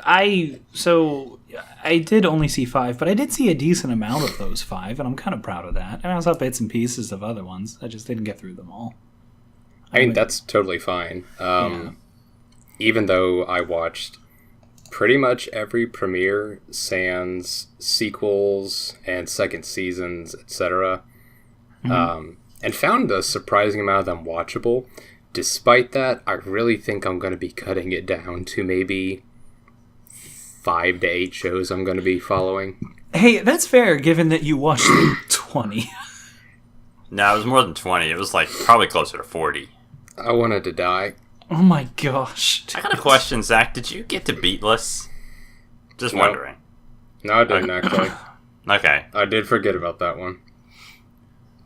I did only see 5, but I did see a decent amount of those 5, and I'm kind of proud of that. And I saw bits and pieces of other ones. I just didn't get through them all. I mean, that's totally fine. Even though I watched pretty much every premiere, sans sequels and second seasons, etc., and found a surprising amount of them watchable. Despite that, I really think I'm going to be cutting it down to maybe 5 to 8 shows I'm going to be following. Hey, that's fair, given that you watched 20. No, it was more than 20. It was like probably closer to 40. I wanted to die. Oh my gosh. I got a question, Zach. Did you get to Beatless? Just wondering. No, I didn't actually. Okay. I did forget about that one.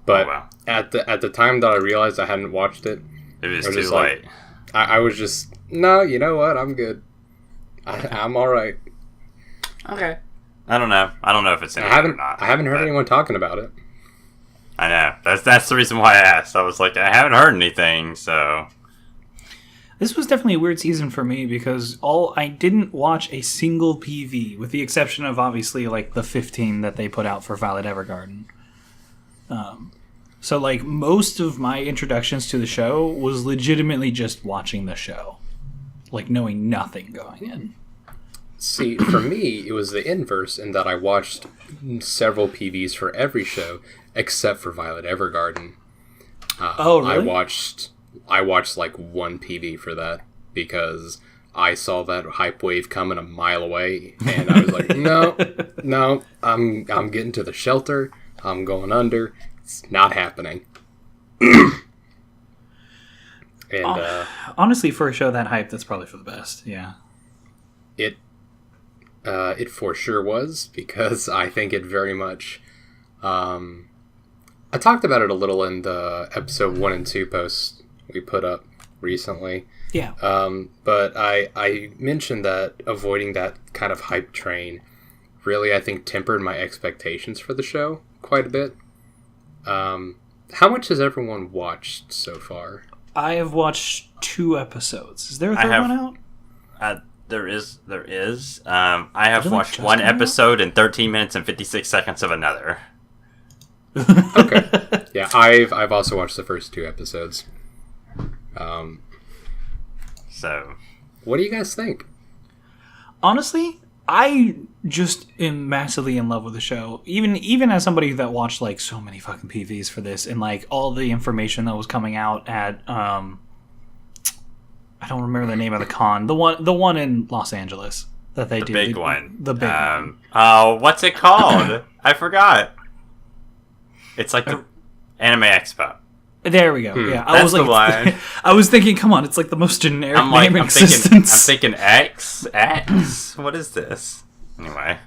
But at the time that I realized I hadn't watched it, it was too late. I was just, no, you know what? I'm good. I'm all right. Okay. I don't know if it's anything or not. I haven't heard anyone talking about it. I know. That's the reason why I asked. I was like, I haven't heard anything, so... This was definitely a weird season for me because I didn't watch a single PV, with the exception of obviously like the 15 that they put out for Violet Evergarden. So like most of my introductions to the show was legitimately just watching the show, like knowing nothing going in. See, for me, it was the inverse in that I watched several PVs for every show except for Violet Evergarden. Oh, really? I watched like one PV for that because I saw that hype wave coming a mile away, and I was like, no, I'm getting to the shelter. I'm going under. It's not happening. And honestly, for a show that hype, that's probably for the best. Yeah. It for sure was, because I think it very much. I talked about it a little in the episode 1 and 2 posts we put up recently. Yeah. But I mentioned that avoiding that kind of hype train really, I think, tempered my expectations for the show quite a bit. How much has everyone watched so far? I have watched 2 episodes. Is there a third one out? There is. I have watched one episode and 13 minutes and 56 seconds of another. Okay. Yeah, I've also watched the first 2 episodes. So, what do you guys think? Honestly, I just am massively in love with the show. Even as somebody that watched like so many fucking PVs for this, and like all the information that was coming out at I don't remember the name of the con. The one in Los Angeles that they do. The big one. The big one. Oh, what's it called? I forgot. It's like the Anime Expo. There we go. Yeah, I was like, I was thinking, come on, it's like the most generic name in existence. I'm thinking X. What is this? Anyway,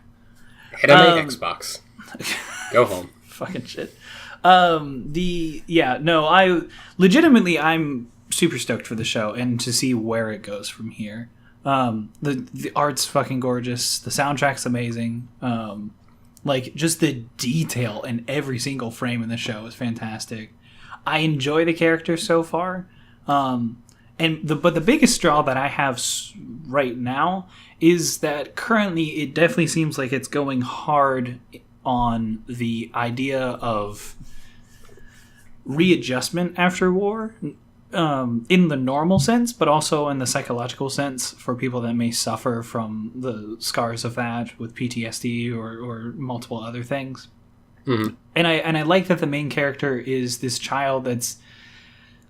Anime Xbox. Go home. Fucking shit. I'm super stoked for the show and to see where it goes from here. The art's fucking gorgeous. The soundtrack's amazing. Like just the detail in every single frame in the show is fantastic. I enjoy the characters so far, but the biggest straw that I have right now is that currently it definitely seems like it's going hard on the idea of readjustment after war, in the normal sense, but also in the psychological sense for people that may suffer from the scars of that with PTSD or multiple other things. Mm-hmm. And I like that the main character is this child that's,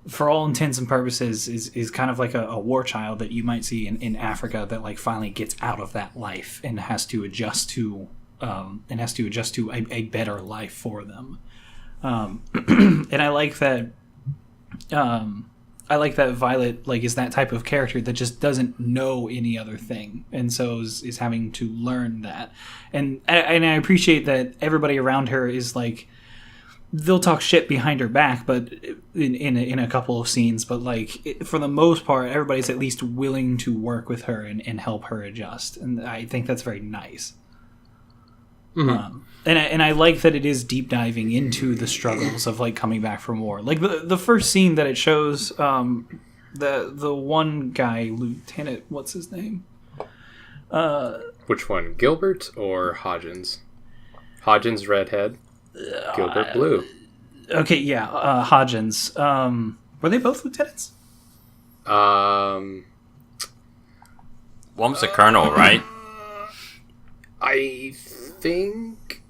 for all intents and purposes, is kind of like a war child that you might see in Africa that like finally gets out of that life and has to adjust to a better life for them. And I like that. I like that Violet like is that type of character that just doesn't know any other thing, and so is having to learn that. And I appreciate that everybody around her is like, they'll talk shit behind her back, but in a couple of scenes. But like for the most part, everybody's at least willing to work with her and help her adjust, and I think that's very nice. Mm-hmm. And I like that it is deep diving into the struggles of like coming back from war. Like the first scene that it shows, the one guy, Lieutenant, what's his name? Which one, Gilbert or Hodgins? Hodgins redhead, Gilbert blue. Okay, yeah, Hodgins. Were they both lieutenants? One was a colonel, right? I think.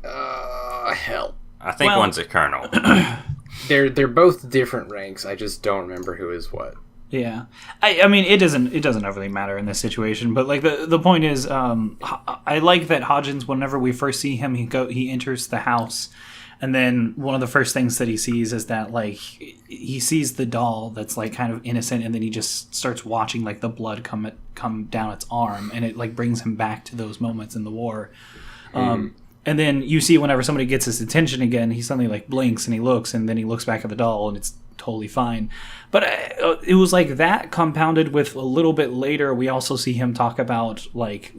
Hell. I think one's a colonel. They're both different ranks. I just don't remember who is what. Yeah, I mean it doesn't overly matter in this situation, but like the point is, I like that Hodgins, whenever we first see him, he enters the house, and then one of the first things that he sees is that like he sees the doll that's like kind of innocent, and then he just starts watching like the blood come down its arm, and it like brings him back to those moments in the war. And then you see whenever somebody gets his attention again, he suddenly like blinks and he looks, and then he looks back at the doll, and it's totally fine. But it was like that compounded with a little bit later, we also see him talk about like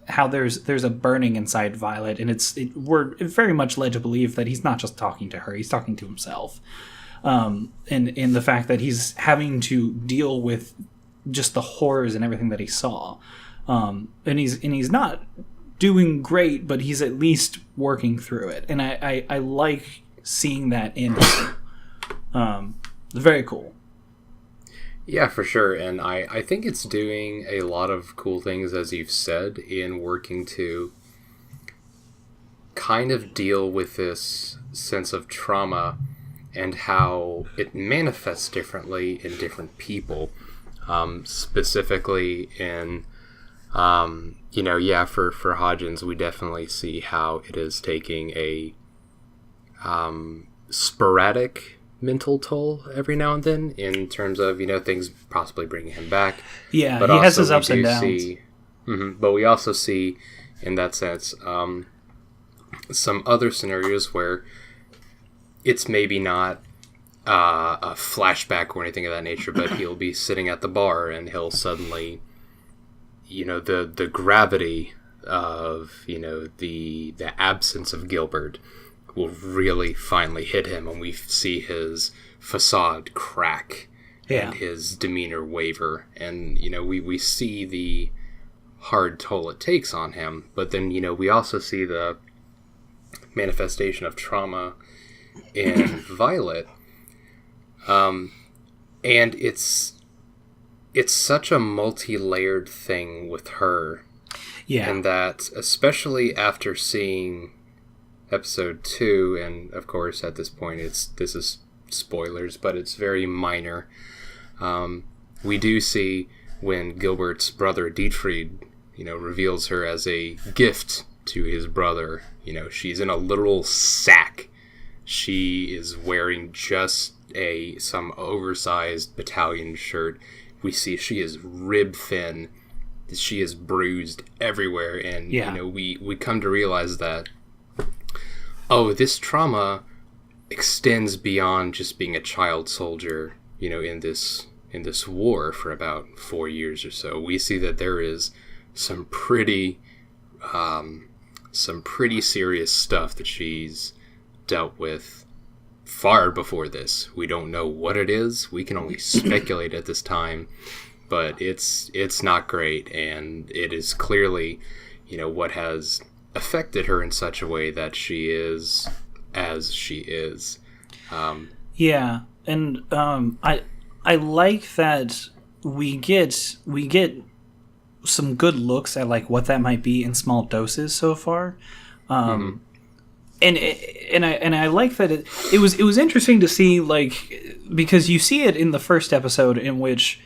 how there's a burning inside Violet, and we're very much led to believe that he's not just talking to her, he's talking to himself. And in the fact that he's having to deal with just the horrors and everything that he saw. And he's not doing great, but he's at least working through it. And I like seeing that in him. Very cool. Yeah, for sure. And I think it's doing a lot of cool things, as you've said, in working to kind of deal with this sense of trauma and how it manifests differently in different people. Specifically in, for Hodgins, we definitely see how it is taking a sporadic mental toll every now and then in terms of, things possibly bringing him back. Yeah, but he has his ups and downs. But we also see, in that sense, some other scenarios where it's maybe not a flashback or anything of that nature, but he'll be sitting at the bar and he'll suddenly, the gravity of, the absence of Gilbert will really finally hit him, and we see his facade crack and his demeanor waver, and we see the hard toll it takes on him, but then we also see the manifestation of trauma in Violet, and it's such a multi-layered thing with her, and that especially after seeing episode 2, and of course at this point this is spoilers, but it's very minor. We do see when Gilbert's brother Dietfried, reveals her as a gift to his brother. She's in a literal sack. She is wearing just some oversized battalion shirt. We see she is rib thin. She is bruised everywhere, and we come to realize that this trauma extends beyond just being a child soldier, in this war for about 4 years or so. We see that there is some pretty serious stuff that she's dealt with far before this. We don't know what it is. We can only speculate at this time, but it's not great, and it is clearly, what has affected her in such a way that she is as she is. And I like that we get some good looks at like what that might be in small doses so far. And I like that it was interesting to see, like, because you see it in the first episode in which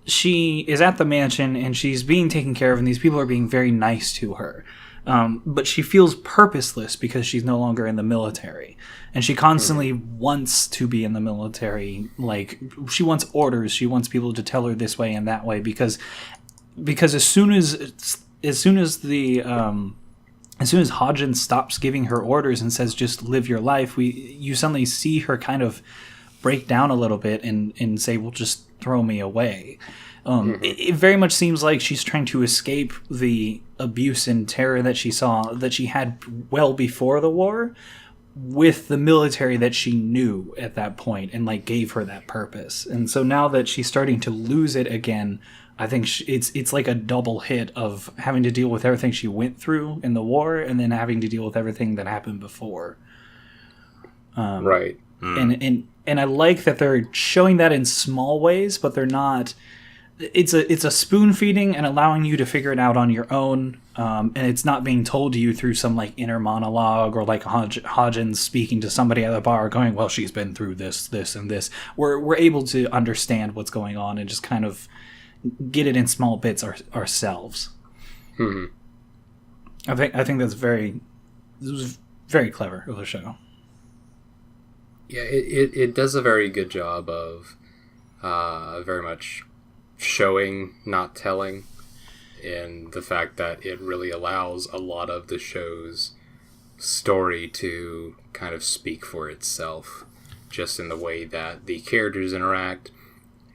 she is at the mansion and she's being taken care of and these people are being very nice to her. But she feels purposeless because she's no longer in the military. And she constantly wants to be in the military. Like, she wants orders. She wants people to tell her this way and that way. Because as soon as Hodgins stops giving her orders and says, just live your life, you suddenly see her kind of break down a little bit and say, well, just throw me away. It very much seems like she's trying to escape the abuse and terror that she saw, that she had well before the war, with the military that she knew at that point and like gave her that purpose. And so now that she's starting to lose it again, I think it's like a double hit of having to deal with everything she went through in the war, and then having to deal with everything that happened before. Right. And I like that they're showing that in small ways, but they're not. It's a spoon feeding and allowing you to figure it out on your own, and it's not being told to you through some like inner monologue or like Hodgins speaking to somebody at the bar, going, "Well, she's been through this, this, and this." We're able to understand what's going on and just kind of get it in small bits ourselves. Mm-hmm. I think this was very clever of the show. Yeah, it does a very good job of very much showing, not telling, and the fact that it really allows a lot of the show's story to kind of speak for itself, just in the way that the characters interact.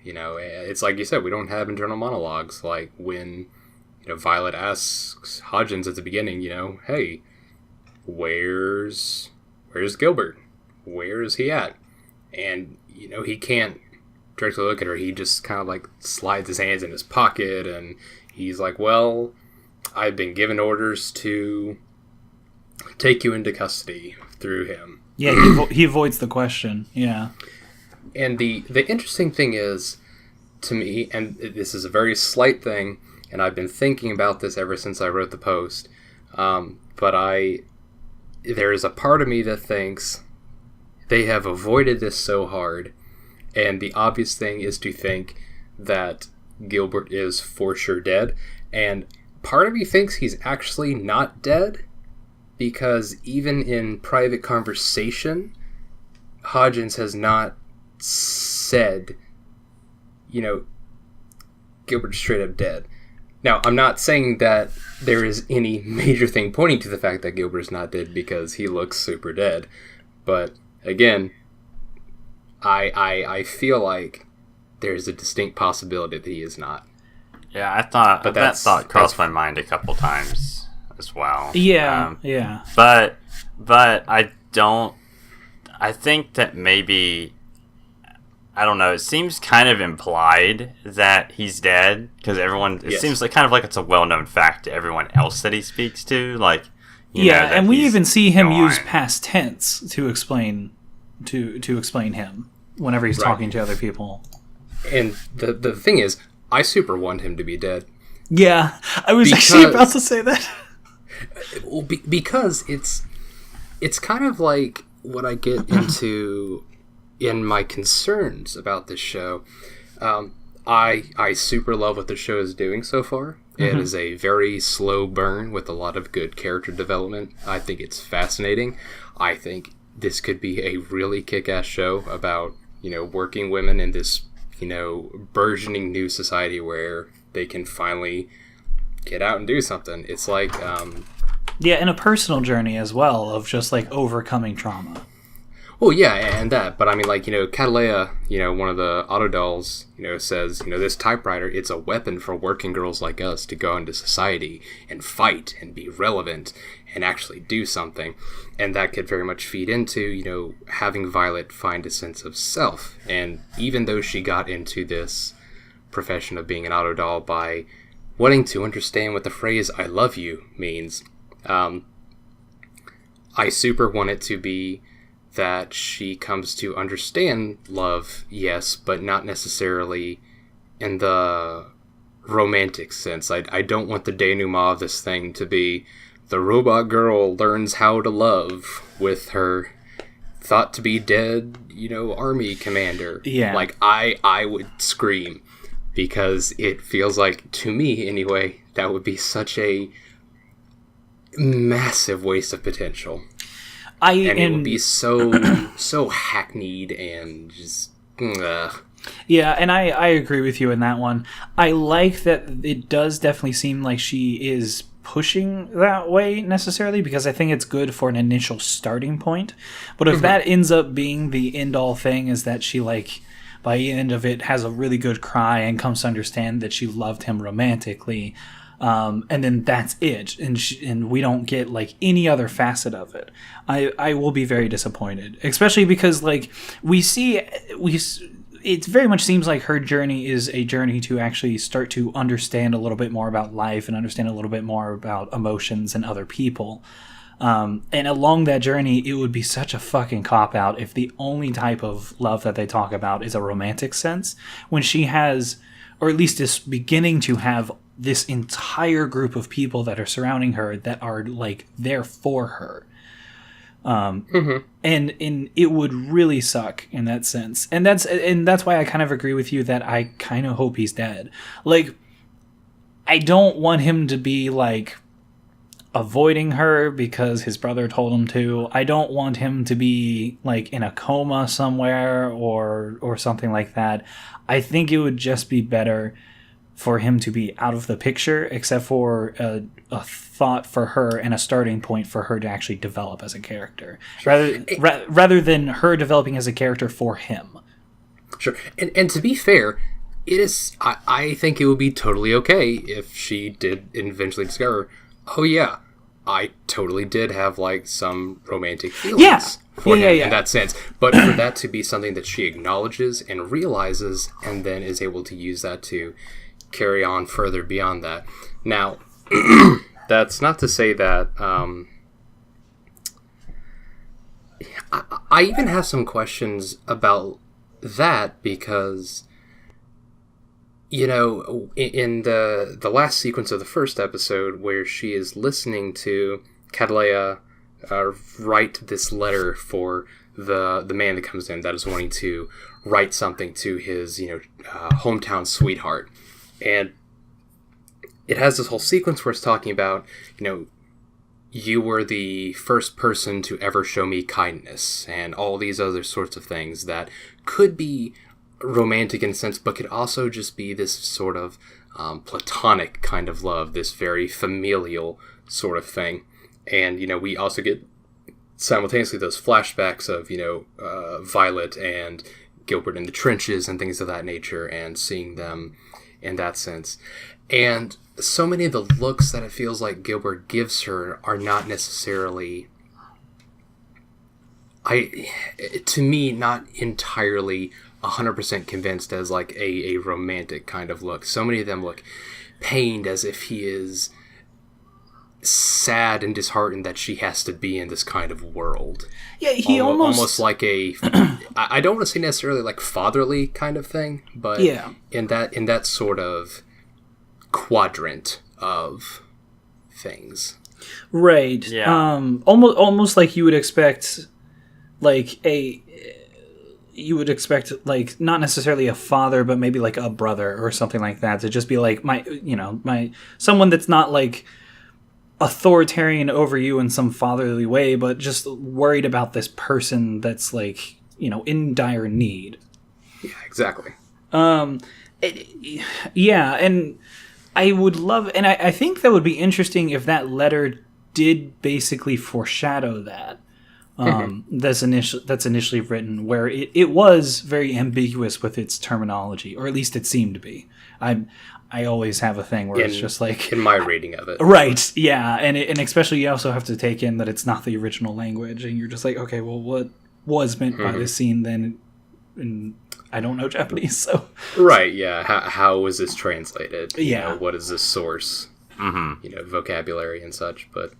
You know, it's like you said, we don't have internal monologues, like when, you know, Violet asks Hodgins at the beginning, you know, "Hey, where's Gilbert? Where is he at?" And, you know, he can't directly look at her. He just kind of like slides his hands in his pocket, and he's like, "Well, I've been given orders to take you into custody through him." Yeah, he avoids the question. Yeah. And the interesting thing is, to me, and this is a very slight thing, and I've been thinking about this ever since I wrote the post, but there is a part of me that thinks they have avoided this so hard, and the obvious thing is to think that Gilbert is for sure dead, and part of me thinks he's actually not dead, because even in private conversation, Hodgins has not said, you know, Gilbert's straight up dead. Now, I'm not saying that there is any major thing pointing to the fact that Gilbert's not dead, because he looks super dead. But again, I feel like there's a distinct possibility that he is not. Yeah, that thought crossed my mind a couple times as well. Yeah, yeah. But I think that maybe, I don't know, it seems kind of implied that he's dead, because it seems like kind of like it's a well-known fact to everyone else that he speaks to, like, you know, and we even see him use past tense to explain him whenever he's talking to other people. And the thing is, I super want him to be dead. Yeah, I was actually about to say that. Well, because it's kind of like what I get into in my concerns about this show. I super love what the show is doing so far. It is a very slow burn with a lot of good character development. I think it's fascinating. I think this could be a really kick-ass show about, you know, working women in this, you know, burgeoning new society where they can finally get out and do something. It's like yeah, and a personal journey as well of just like overcoming trauma. Well, yeah, and that, but I mean, like, you know, Catalea, you know, one of the auto dolls, you know, says, you know, this typewriter, it's a weapon for working girls like us to go into society and fight and be relevant and actually do something. And that could very much feed into, you know, having Violet find a sense of self. And even though she got into this profession of being an auto doll by wanting to understand what the phrase "I love you" means, I super want it to be that she comes to understand love, yes, but not necessarily in the romantic sense. I don't want the denouement of this thing to be the robot girl learns how to love with her thought to be dead, you know, army commander. Yeah. Like, I would scream, because it feels like, to me anyway, that would be such a massive waste of potential. It would be so hackneyed and just... Yeah, and I agree with you in that one. I like that it does definitely seem like she is pushing that way necessarily, because I think it's good for an initial starting point. But if that ends up being the end-all thing, is that she, like, by the end of it, has a really good cry and comes to understand that she loved him romantically, and then that's it, and we don't get like any other facet of it, I will be very disappointed, especially because like we see it very much seems like her journey is a journey to actually start to understand a little bit more about life and understand a little bit more about emotions and other people. And along that journey, it would be such a fucking cop-out if the only type of love that they talk about is a romantic sense, when she has, or at least is beginning to have, this entire group of people that are surrounding her that are, like, there for her. And it would really suck in that sense. And that's why I kind of agree with you that I kind of hope he's dead. Like, I don't want him to be, like, avoiding her because his brother told him to. I don't want him to be, like, in a coma somewhere or something like that. I think it would just be better for him to be out of the picture, except for a thought for her and a starting point for her to actually develop as a character, rather than her developing as a character for him. Sure. And to be fair, it is. I think it would be totally okay if she did eventually discover, oh yeah, I totally did have, like, some romantic feelings for him in that sense. But for that to be something that she acknowledges and realizes, and then is able to use that to carry on further beyond that. Now, that's not to say that I even have some questions about that, because, you know, in the last sequence of the first episode, where she is listening to Catalea write this letter for the man that comes in that is wanting to write something to his, hometown sweetheart. And it has this whole sequence where it's talking about, you were the first person to ever show me kindness, and all these other sorts of things that could be romantic in a sense, but could also just be this sort of platonic kind of love, this very familial sort of thing. And, we also get simultaneously those flashbacks of, Violet and Gilbert in the trenches and things of that nature, and seeing them in that sense. And so many of the looks that it feels like Gilbert gives her are not necessarily, to me, not entirely 100% convinced as, like, a romantic kind of look. So many of them look pained, as if he is sad and disheartened that she has to be in this kind of world. Yeah, he almost like a, I don't want to say necessarily like fatherly kind of thing, but in that sort of quadrant of things. Right. Yeah. Almost like you would expect, like not necessarily a father, but maybe like a brother or something like that, to just be like my someone that's not like authoritarian over you in some fatherly way, but just worried about this person that's, like, in dire need. Yeah, exactly. And I would love, and I think that would be interesting if that letter did basically foreshadow that. That's initially written, where it was very ambiguous with its terminology, or at least it seemed to be. I always have a thing where it's just like, in my reading of it, right? Yeah, and especially you also have to take in that it's not the original language, and you're just like, okay, well, what was meant by this scene then? And I don't know Japanese, so right, yeah. How was this translated? Yeah, what is this source? Vocabulary and such, but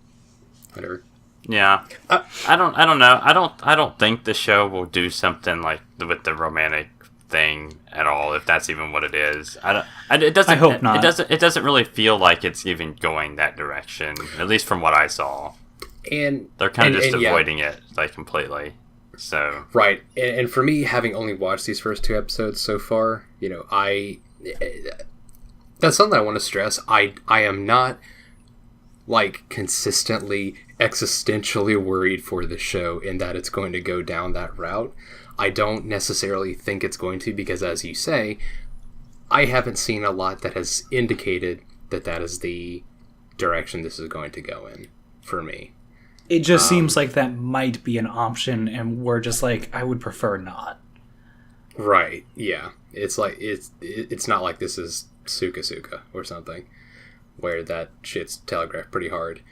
whatever. Yeah, I don't know. I don't think the show will do something like with the romantic thing at all, if that's even what it is. It doesn't. I hope not. It doesn't really feel like it's even going that direction, at least from what I saw. And they're kind of just avoiding it, like, completely. So right, and for me, having only watched these first 2 episodes so far, that's something I want to stress. I am not, like, consistently existentially worried for the show in that it's going to go down that route. I don't necessarily think it's going to, because, as you say, I haven't seen a lot that has indicated that is the direction this is going to go in for me. It just seems like that might be an option, and we're just like, I would prefer not. Right, yeah. It's like, it's not like this is Suka or something, where that shit's telegraphed pretty hard.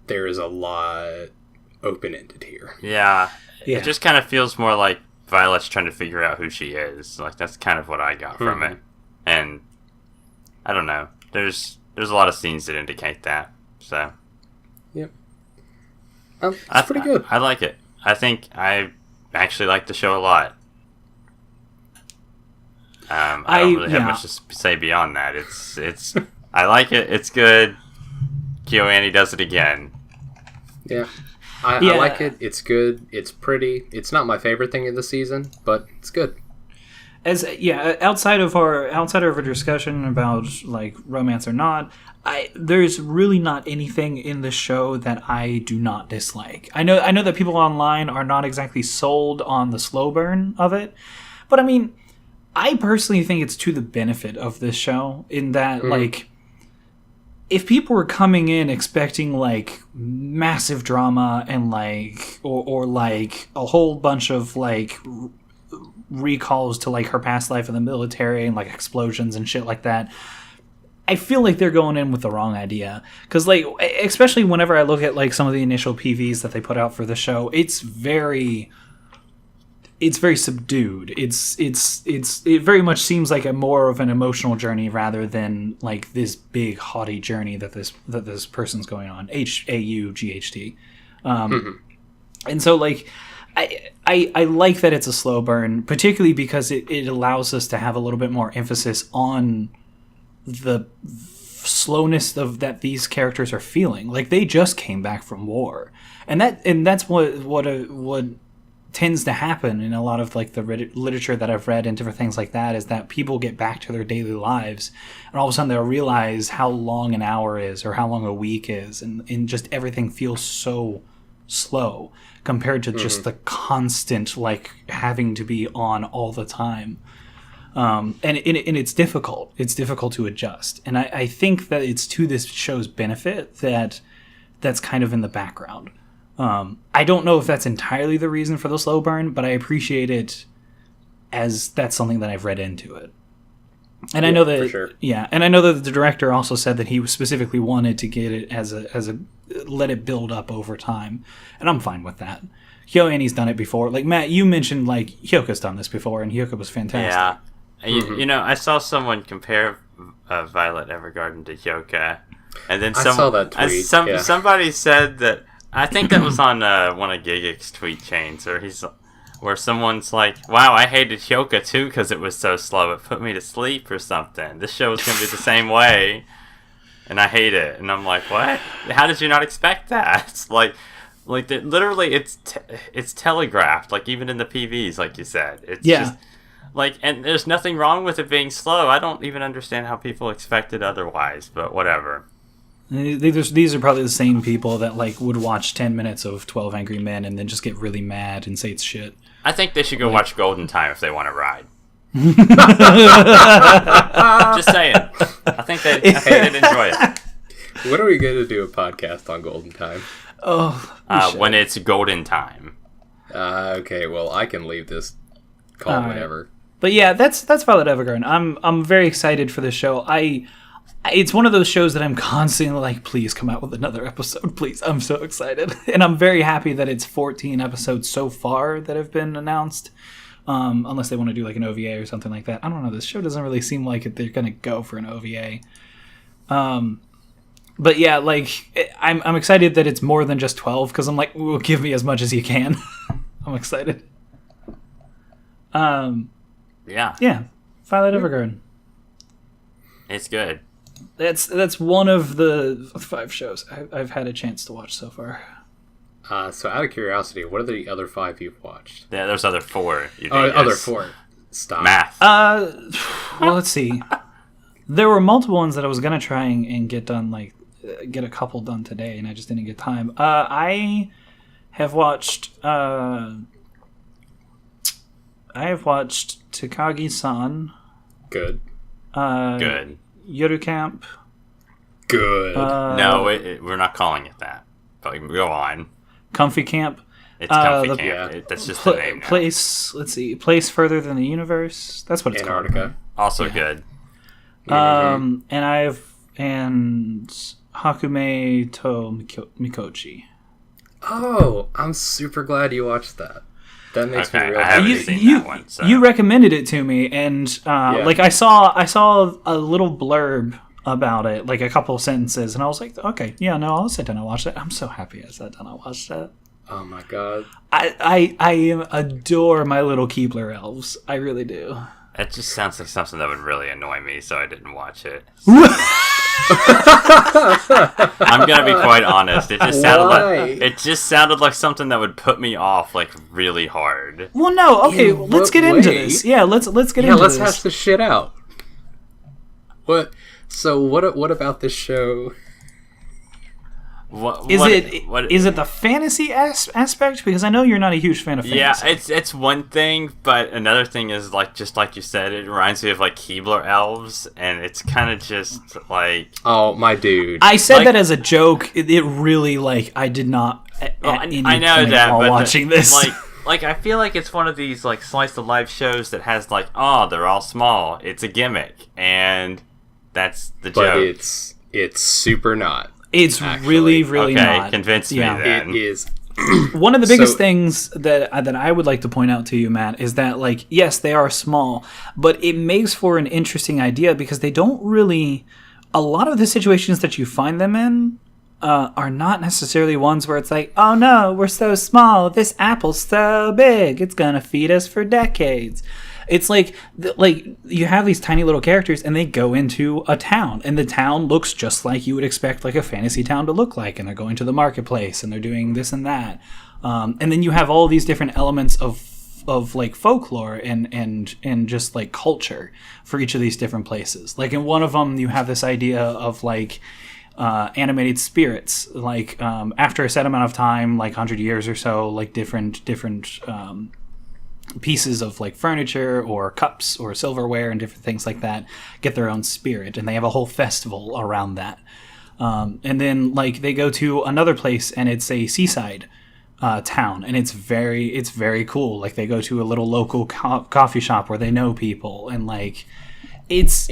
There is a lot open-ended here. Yeah. It just kind of feels more like Violet's trying to figure out who she is. Like, that's kind of what I got from it. And I don't know. There's a lot of scenes that indicate that. So, yep. It's pretty good. I like it. I think I actually like the show a lot. I don't really have much to say beyond that. It's I like it. It's good. KyoAni does it again. Yeah. I like it. It's good. It's pretty. It's not my favorite thing in the season, but it's good. Outside of our discussion about like romance or not, there's really not anything in the show that I do not dislike. I know that people online are not exactly sold on the slow burn of it, but I mean, I personally think it's to the benefit of this show in that like, if people were coming in expecting like massive drama and like or like a whole bunch of like recalls to like her past life in the military and like explosions and shit like that, I feel like they're going in with the wrong idea. Because like, especially whenever I look at like some of the initial PVs that they put out for the show, it's very subdued. It very much seems like a more of an emotional journey rather than like this big haughty journey that this person's going on. HAUGHT. And so like I like that it's a slow burn, particularly because it allows us to have a little bit more emphasis on the slowness that these characters are feeling. Like they just came back from war, and that's what tends to happen in a lot of like the literature that I've read and different things like that, is that people get back to their daily lives and all of a sudden they'll realize how long an hour is or how long a week is, and just everything feels so slow compared to just the constant like having to be on all the time. And it's difficult. It's difficult to adjust. And I think that it's to this show's benefit that's kind of in the background. I don't know if that's entirely the reason for the slow burn, but I appreciate it as that's something that I've read into it. And I know that, for sure. And I know that the director also said that he specifically wanted to get it as a let it build up over time, and I'm fine with that. KyoAni's done it before. Like Matt, you mentioned like Hyoka's done this before, and Hyoka was fantastic. Yeah, you know, I saw someone compare Violet Evergarden to Hyoka, and then I saw that tweet. Somebody said that. I think that was on one of Gigic's tweet chains, where someone's like, "Wow, I hated Hyoka too because it was so slow. It put me to sleep or something. This show is gonna be the same way, and I hate it." And I'm like, "What? How did you not expect that?" It's like literally, it's telegraphed. Like even in the PVs, like you said, it's just like, and there's nothing wrong with it being slow. I don't even understand how people expect it otherwise, but whatever. These are probably the same people that like would watch 10 minutes of 12 Angry Men and then just get really mad and say it's shit. I think they should go watch Golden Time if they want to ride. Just saying. I think they'd enjoy it. When are we going to do a podcast on Golden Time? When it's Golden Time. Okay, well, I can leave this call whenever. But yeah, that's Violet Evergarden. I'm very excited for this show. It's one of those shows that I'm constantly like, please come out with another episode, please. I'm so excited. And I'm very happy that it's 14 episodes so far that have been announced. Unless they want to do like an OVA or something like that. I don't know. This show doesn't really seem like they're going to go for an OVA. But yeah, like I'm excited that it's more than just 12 because I'm like, ooh, give me as much as you can. I'm excited. Yeah, Violet Evergarden. It's good. That's one of the 5 shows I've had a chance to watch so far. So out of curiosity, what are the other 5 you've watched? Yeah, there's other 4. Other 4. Stop. Math. Well, let's see. There were multiple ones that I was gonna try and get done, like get a couple done today, and I just didn't get time. I have watched Takagi-san. Good. Good. Yuru Camp. Good. No, we're not calling it that. But go on. Comfy Camp. It's Comfy Camp. That's just the name now. Place Further Than the Universe. That's what it's Antarctica. called. Also good. And Hakumei to Mikochi. Oh, I'm super glad you watched that. That makes me Okay, real I happy. haven't seen that one. So. You recommended it to me, and like I saw a little blurb about it, like a couple of sentences, and I was like, okay, yeah, no, I'll sit down and watch that. I'm so happy I sat down and watched that. Oh my god. I adore my little Keebler elves. I really do. It just sounds like something that would really annoy me, so I didn't watch it. I'm gonna be quite honest. It just sounded like something that would put me off like really hard. Well, no, okay, let's get into this. Yeah, let's get into this. Yeah, let's hash this shit out. What? So what about this show? Is it the fantasy aspect? Because I know you're not a huge fan of fantasy. Yeah, it's one thing, but another thing is like just like you said, it reminds me of like Keebler elves, and it's kind of just like oh my dude. I said that as a joke. It really like I did not. I know that, while but watching this, like I feel like it's one of these like slice of life shows that has like they're all small. It's a gimmick, and that's the joke. But it's super not. It's actually really not. Okay, convince me then. It is. One of the biggest things that I would like to point out to you, Matt, is that, like, yes, they are small, but it makes for an interesting idea because they don't really... A lot of the situations that you find them in are not necessarily ones where it's like, oh no, we're so small, this apple's so big, it's gonna feed us for decades. It's like you have these tiny little characters and they go into a town and the town looks just like you would expect like a fantasy town to look like, and they're going to the marketplace and they're doing this and that. And then you have all these different elements of like folklore and just like culture for each of these different places. Like in one of them you have this idea of like animated spirits, like after a set amount of time, like 100 years or so, like different pieces of like furniture or cups or silverware and different things like that get their own spirit, and they have a whole festival around that. And then like they go to another place and it's a seaside town, and it's very cool. Like they go to a little local coffee shop where they know people, and like it's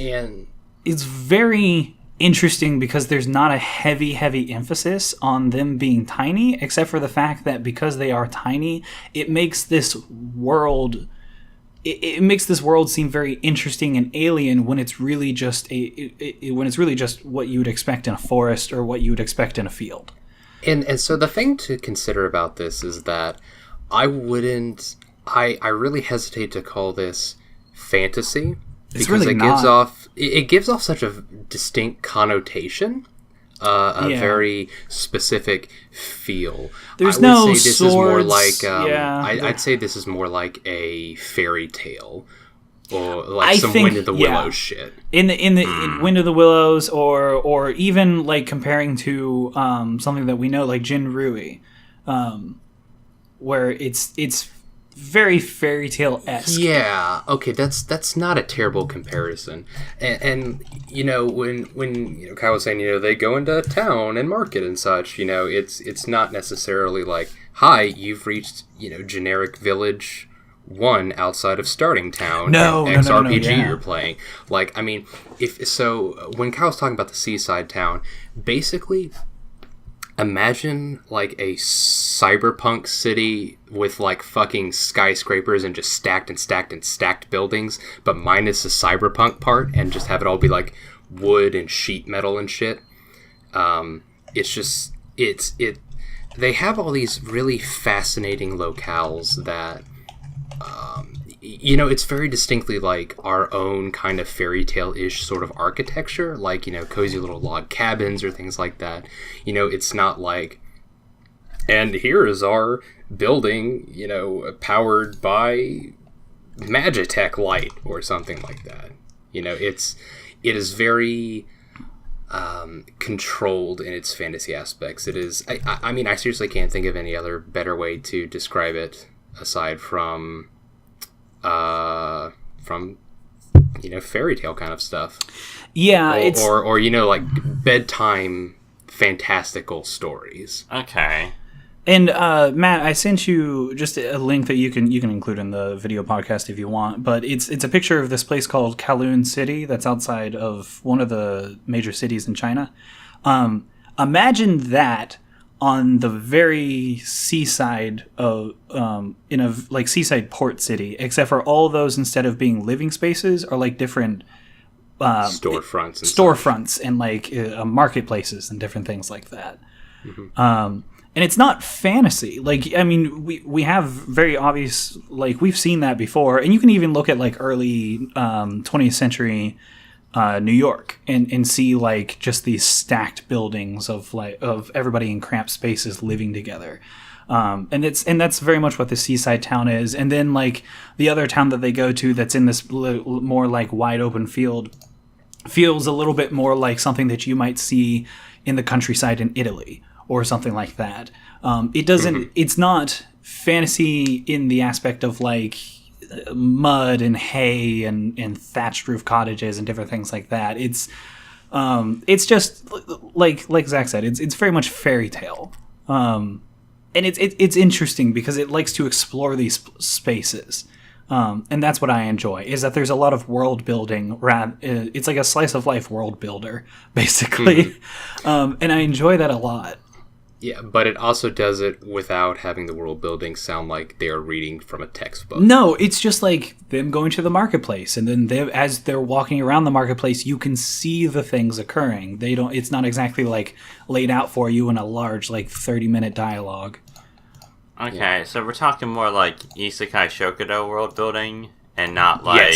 very interesting because there's not a heavy emphasis on them being tiny, except for the fact that because they are tiny, it makes this world seem very interesting and alien when it's really just what you would expect in a forest or what you would expect in a field. And so the thing to consider about this is that I really hesitate to call this fantasy. It's because really it gives off such a distinct connotation, very specific feel. There's I would no say this swords. Is more like I'd say this is more like a fairy tale, or like Wind of the Willows shit. In Wind of the Willows, or even like comparing to something that we know like Jinrui, where it's very fairy tale-esque. Yeah, okay, that's not a terrible comparison. And you know, when Kyle was saying, they go into town and market and such, it's not necessarily like, hi, you've reached, generic village 1 outside of starting town. No, XRPG you're playing. Like, I mean, when Kyle's talking about the seaside town, basically imagine like a cyberpunk city with like fucking skyscrapers and just stacked buildings, but minus the cyberpunk part, and just have it all be like wood and sheet metal and shit. They have all these really fascinating locales that it's very distinctly like our own kind of fairy tale-ish sort of architecture, like, cozy little log cabins or things like that. It's not like, and here is our building, powered by Magitech light or something like that. It is very controlled in its fantasy aspects. It is, I mean, I seriously can't think of any other better way to describe it aside from fairy tale kind of stuff. Yeah, or like bedtime fantastical stories. Okay. And Matt, I sent you just a link that you can include in the video podcast if you want, but it's a picture of this place called Kowloon City that's outside of one of the major cities in China. Imagine that on the very seaside of in a like seaside port city, except for all those, instead of being living spaces, are like different storefronts and like marketplaces and different things like that. And it's not fantasy. Like, I mean, we have very obvious, like, we've seen that before, and you can even look at like early 20th century New York and see like just these stacked buildings of everybody in cramped spaces living together. And that's very much what the seaside town is. And then like the other town that they go to that's in this more like wide open field feels a little bit more like something that you might see in the countryside in Italy or something like that. It doesn't. It's not fantasy in the aspect of like mud and hay and thatched roof cottages and different things like that. It's just like Zach said. It's very much fairy tale. And it's interesting because it likes to explore these spaces. And that's what I enjoy, is that there's a lot of world building. It's like a slice of life world builder, basically. And I enjoy that a lot. Yeah, but it also does it without having the world building sound like they are reading from a textbook. No, it's just like them going to the marketplace, and then as they're walking around the marketplace, you can see the things occurring. It's not exactly like laid out for you in a large like 30-minute dialogue. Okay, so we're talking more like Isekai Shokudo world building, and not like...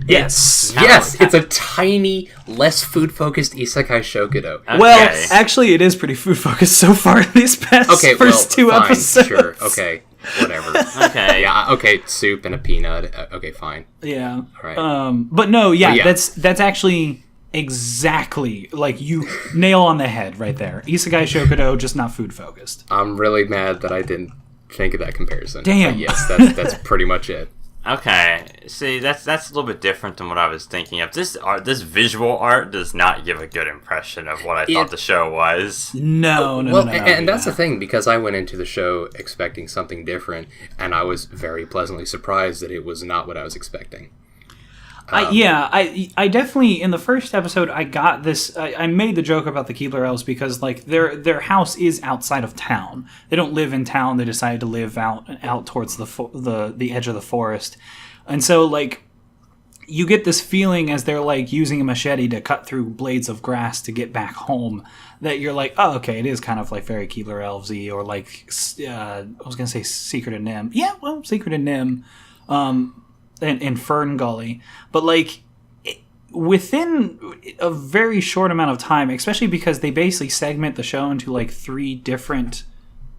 Yes. It's a tiny, less food-focused Isekai Shokudo. Okay. Well, actually, it is pretty food-focused so far in these past first two fine, episodes. Sure, okay, whatever. Okay. Yeah, okay, soup and a peanut. Okay, fine. Yeah. All right. But no, that's actually exactly, like, you nail on the head right there. Isekai Shokudo, just not food-focused. I'm really mad that I didn't think of that comparison. Damn. But yes, that's pretty much it. Okay, see, that's a little bit different than what I was thinking of. This visual art does not give a good impression of what I thought the show was. No. And that's the thing, because I went into the show expecting something different, and I was very pleasantly surprised that it was not what I was expecting. I definitely, in the first episode, I got this. I made the joke about the Keebler Elves because, like, their house is outside of town. They don't live in town. They decided to live out towards the edge of the forest, and so like you get this feeling as they're like using a machete to cut through blades of grass to get back home, that you're like, oh, okay, it is kind of like very Keebler Elves-y, or like I was gonna say Secret of Nim. Yeah, well, Secret of Nim. And Fern Gully, but like within a very short amount of time, especially because they basically segment the show into like 3 different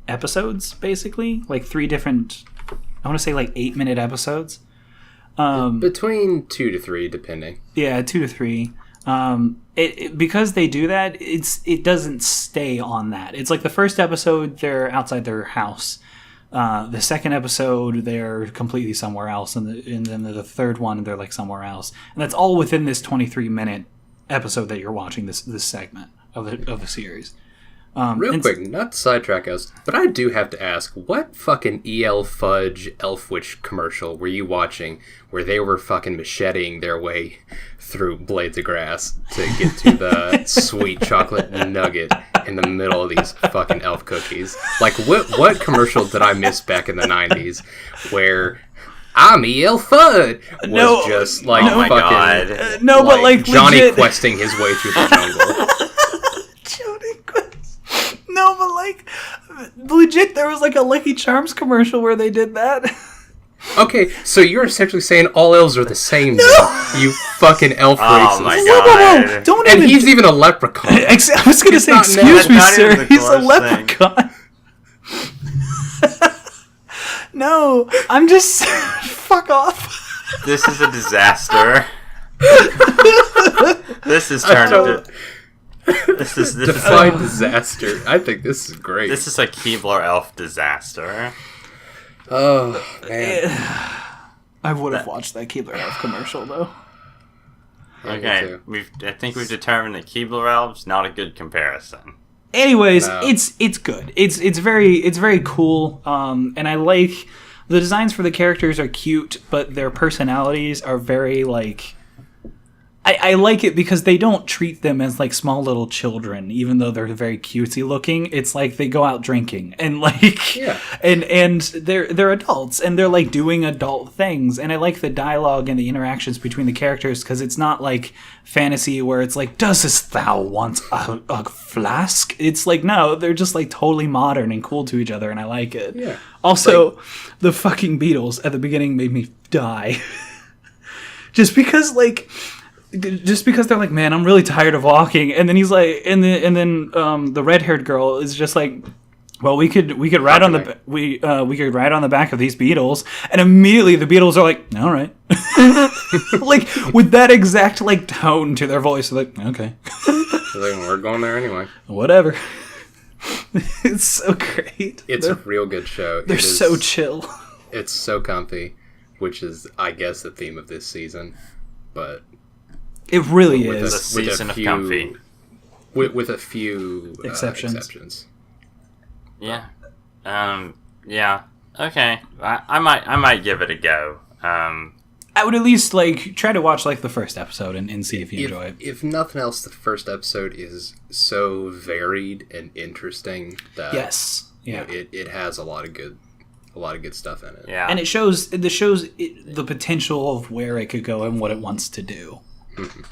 episodes, basically like 3 different, I want to say like 8-minute episodes, between 2 to 3 depending. Yeah, 2 to 3. Because they do that, it doesn't stay on that. It's like the first episode they're outside their house. The second episode, they're completely somewhere else, and then the third one, they're like somewhere else, and that's all within this 23-minute episode that you're watching. This segment of the series. Real quick, not to sidetrack us, but I do have to ask, what fucking EL Fudge Elf Witch commercial were you watching where they were fucking macheting their way through blades of grass to get to the sweet chocolate nugget in the middle of these fucking elf cookies? Like, what commercial did I miss back in the 90s where I'm EL Fudge was just like fucking but like Johnny legit. questing his way through the jungle. No, but like legit, there was like a Lucky Charms commercial where they did that. Okay, so you're essentially saying all elves are the same, then, you fucking elf racist. Oh my god! No, don't and even. He's even a leprechaun. I was gonna say, excuse me, sir. He's a leprechaun. No, I'm just fuck off. This is a disaster. This is turned into. This is Define disaster. I think this is great. This is a Keebler Elf disaster. Oh man, I would have watched that Keebler Elf commercial though. Okay, I think we've determined that Keebler Elves not a good comparison. Anyways, it's good. It's very cool. And I like the designs for the characters are cute, but their personalities are very like I like it because they don't treat them as like small little children, even though they're very cutesy looking. It's like they go out drinking and like, and they're adults and they're like doing adult things. And I like the dialogue and the interactions between the characters because it's not like fantasy where it's like, doesest thou want a flask? It's like, no, they're just like totally modern and cool to each other, and I like it. Yeah. Also, the fucking Beatles at the beginning made me die. Just because they're like, man, I'm really tired of walking, and then he's like, and then the red-haired girl is just like, well, we could ride on the back of these Beetles, and immediately the Beatles are like, all right, like with that exact like tone to their voice, they're like, okay, we're going there anyway, whatever. It's so great. It's a real good show. They're so chill. It's so comfy, which is, I guess, the theme of this season, but. It really is. A season of comfy. With a few exceptions. Yeah. Yeah. Okay. I might give it a go. I would at least like try to watch like the first episode and see if you enjoy it. If nothing else, the first episode is so varied and interesting that it has a lot of good stuff in it. Yeah. And it shows the potential of where it could go and what it wants to do. Mm-hmm.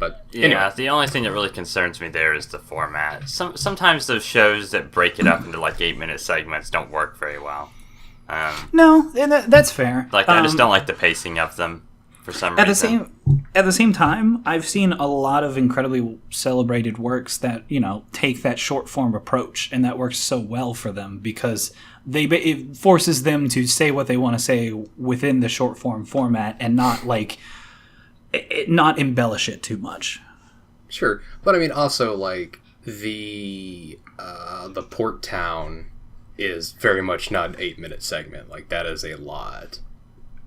But anyway. The only thing that really concerns me there is the format. Sometimes those shows that break it up into like 8-minute segments don't work very well. No, and that's fair. Like I just don't like the pacing of them for some reason. At the same time, I've seen a lot of incredibly celebrated works that take that short form approach, and that works so well for them because it forces them to say what they want to say within the short form format and not like. Not embellish it too much. Sure, but I mean, also like the port town is very much not an 8-minute segment. Like that is a lot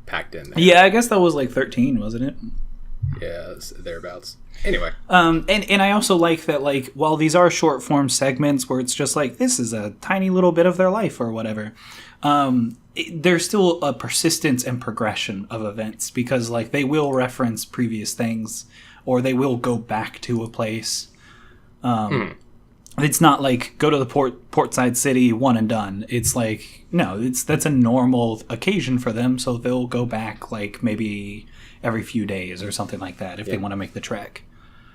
packed in there. Yeah, I guess that was like 13, wasn't it? Yeah, thereabouts. Anyway, and I also like that like while these are short form segments where it's just like this is a tiny little bit of their life or whatever. There's still a persistence and progression of events because like they will reference previous things or they will go back to a place. It's not like go to the portside city, one and done. It's like no, that's a normal occasion for them, so they'll go back like maybe every few days or something like that if they want to make the trek.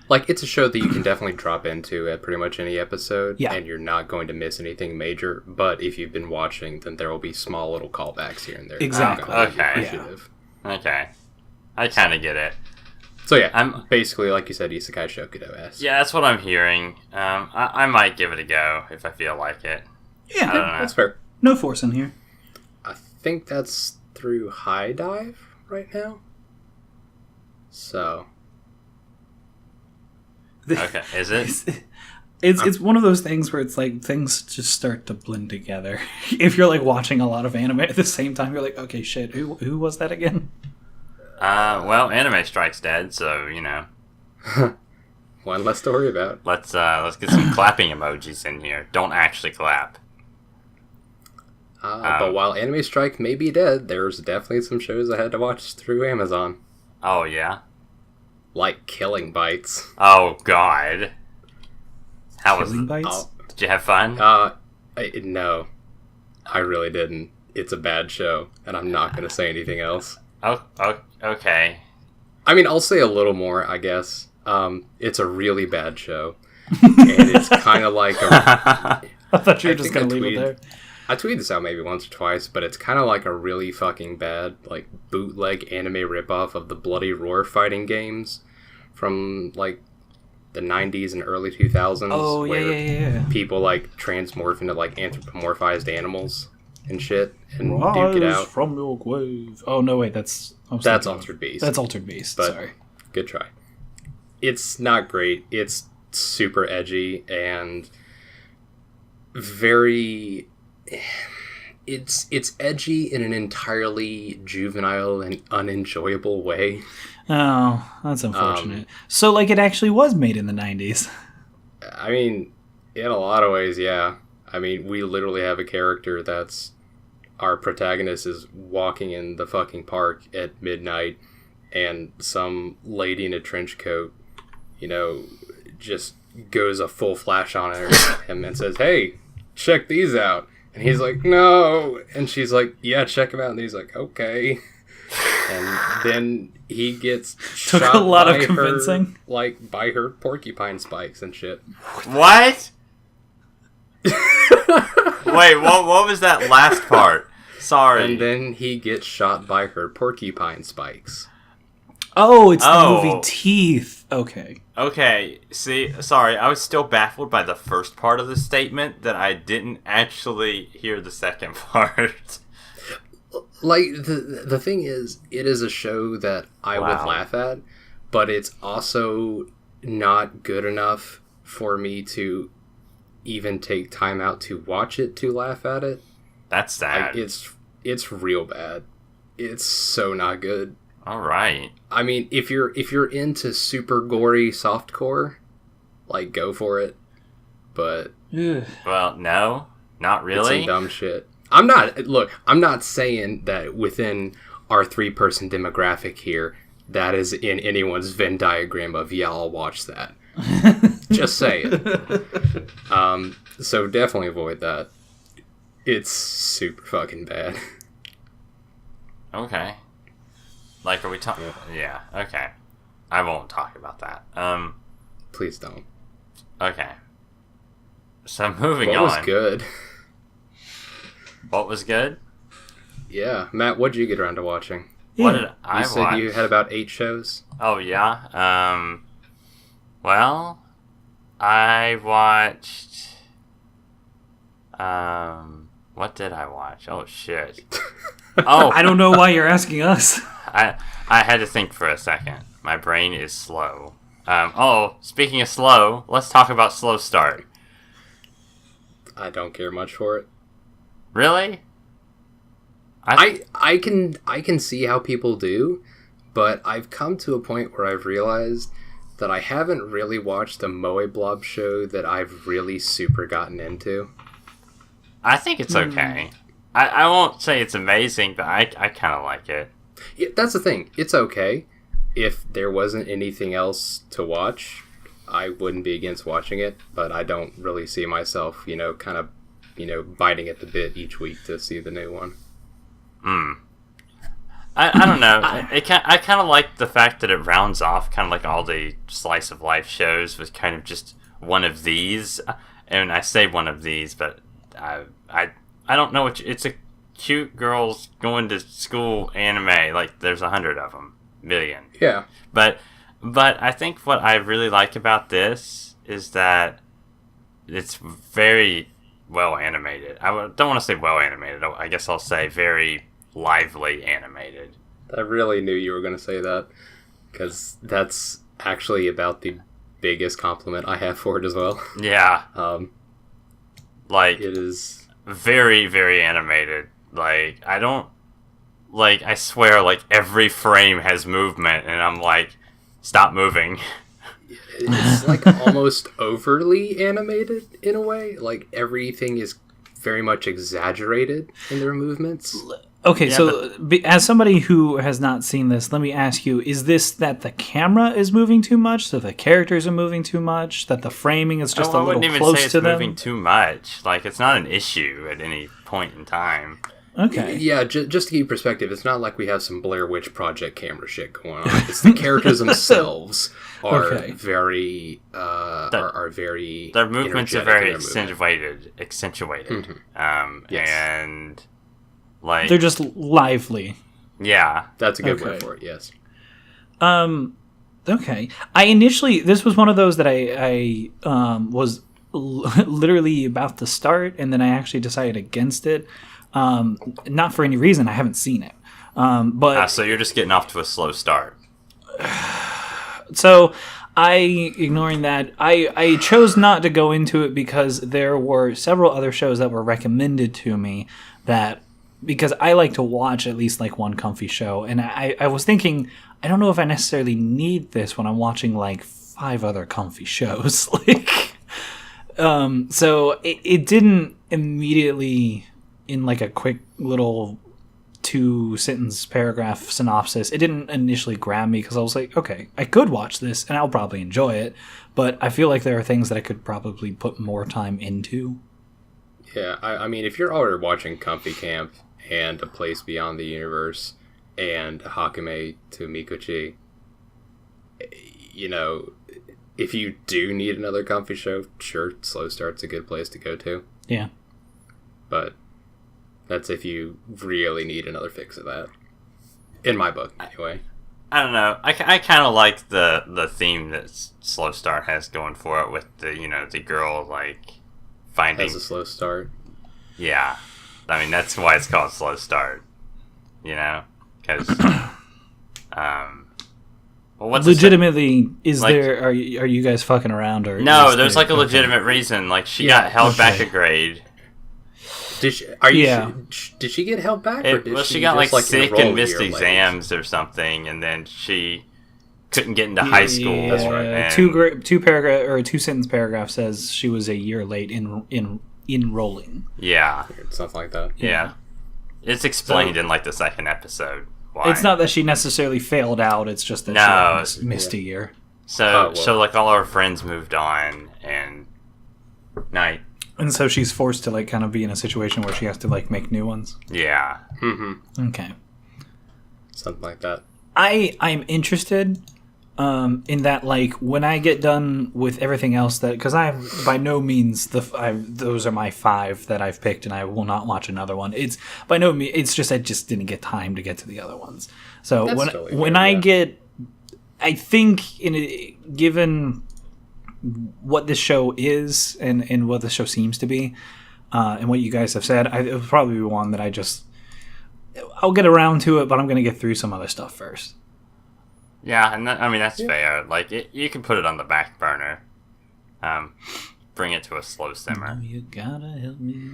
Like, it's a show that you can definitely drop into at pretty much any episode, and you're not going to miss anything major, but if you've been watching, then there will be small little callbacks here and there. Exactly. Okay. Okay. I kind of get it. So yeah, I'm basically, like you said, Isekai Shokudo-esque. Yeah, that's what I'm hearing. I might give it a go if I feel like it. Yeah, I don't know. That's fair. No force in here. I think that's through High Dive right now. So... Okay, is it? It's one of those things where it's like things just start to blend together. If you're like watching a lot of anime at the same time, you're like, okay, shit, who was that again? Well, Anime Strike's dead, so one less to worry about. Let's get some clapping emojis in here. Don't actually clap. But while Anime Strike may be dead, there's definitely some shows I had to watch through Amazon. Oh yeah. Like Killing Bites. Oh God. How was Killing Bites? Oh, did you have fun? No, I really didn't. It's a bad show, and I'm not going to say anything else. Oh, okay. I mean, I'll say a little more, I guess. It's a really bad show, and it's kind of like I thought you were just going to leave it there. I tweeted this out maybe once or twice, but it's kind of like a really fucking bad, like, bootleg anime ripoff of the Bloody Roar fighting games from, like, the 90s and early 2000s. Oh, where people, like, transmorph into, like, anthropomorphized animals and shit and Rise duke it out. From your grave. Oh, no, wait, that's Altered Beast. That's Altered Beast, but sorry. Good try. It's not great. It's super edgy and very... It's edgy in an entirely juvenile and unenjoyable way. Oh, that's unfortunate. So, like, it actually was made in the 90s. I mean, in a lot of ways, yeah. I mean, we literally have a character that's... Our protagonist is walking in the fucking park at midnight, and some lady in a trench coat, just goes a full flash on him and says, "Hey, check these out." And he's like, "No." And she's like, "Yeah, check them out." And he's like, "Okay." And then he gets took shot a lot by of convincing, by her porcupine spikes and shit. What? Wait, what was that last part? Sorry. And then he gets shot by her porcupine spikes. Oh, it's the movie Teeth. Okay, see, sorry, I was still baffled by the first part of the statement that I didn't actually hear the second part. Like, the thing is, it is a show that I would laugh at, but it's also not good enough for me to even take time out to watch it to laugh at it. That's sad. Like, it's real bad. It's so not good. All right. I mean, if you're into super gory softcore, like, go for it. But well, no, not really. It's some dumb shit. I'm not saying that within our 3-person demographic here, that is in anyone's Venn diagram of, yeah, I'll watch that. Just say it. So definitely avoid that. It's super fucking bad. Okay. Like, are we talking? Yeah, okay. I won't talk about that. Please don't. Okay. So moving on. What was good? What was good? Yeah. Matt, what'd you get around to watching? What did I watch? You said you had about 8 shows? Oh, yeah. Well, I watched... what did I watch? Oh, shit. Oh, I don't know why you're asking us. I had to think for a second. My brain is slow. Speaking of slow, let's talk about Slow Start. I don't care much for it. Really? I can see how people do, but I've come to a point where I've realized that I haven't really watched a Moe Blob show that I've really super gotten into. I think it's okay. I won't say it's amazing, but I kind of like it. Yeah, that's the thing. It's okay. If there wasn't anything else to watch, I wouldn't be against watching it, but I don't really see myself, kind of, biting at the bit each week to see the new one. I don't know. I kind of like the fact that it rounds off kind of like all the slice of life shows with kind of just one of these. And I say one of these, but I don't know. It's a cute girls going to school anime. Like, there's 100 of them. Million. Yeah. But I think what I really like about this is that it's very well animated. Don't want to say well animated. I guess I'll say very lively animated. I really knew you were going to say that, because that's actually about the biggest compliment I have for it as well. Yeah. Like, it is very, very animated. Like, I swear, like, every frame has movement, and I'm like, stop moving. It's, like, almost overly animated, in a way. Like, everything is very much exaggerated in their movements. Okay, yeah, so as somebody who has not seen this, let me ask you, is this that the camera is moving too much, that the characters are moving too much, that the framing is just a little close to them? I wouldn't even say it's moving too much. Like, it's not an issue at any point in time. Okay. Yeah, just to give you perspective, it's not like we have some Blair Witch Project camera shit going on. It's the characters themselves are very are very their movements are very accentuated. Mm-hmm. Yes. And like they're just lively. Yeah, that's a good word for it. Yes. Okay. This was one of those that I was literally about to start, and then I actually decided against it. Not for any reason. I haven't seen it. But so you're just getting off to a slow start. So ignoring that, I chose not to go into it because there were several other shows that were recommended to me because I like to watch at least like one comfy show, and I was thinking, I don't know if I necessarily need this when I'm watching like 5 other comfy shows. So it didn't immediately, in like a quick little 2-sentence paragraph synopsis, it didn't initially grab me because I was like, okay, I could watch this and I'll probably enjoy it, but I feel like there are things that I could probably put more time into. Yeah, I mean, if you're already watching Comfy Camp and A Place Beyond the Universe and Hakumei to Mikochi, you know, if you do need another comfy show, sure, Slow Start's a good place to go to. Yeah. But that's if you really need another fix of that. In my book, anyway. I don't know. I kind of like the theme that Slow Start has going for it with the, you know, the girl, like, finding... Has a slow start. Yeah. I mean, that's why it's called Slow Start. You know? Because... well, what's legitimately, like, are you guys fucking around? Or no, there's like a legitimate reason. Like, she got held back a grade. Did she get held back? Or did she got like sick and missed exams or something, and then she couldn't get into high school. That's right. And 2-sentence paragraph says she was a year late in enrolling. Yeah, something like that. Yeah, it's explained in like the second episode. Why. It's not that she necessarily failed out. It's just that she missed a year. So like all our friends moved on, and and so she's forced to like kind of be in a situation where she has to like make new ones. Yeah. Mm-hmm. Okay. Something like that. I'm interested in that, like, when I get done with everything else, that because I have by no means those are my 5 that I've picked, and I will not watch another one. It's by no means. It's just I just didn't get time to get to the other ones. So when I get, I think given what this show is and what the show seems to be, and what you guys have said, it would probably be one that I'll get around to it, but I'm going to get through some other stuff first. Yeah, and I mean, that's fair. Like, you can put it on the back burner. Bring it to a slow simmer. You gotta help me.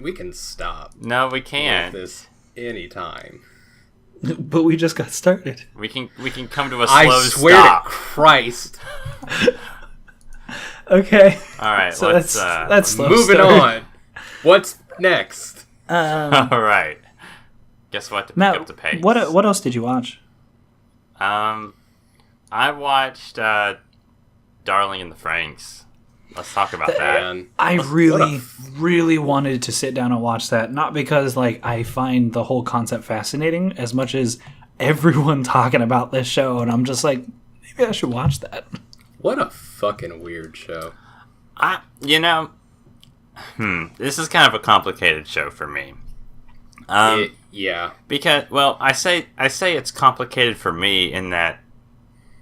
We can stop. No, we can't. This anytime. But we just got started. We can come to a slow stop. I swear to Christ. Okay. All right. So that's slow moving start. on. What's next? All right. Guess what? To pick up the pace. What else did you watch? I watched Darling in the Franxx. Let's talk about that. I really wanted to sit down and watch that, not because like I find the whole concept fascinating as much as everyone talking about this show, and I'm just like, maybe I should watch that. What a fucking weird show. This is kind of a complicated show for me. Yeah. Because, well, I say it's complicated for me in that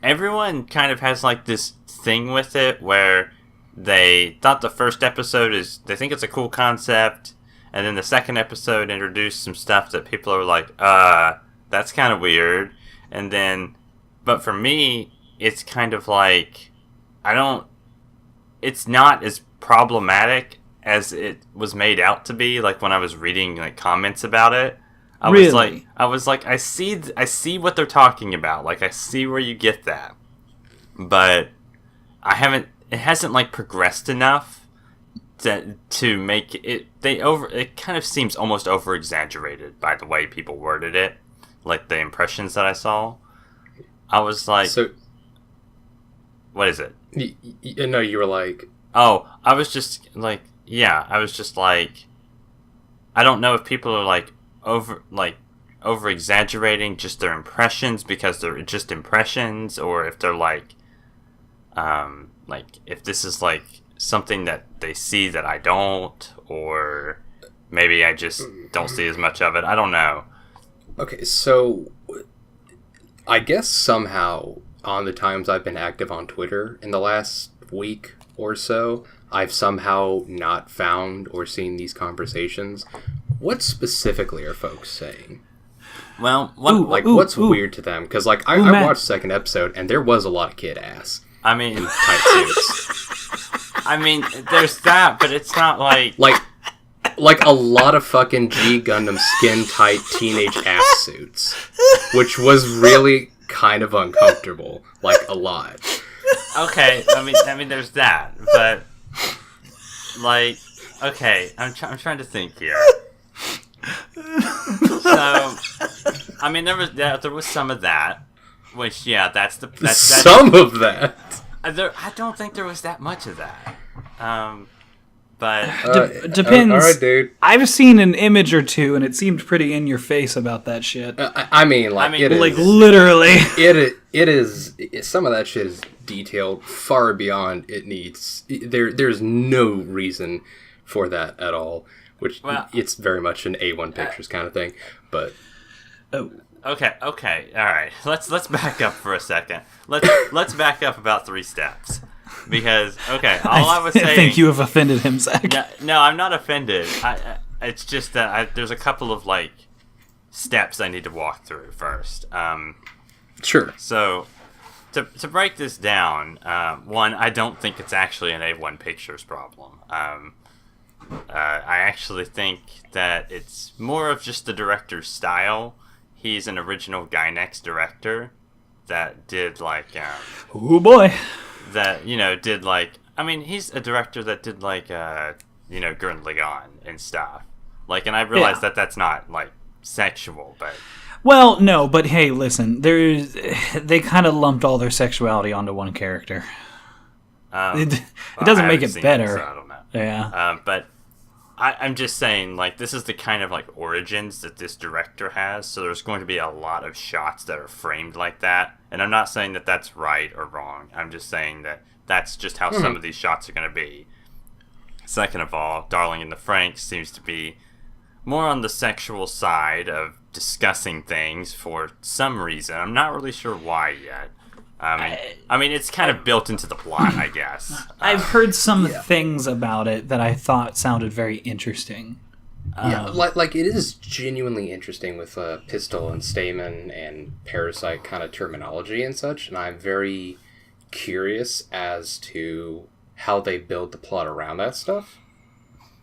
everyone kind of has like this thing with it where they thought the first episode they think it's a cool concept, and then the second episode introduced some stuff that people are like, that's kind of weird. And then, but for me, it's kind of like, it's not as problematic as it was made out to be. Like when I was reading like comments about it, I was like, I see what they're talking about. Like I see where you get that, but it hasn't like progressed enough to make it. It kind of seems almost over exaggerated by the way people worded it, like the impressions that I saw. I was like, so what is it? No, you were like, oh, I was just like, I don't know if people are like over exaggerating just their impressions because they're just impressions, or if they're like if this is like something that they see that I don't, or maybe I just don't see as much of it. I don't know. Okay, so I guess somehow on the times I've been active on Twitter in the last week or so, I've somehow not found or seen these conversations. What specifically are folks saying? Well, what's weird to them? Because like I watched the second episode and there was a lot of kid ass. I mean, tight suits. I mean, there's that, but it's not like a lot of fucking G Gundam skin tight teenage ass suits, which was really kind of uncomfortable, like a lot. Okay, I mean, there's that, but like, okay, I'm trying to think here. So, I mean, there was some of that, which that's some of that. I don't think there was that much of that. But depends. All right, dude. I've seen an image or two, and it seemed pretty in your face about that shit. I mean, literally. It is. Some of that shit is detailed far beyond it needs. There's no reason for that at all. Which it's very much an A1 Pictures kind of thing. But okay, all right. Let's back up for a second. Let's back up about 3 steps. Because, all I was saying... I think you have offended him, Zach. No, I'm not offended. It's just that there's a couple of, steps I need to walk through first. Sure. So, to break this down, one, I don't think it's actually an A1 Pictures problem. I actually think that it's more of just the director's style. He's an original Gainax director that did, oh, boy. That, did, he's a director that did, Gurren Lagann and stuff. And I realize that that's not, sexual, but... Well, no, but hey, listen, they kind of lumped all their sexuality onto one character. It doesn't make it better. So I don't know. Yeah. But I'm just saying, this is the kind of, origins that this director has, so there's going to be a lot of shots that are framed like that. And I'm not saying that that's right or wrong. I'm just saying that that's just how some of these shots are going to be. Second of all, Darling in the Franxx seems to be more on the sexual side of discussing things for some reason. I'm not really sure why yet. I mean, it's kind of built into the plot, I guess. I've heard some things about it that I thought sounded very interesting. It is genuinely interesting with pistol and stamen and parasite kind of terminology and such, and I'm very curious as to how they build the plot around that stuff,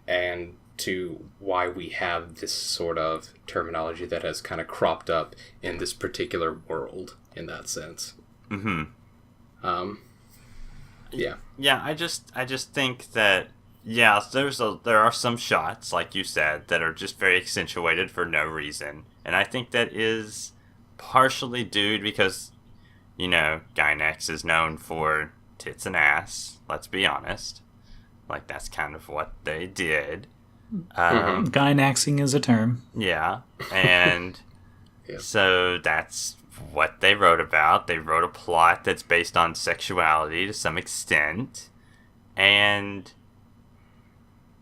and to why we have this sort of terminology that has kind of cropped up in this particular world in that sense. Mm-hmm. Yeah. Yeah, I just think that there are some shots, like you said, that are just very accentuated for no reason. And I think that is partially due because, Gainax is known for tits and ass, let's be honest. That's kind of what they did. Gainaxing is a term. Yeah, and so that's what they wrote about. They wrote a plot that's based on sexuality to some extent. And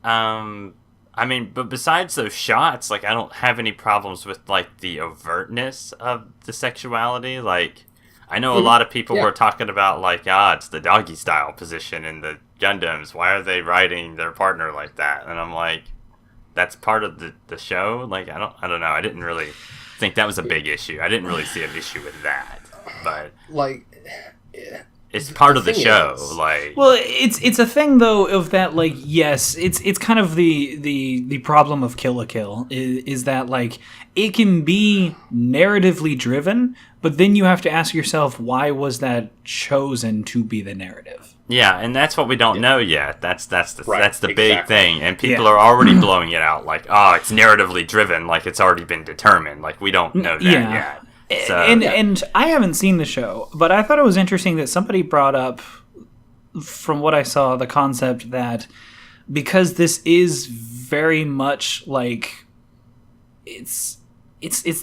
but besides those shots, I don't have any problems with the overtness of the sexuality. I know a lot of people were talking about it's the doggy style position in the Gundams. Why are they riding their partner like that? And I'm that's part of the show. I don't know. I didn't really think that was a big issue. I didn't really see an issue with that, but it's part of the show. Well, it's a thing though of that. Yes, it's kind of the problem of Kill la Kill is that it can be narratively driven, but then you have to ask yourself, why was that chosen to be the narrative? Yeah, and that's what we don't know yet. That's the big thing, and people Yeah. are already blowing it out it's narratively driven, it's already been determined. We don't know that yet. So, and I haven't seen the show, but I thought it was interesting that somebody brought up, from what I saw, the concept that because this is very much it's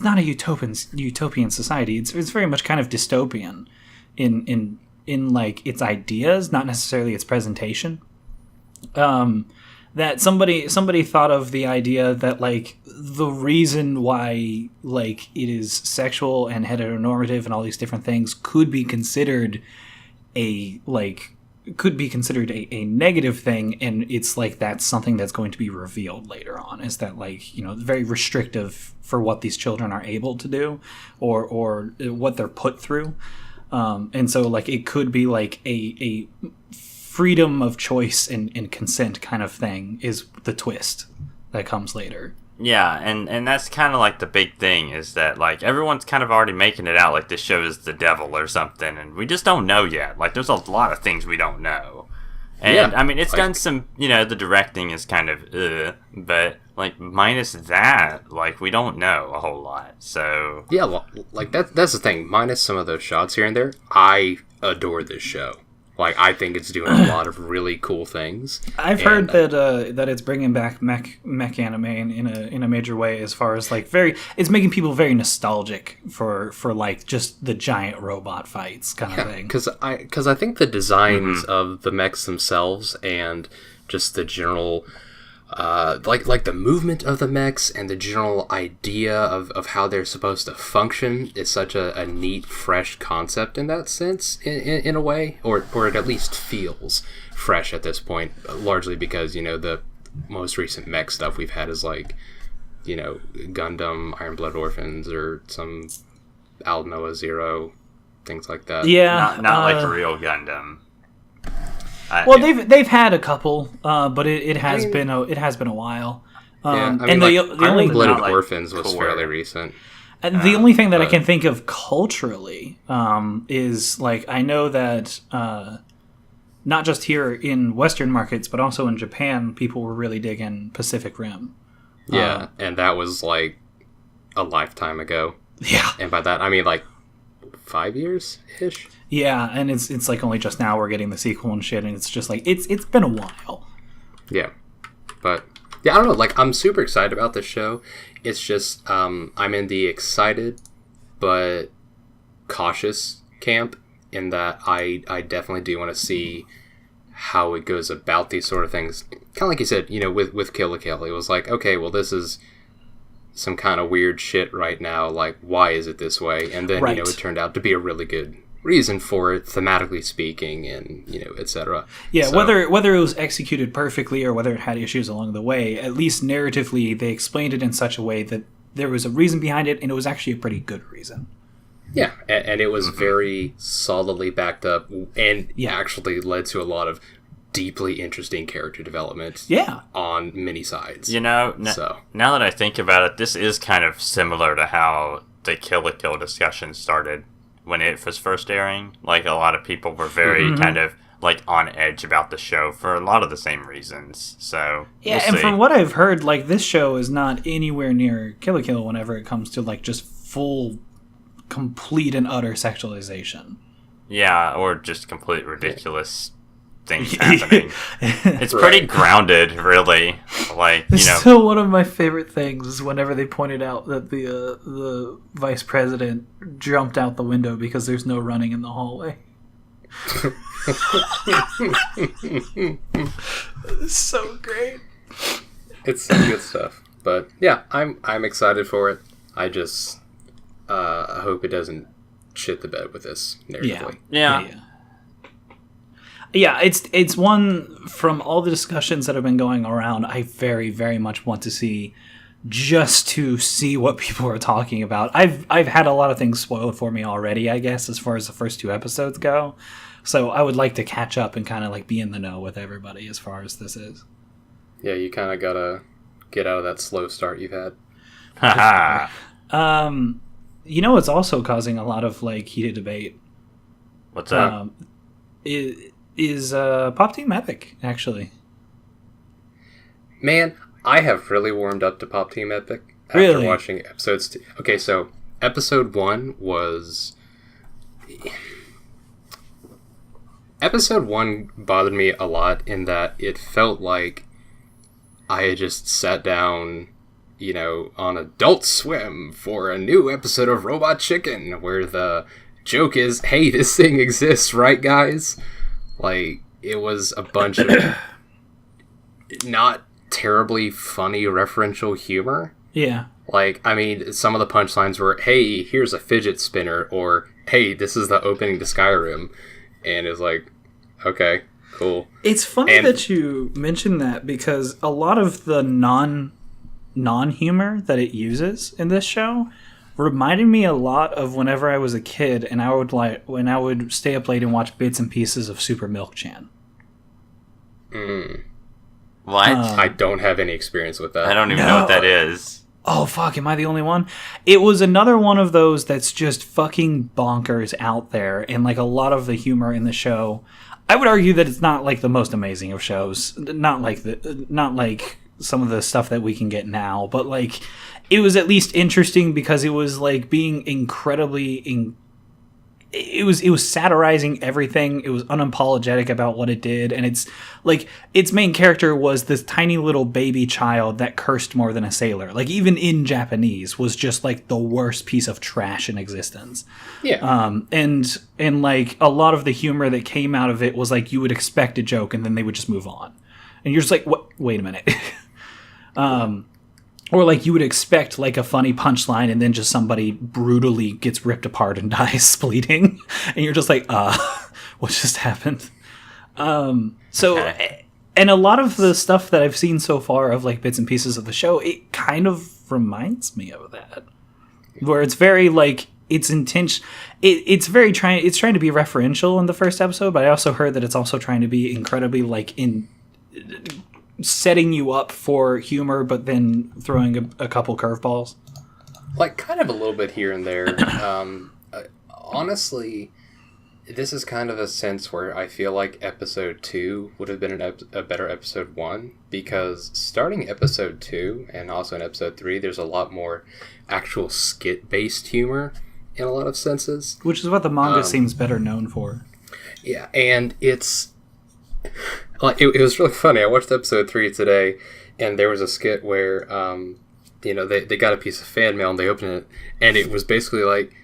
not a utopian society. It's very much kind of dystopian in its ideas, not necessarily its presentation. That somebody thought of the idea that the reason why it is sexual and heteronormative and all these different things could be considered a negative thing, and it's that's something that's going to be revealed later on, is that very restrictive for what these children are able to do or what they're put through. And so it could be a freedom of choice and consent kind of thing is the twist that comes later. Yeah, and that's kind of the big thing is that everyone's kind of already making it out this show is the devil or something, and we just don't know yet. There's a lot of things we don't know. And it's done some, the directing is kind of but like, minus that, like, we don't know a whole lot, so... Yeah, like, that's the thing. Minus some of those shots here and there, I adore this show. Like, I think it's doing a lot of really cool things. I've heard that it's bringing back mech anime in a major way, as far as like it's making people very nostalgic for like just the giant robot fights kind of thing. Because I think the designs of the mechs themselves and just the general like the movement of the mechs and the general idea of how they're supposed to function is such a neat, fresh concept in that sense, in a way, or it at least feels fresh at this point, largely because, you know, the most recent mech stuff we've had is like, you know, Gundam, Iron Blood Orphans, or some Alnoa Zero, things like that. Yeah, not like a real Gundam. They've had a couple, but it has been a while. The only Blooded Orphans was fairly recent. And the only thing that I can think of culturally is, like, I know that not just here in Western markets, but also in Japan, people were really digging Pacific Rim. Yeah, and that was like a lifetime ago. Yeah, and by that I mean like 5 years ish. Yeah, and it's like only just now we're getting the sequel and shit, and it's just like it's been a while. Yeah, but yeah, I don't know. Like, I'm super excited about this show. It's just I'm in the excited but cautious camp, in that I definitely do want to see how it goes about these sort of things. Kind of like you said, you know, with Kill la Kill, it was like, okay, well, this is some kind of weird shit right now. Like, why is it this way? And then, you know, it turned out to be a really good reason for it, thematically speaking, and, you know, etc. Yeah, so, whether it was executed perfectly or whether it had issues along the way, at least narratively they explained it in such a way that there was a reason behind it, and it was actually a pretty good reason. Yeah, and it was very solidly backed up, and actually led to a lot of deeply interesting character development on many sides. You know, now that I think about it, this is kind of similar to how the Kill la Kill discussion started when it was first airing. Like, a lot of people were very kind of like on edge about the show for a lot of the same reasons. So yeah, and from what I've heard, like, this show is not anywhere near Kill la Kill whenever it comes to like just full, complete and utter sexualization. Yeah, or just complete ridiculous things happening. It's pretty grounded, really. Like, you know, still one of my favorite things is whenever they pointed out that the vice president jumped out the window because there's no running in the hallway. It's so great. It's some good stuff. But yeah, I'm excited for it. I just I hope it doesn't shit the bed with this narratively. Yeah, it's one, from all the discussions that have been going around, I very, very much want to see, just to see what people are talking about. I've had a lot of things spoiled for me already, I guess, as far as the first 2 episodes go. So I would like to catch up and kind of like be in the know with everybody as far as this is. Yeah, you kind of gotta get out of that slow start you've had. You know what's also causing a lot of like heated debate? What's that? Is Pop Team Epic, actually. Man, I have really warmed up to Pop Team Epic after watching episodes 2. Okay, so episode 1 was... Episode 1 bothered me a lot in that it felt like I had just sat down, you know, on Adult Swim for a new episode of Robot Chicken, where the joke is, hey, this thing exists, right, guys? Like, it was a bunch of not terribly funny referential humor. Yeah. Like, I mean, some of the punchlines were, hey, here's a fidget spinner, or, hey, this is the opening to Skyrim. And it's like, okay, cool. It's funny that you mentioned that, because a lot of the non-humor that it uses in this show reminded me a lot of whenever I was a kid, and when I would stay up late and watch bits and pieces of Super Milk-chan. What? I don't have any experience with that. I don't even know what that is. Oh, fuck, am I the only one? It was another one of those that's just fucking bonkers out there, and like a lot of the humor in the show, I would argue that it's not like the most amazing of shows. Not like some of the stuff that we can get now, but like it was at least interesting because it was like being incredibly it was satirizing everything. It was unapologetic about what it did, and it's like its main character was this tiny little baby child that cursed more than a sailor. Like even in Japanese was just like the worst piece of trash in existence. Yeah. And like a lot of the humor that came out of it was like you would expect a joke and then they would just move on. And you're just like, what? Wait a minute. Or like you would expect like a funny punchline and then just somebody brutally gets ripped apart and dies bleeding. And you're just like, what just happened? Okay. And a lot of the stuff that I've seen so far of like bits and pieces of the show, it kind of reminds me of that. Where it's very like, it's intention. It's trying to be referential in the first episode, but I also heard that it's also trying to be incredibly like setting you up for humor, but then throwing a couple curveballs. Like, kind of a little bit here and there. Honestly, this is kind of a sense where I feel like episode 2 would have been a better episode 1, because starting episode 2, and also in episode 3, there's a lot more actual skit-based humor in a lot of senses. Which is what the manga seems better known for. Yeah, and it's... Like, it was really funny. I watched episode 3 today, and there was a skit where, they got a piece of fan mail, and they opened it, and it was basically like,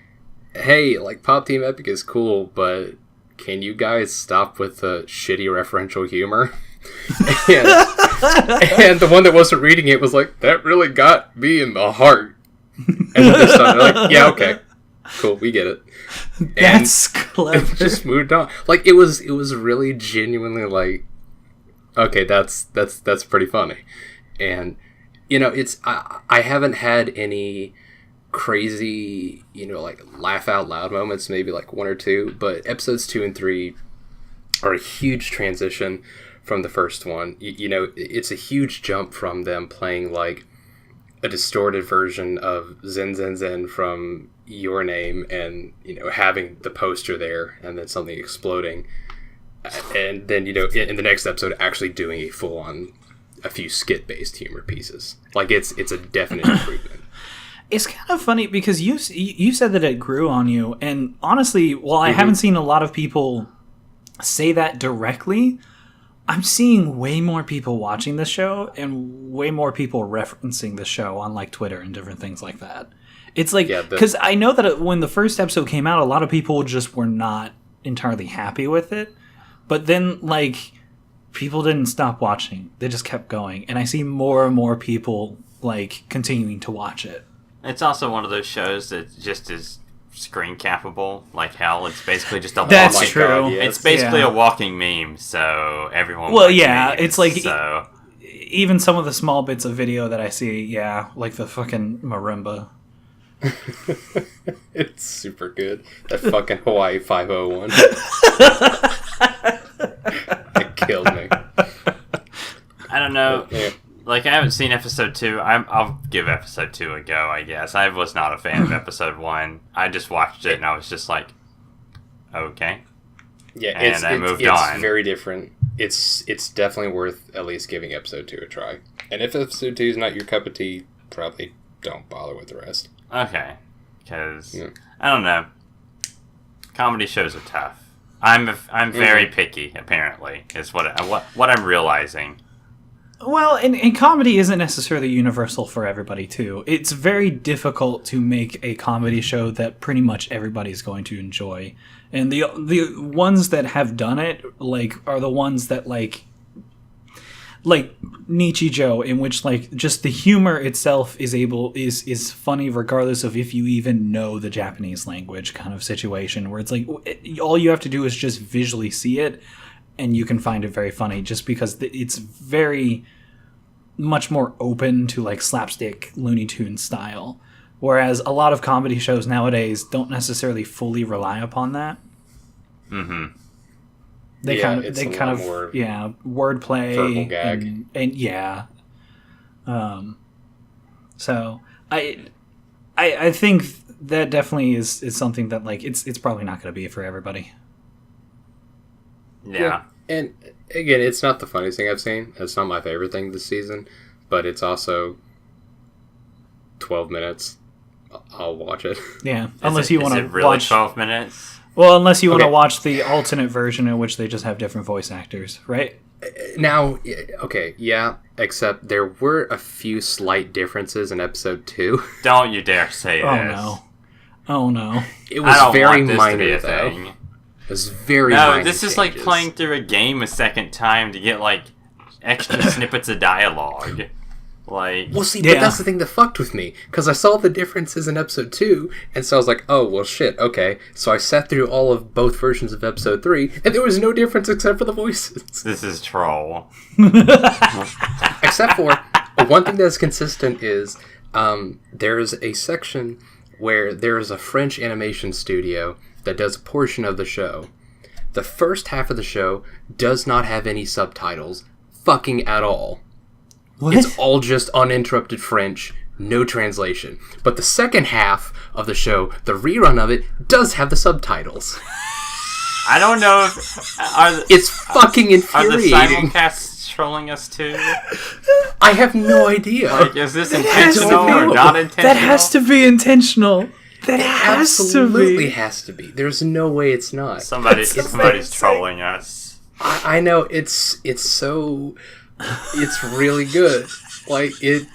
hey, like, Pop Team Epic is cool, but can you guys stop with the shitty referential humor? and the one that wasn't reading it was like, that really got me in the heart. And then they started like, yeah, okay, cool, we get it. That's clever. Just moved on. Like, it was really genuinely like, okay, that's pretty funny. And, it's, I haven't had any crazy, like, laugh out loud moments, maybe like 1 or 2, but episodes 2 and 3 are a huge transition from the first one. It's a huge jump from them playing like a distorted version of Zen Zen Zen from Your Name, and having the poster there and then something exploding, and then in the next episode actually doing a full-on a few skit-based humor pieces. Like it's a definite improvement. It's kind of funny because you said that it grew on you, and honestly, while I haven't seen a lot of people say that directly, I'm seeing way more people watching the show and way more people referencing the show on like Twitter and different things like that. It's like, because I know that when the first episode came out, a lot of people just were not entirely happy with it. But then, like, people didn't stop watching. They just kept going. And I see more and more people, like, continuing to watch it. It's also one of those shows that just is screen cappable like hell. It's basically just a That's walking... true. God, yes. It's basically a walking meme, so everyone... Well, yeah, memes, it's like... So... Even some of the small bits of video that I see, yeah, like the fucking marimba. It's super good. That fucking Hawaii 501. It killed me. I don't know. Yeah. Like, I haven't seen episode 2. I'll give episode 2 a go, I guess. I was not a fan of episode 1. I just watched it and I was just like, okay. Yeah, and I moved on. It's very different. It's definitely worth at least giving episode 2 a try. And if episode 2 is not your cup of tea, probably don't bother with the rest. Okay. Because, I don't know. Comedy shows are tough. I'm very picky, apparently, is what I'm realizing. Well, and comedy isn't necessarily universal for everybody, too. It's very difficult to make a comedy show that pretty much everybody's going to enjoy. And the ones that have done it, like, are the ones that, like Nichijou, in which, like, just the humor itself is funny regardless of if you even know the Japanese language kind of situation, where it's like, all you have to do is just visually see it, and you can find it very funny, just because it's very much more open to, like, slapstick Looney Tunes style. Whereas a lot of comedy shows nowadays don't necessarily fully rely upon that. Mm-hmm. They kind of wordplay, verbal gag, and yeah. So I think that definitely is something that, like, it's probably not going to be for everybody. Yeah. And again, it's not the funniest thing I've seen. It's not my favorite thing this season. but it's also 12 minutes. I'll watch it. Yeah, unless you want to really watch 12 minutes. Well, unless you want to watch the alternate version in which they just have different voice actors, right? Now, okay, yeah, except there were a few slight differences in episode 2. Don't you dare say this. Oh no. It was very minor, though. Thing. It was very minor. No, this is like playing through a game a second time to get, like, extra snippets of dialogue. Like, well, see, but that's the thing that fucked with me, because I saw the differences in episode 2, and so I was like, oh, well, shit, okay. So I sat through all of both versions of episode 3, and there was no difference except for the voices. This is troll. Except for, one thing that's consistent is, there's a section where there is a French animation studio that does a portion of the show. The first half of the show does not have any subtitles, fucking at all. What? It's all just uninterrupted French, no translation. But the second half of the show, the rerun of it, does have the subtitles. I don't know if... It's fucking infuriating. Are the simulcasts trolling us too? I have no idea. Like, is this intentional or not intentional? That has to be intentional. That has absolutely has to be. There's no way it's not. Somebody's trolling us. I know, it's so... It's really good. Like, it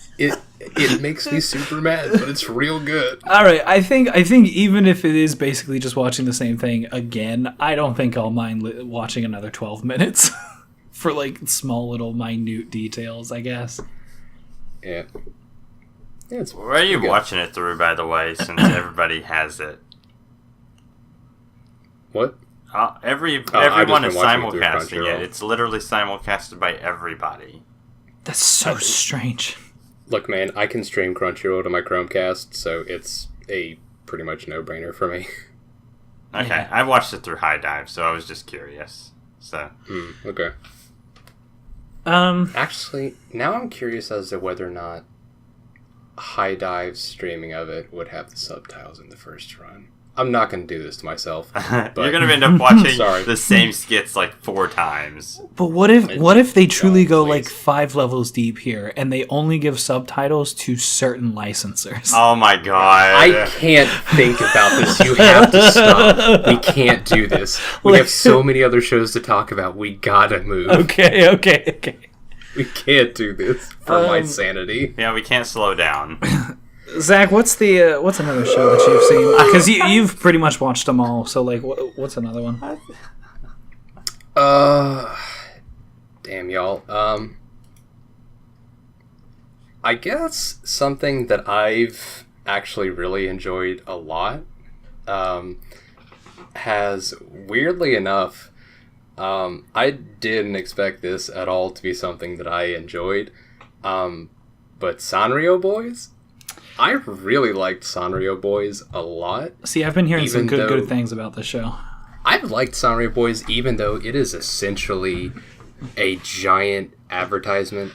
makes me super mad, but it's real good. All right, I think even if it is basically just watching the same thing again, I don't think I'll mind watching another 12 minutes for like small little minute details, I guess. Yeah. Where are you watching it through, by the way, since everybody has it? What? Everyone is simulcasting it. It's literally simulcasted by everybody. That's so strange. Look, man, I can stream Crunchyroll to my Chromecast, so it's a pretty much no-brainer for me. Okay, Yeah. I watched it through High Dive, so I was just curious. So. Okay. Actually, now I'm curious as to whether or not High Dive's streaming of it would have the subtitles in the first run. I'm not going to do this to myself. But You're going to end up watching Sorry. the same skits like 4 times. But what if they truly go like 5 levels deep here and they only give subtitles to certain licensors? Oh my god. I can't think about this. You have to stop. We can't do this. We have so many other shows to talk about. We gotta move. Okay. We can't do this for my sanity. Yeah, we can't slow down. Zach, what's another show that you've seen? Because you've pretty much watched them all. So, like, what's another one? Damn y'all. I guess something that I've actually really enjoyed a lot, has weirdly enough, I didn't expect this at all to be something that I enjoyed, but Sanrio Boys. I really liked Sanrio Boys a lot. See, I've been hearing some good things about this show. I've liked Sanrio Boys, even though it is essentially a giant advertisement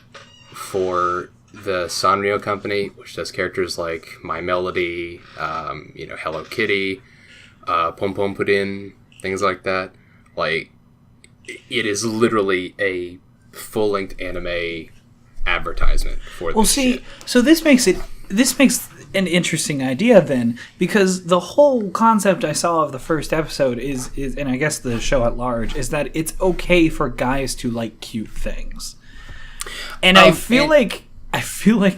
for the Sanrio company, which does characters like My Melody, Hello Kitty, Pom Pom Puddin, things like that. Like, it is literally a full-length anime advertisement for this shit. So this makes an interesting idea then, because the whole concept I saw of the first episode is and I guess the show at large is that it's okay for guys to like cute things. And I feel like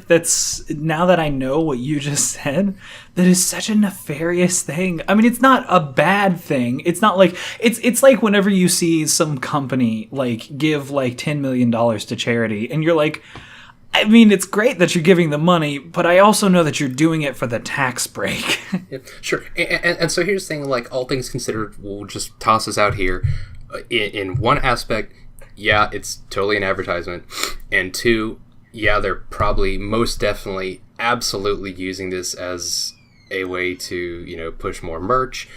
that's, now that I know what you just said, that is such a nefarious thing. I mean, it's not a bad thing. It's not like it's like whenever you see some company like give like $10 million to charity and you're like, I mean, it's great that you're giving the money, but I also know that you're doing it for the tax break. Yeah, sure. And so here's the thing, like, all things considered, we'll just toss this out here. In one aspect, yeah, it's totally an advertisement. And 2, yeah, they're probably most definitely absolutely using this as a way to, push more merch.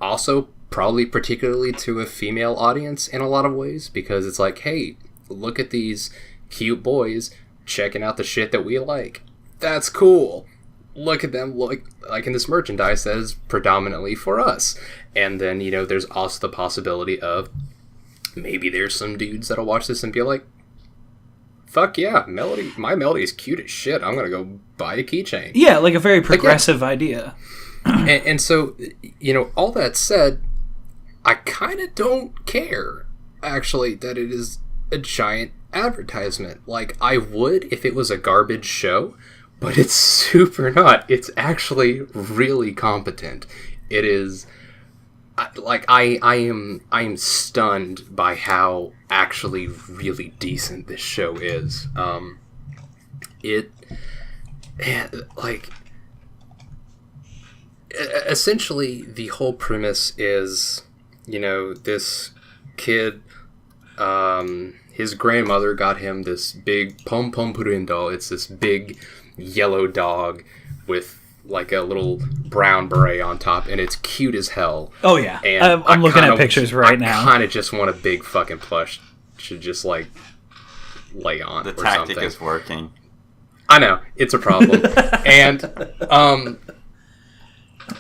Also, probably particularly to a female audience in a lot of ways, because it's like, hey, look at these cute boys checking out the shit that we like. That's cool. Look at them, like in this merchandise that is predominantly for us. And then, there's also the possibility of maybe there's some dudes that'll watch this and be like, fuck yeah, Melody. My Melody is cute as shit. I'm gonna go buy a keychain. Yeah, like a very progressive idea. And so, all that said, I kind of don't care, actually, that it is a giant advertisement. Like, I would if it was a garbage show, but it's super not. It's actually really competent. It is, like, I am stunned by how actually really decent this show is. Essentially, the whole premise is, this kid, his grandmother got him this big pom-pom purin doll. It's this big yellow dog with, like, a little brown beret on top, and it's cute as hell. Oh, yeah. And I'm looking at pictures right now. I kind of just want a big fucking plush to just, like, lay on the or tactic something. is working. I know. It's a problem.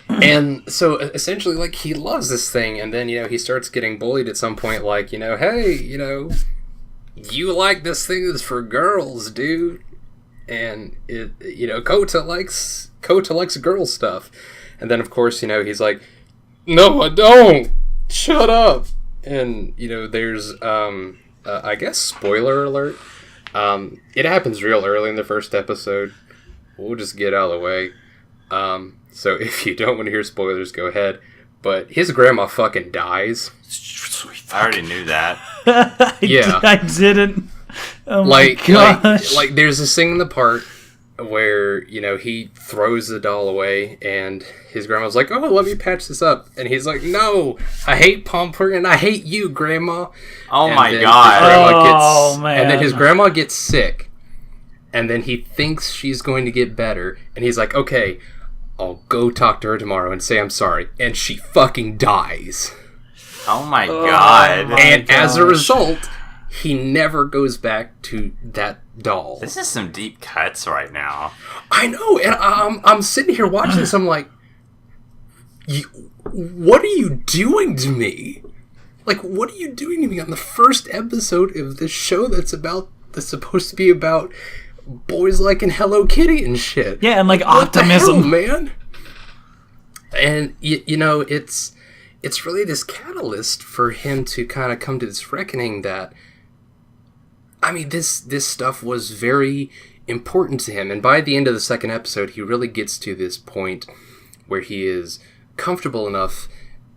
And so, essentially, like, he loves this thing, and then, he starts getting bullied at some point, like, hey, you like this thing that's for girls, dude. And, Kota likes girl stuff. And then, of course, he's like, no, I don't! Shut up! And, there's, I guess, spoiler alert. It happens real early in the first episode. We'll just get out of the way. So if you don't want to hear spoilers, go ahead. But his grandma fucking dies. I already knew that. I didn't. Oh my gosh. Like there's this thing in the part where, he throws the doll away and his grandma's like, oh, let me patch this up. And he's like, no, I hate Pomper and I hate you, Grandma. Oh and my god. Man. And then his grandma gets sick. And then he thinks she's going to get better. And he's like, okay, I'll go talk to her tomorrow and say I'm sorry. And she fucking dies. Oh my god. And as a result, he never goes back to that doll. This is some deep cuts right now. I know, and I'm sitting here watching this, I'm like, what are you doing to me? Like, what are you doing to me on the first episode of this show that's supposed to be about boys liking Hello Kitty and shit? Yeah, and, like, what optimism. the hell, man? And, it's really this catalyst for him to kind of come to this reckoning that, I mean, this stuff was very important to him. And by the end of the second episode, he really gets to this point where he is comfortable enough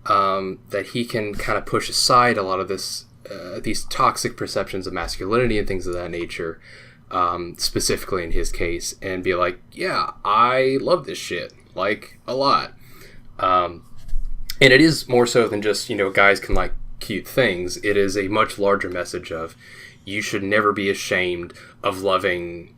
that he can kind of push aside a lot of these toxic perceptions of masculinity and things of that nature, specifically in his case, and be like, yeah, I love this shit, like, a lot. And it is more so than just, guys can like cute things. It is a much larger message of, you should never be ashamed of loving,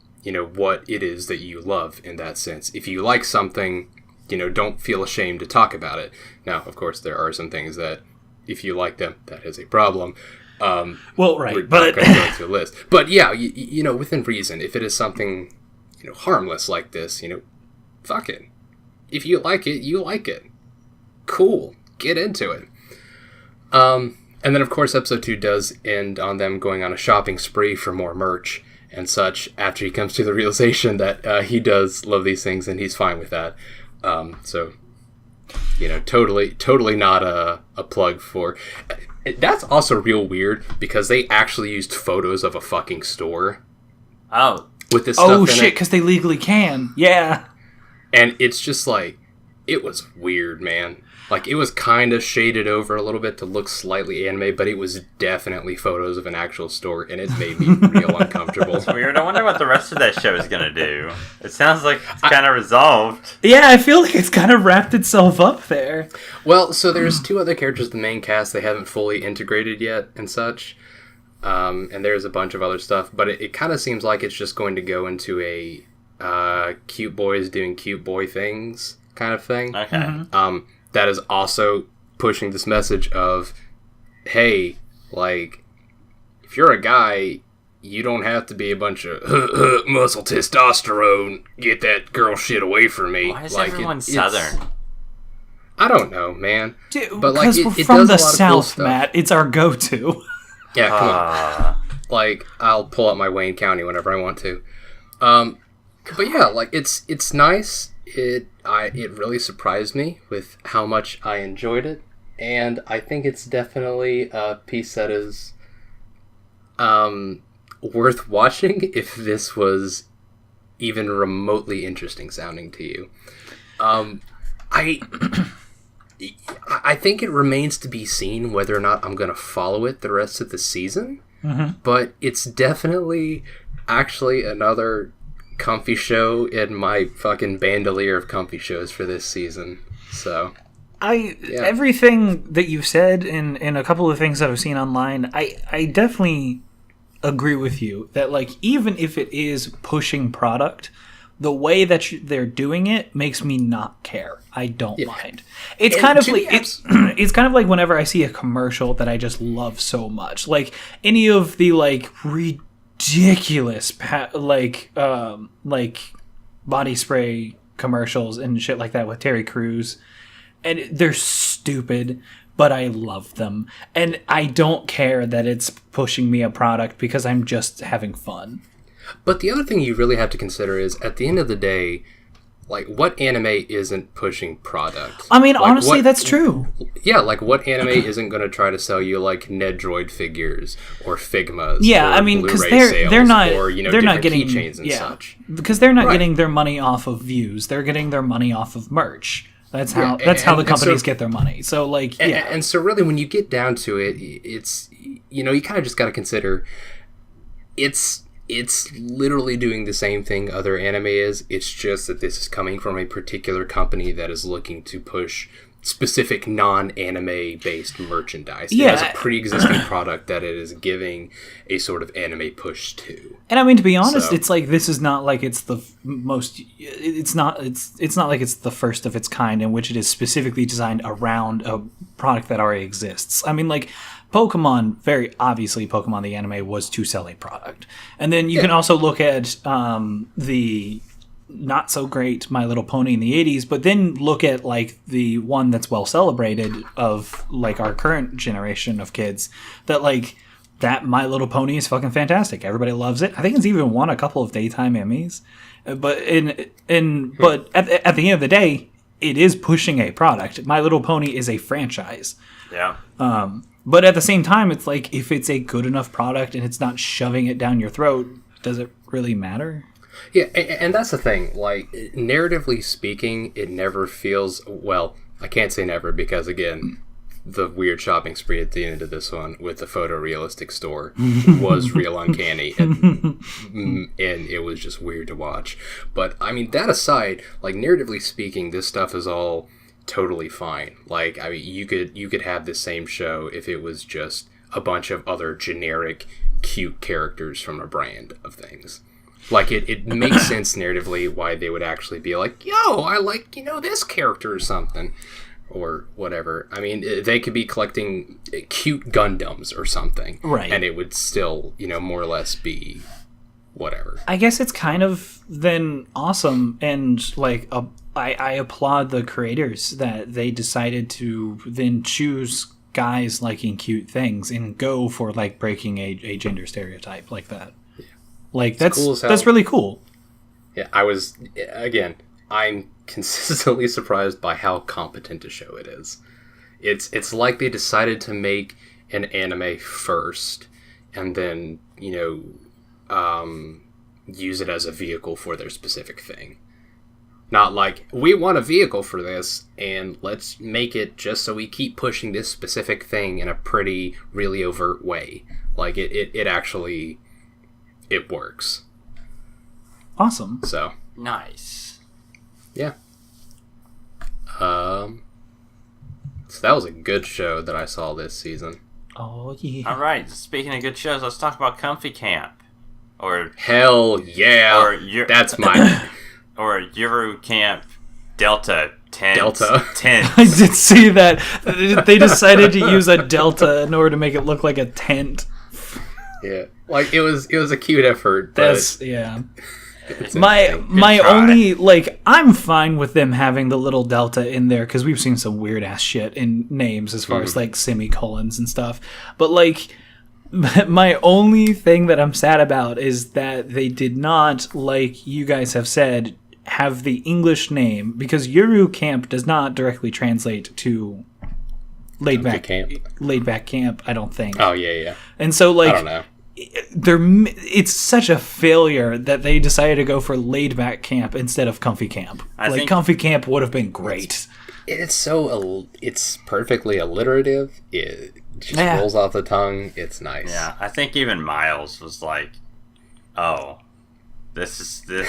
what it is that you love in that sense. If you like something, don't feel ashamed to talk about it. Now, of course, there are some things that, if you like them, that is a problem. Well, right, we're but not going to go into a list. But yeah, within reason, if it is something, harmless like this, fuck it. If you like it, you like it. Cool. Get into it. And then, of course, episode 2 does end on them going on a shopping spree for more merch and such after he comes to the realization that he does love these things and he's fine with that. So, totally not a plug for... That's also real weird because they actually used photos of a fucking store. Oh. With this stuff in it. Oh, shit, because they legally can. Yeah. And it's just like, it was weird, man. Like, it was kind of shaded over a little bit to look slightly anime, but it was definitely photos of an actual store, and it made me real uncomfortable. It's weird. I wonder what the rest of that show is going to do. It sounds like it's kind of resolved. Yeah, I feel like it's kind of wrapped itself up there. Well, so there's 2 other characters in the main cast they haven't fully integrated yet and such. And there's a bunch of other stuff, but it kind of seems like it's just going to go into a cute boys doing cute boy things kind of thing. Okay. Mm-hmm. That is also pushing this message of, hey, like, if you're a guy, you don't have to be a bunch of muscle testosterone, get that girl shit away from me. Why is like, everyone Southern? I don't know, man. Dude, but like, because we're it from does the a lot of cool South, stuff. Matt. It's our go-to. Yeah, come on. Like, I'll pull up my Wayne County whenever I want to. But yeah, like, it's nice. It really surprised me with how much I enjoyed it. And I think it's definitely a piece that is worth watching if this was even remotely interesting sounding to you. I think it remains to be seen whether or not I'm going to follow it the rest of the season. Mm-hmm. But it's definitely actually another comfy show in my fucking bandolier of comfy shows for this season. So... everything that you've said and a couple of things that I've seen online, I definitely agree with you that, like, even if it is pushing product, the way that they're doing it makes me not care. I don't mind. It's kind of like it's kind of like whenever I see a commercial that I just love so much, like any of the like ridiculous like body spray commercials and shit like that with Terry Crews. And they're stupid, but I love them. And I don't care that it's pushing me a product because I'm just having fun. But the other thing you really have to consider is, at the end of the day, like, what anime isn't pushing product? I mean, like, honestly, that's true. Yeah, like, what anime isn't going to try to sell you, like, Nedroid figures or Figmas? Yeah, or I mean, because Blu-ray they're not, or, they're not getting keychains and such. Because they're not getting their money off of views. They're getting their money off of merch. That's how the companies get their money. So, like, yeah. And so really, when you get down to it, it's, you know, you kind of just got to consider it's literally doing the same thing other anime is. It's just that this is coming from a particular company that is looking to push specific non-anime based merchandise. Yeah. It has a pre-existing product that it is giving a sort of anime push to. And I mean, to be honest, it's like, this is not like it's the most, it's not like it's the first of its kind in which it is specifically designed around a product that already exists. I mean, like, Pokemon, very obviously Pokemon the anime was to sell a product. And then you can also look at the not so great My Little Pony in the 80s, but then look at, like, the one that's well celebrated of, like, our current generation of kids, that, like, that My Little Pony is fucking fantastic. Everybody loves it. I think it's even won a couple of daytime Emmys. But but at the end of the day, it is pushing a product. My Little Pony is a franchise. Yeah. But at the same time, it's like, if it's a good enough product and it's not shoving it down your throat, does it really matter? Yeah, and that's the thing. Like, narratively speaking, it never feels... Well, I can't say never because, again, the weird shopping spree at the end of this one with the photorealistic store was real uncanny, and it was just weird to watch. But, I mean, that aside, like, narratively speaking, this stuff is all totally fine. Like, I mean, you could have the same show if it was just a bunch of other generic, cute characters from a brand of things. Like, it makes sense narratively why they would actually be like, yo, I like, you know, this character or something. Or whatever. I mean, they could be collecting cute Gundams or something. Right. And it would still, you know, more or less be whatever. I guess it's kind of then awesome. And, like, I applaud the creators that they decided to then choose guys liking cute things and go for, like, breaking a gender stereotype like that. Like, that's cool, that's really cool. Yeah, I'm consistently surprised by how competent a show it is. It's like they decided to make an anime first and then, you know, use it as a vehicle for their specific thing. Not like, we want a vehicle for this and let's make it just so we keep pushing this specific thing in a pretty, really overt way. Like, it actually... It works. Awesome. So. Nice. Yeah. So that was a good show that I saw this season. Oh, yeah. All right. Speaking of good shows, let's talk about Comfy Camp. Or hell yeah. Or that's my... Or Yuru Camp Delta 10. Delta. 10. I did see that. They decided to use a delta in order to make it look like a tent. Yeah, like it was a cute effort. But that's my only, like, I'm fine with them having the little delta in there because we've seen some weird ass shit in names as far as like semicolons and stuff. But, like, My only thing that I'm sad about is that they did not, like you guys have said, have the English name, because Yuru Camp does not directly translate to laid back camp, I don't think. Oh yeah. And so like I don't know. It's such a failure that they decided to go for laid back camp instead of comfy camp. I think comfy camp would have been great. It's perfectly alliterative. It just rolls off the tongue. It's nice. Yeah, I think even Miles was like, "Oh, this is a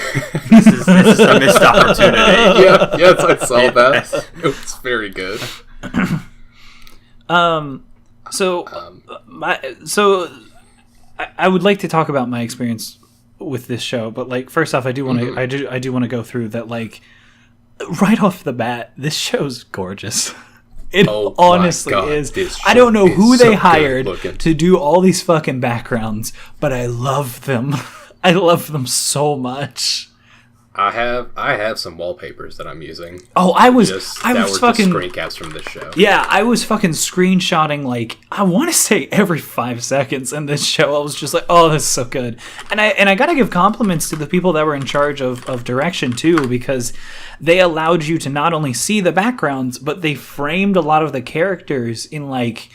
missed opportunity." Yes, I saw that. It was very good. I would like to talk about my experience with this show, but like first off, I do want to I do want to go through that. Like right off the bat, this show's gorgeous. It honestly is. I don't know who they hired to do all these fucking backgrounds, but I love them. I love them so much. I have some wallpapers that I'm using. Oh, I was fucking screen caps from this show. Yeah, I was fucking screenshotting like I want to say every 5 seconds in this show. I was just like, oh, this is so good. And I gotta give compliments to the people that were in charge of direction too, because they allowed you to not only see the backgrounds, but they framed a lot of the characters in like.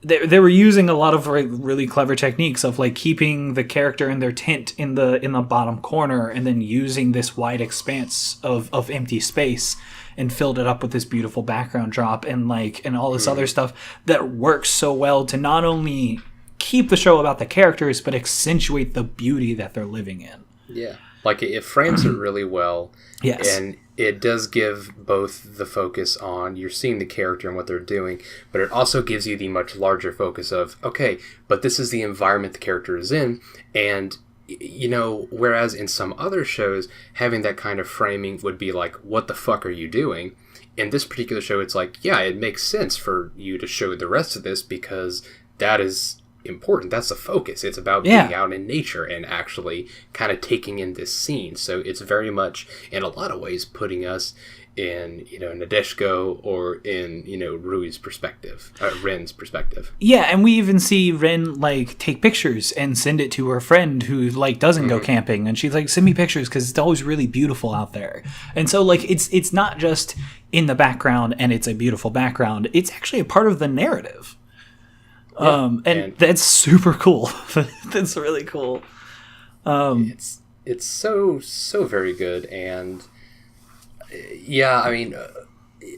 They were using a lot of really clever techniques of like keeping the character in their tint in the bottom corner and then using this wide expanse of empty space and filled it up with this beautiful background drop and all this other stuff that works so well to not only keep the show about the characters but accentuate the beauty that they're living in. Yeah. Like it frames it really well. Yes. And it does give both the focus on you're seeing the character and what they're doing, but it also gives you the much larger focus of, okay, but this is the environment the character is in. And, you know, whereas in some other shows, having that kind of framing would be like, what the fuck are you doing? In this particular show, it's like, yeah, it makes sense for you to show the rest of this because that is important. That's the focus. It's about being out in nature and actually kind of taking in this scene. So it's very much in a lot of ways putting us in, you know, Nadeshiko or in, you know, Rui's perspective, Ren's perspective. Yeah, and we even see Ren like take pictures and send it to her friend who like doesn't go camping, and she's like, send me pictures because it's always really beautiful out there. And so like it's not just in the background and it's a beautiful background, it's actually a part of the narrative. And that's super cool. That's really cool. It's so very good, and yeah, I mean,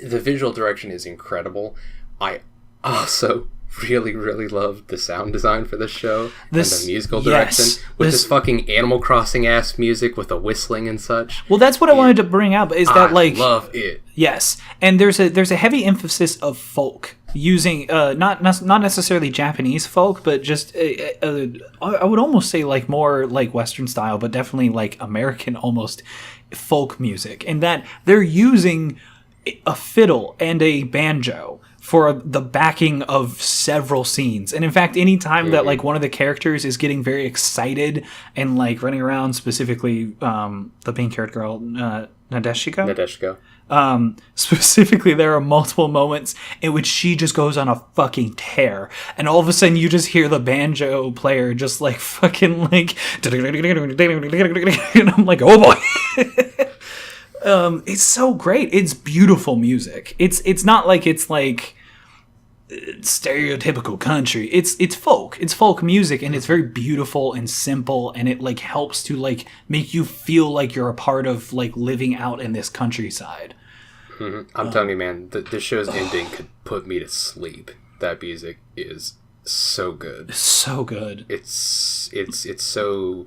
the visual direction is incredible. I also really, really love the sound design for this show and the musical direction with this fucking Animal Crossing ass music with the whistling and such. Well, that's what I wanted to bring up. Is that I love it? Yes, and there's a heavy emphasis of folk. Using not necessarily Japanese folk, but just I would almost say like more like Western style, but definitely like American almost folk music. In that they're using a fiddle and a banjo for the backing of several scenes. And in fact, any time that like one of the characters is getting very excited and like running around, specifically the pink-haired girl Nadeshiko. Specifically, there are multiple moments in which she just goes on a fucking tear, and all of a sudden you just hear the banjo player just like fucking like, and I'm like, oh boy. It's so great. It's beautiful music. It's not like it's like stereotypical country. It's folk. It's folk music, and it's very beautiful and simple, and it like helps to like make you feel like you're a part of like living out in this countryside. I'm telling you, man, the show's ending could put me to sleep. That music is so good. So good. It's so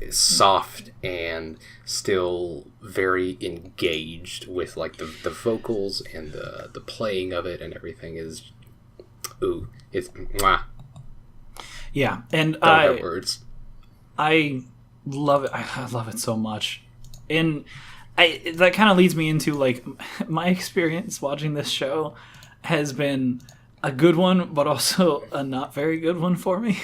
soft and still very engaged with like the vocals and the playing of it and everything is it's mwah. Yeah, and Don't have words. I love it. I love it so much. And that kind of leads me into like my experience watching this show has been a good one, but also a not very good one for me.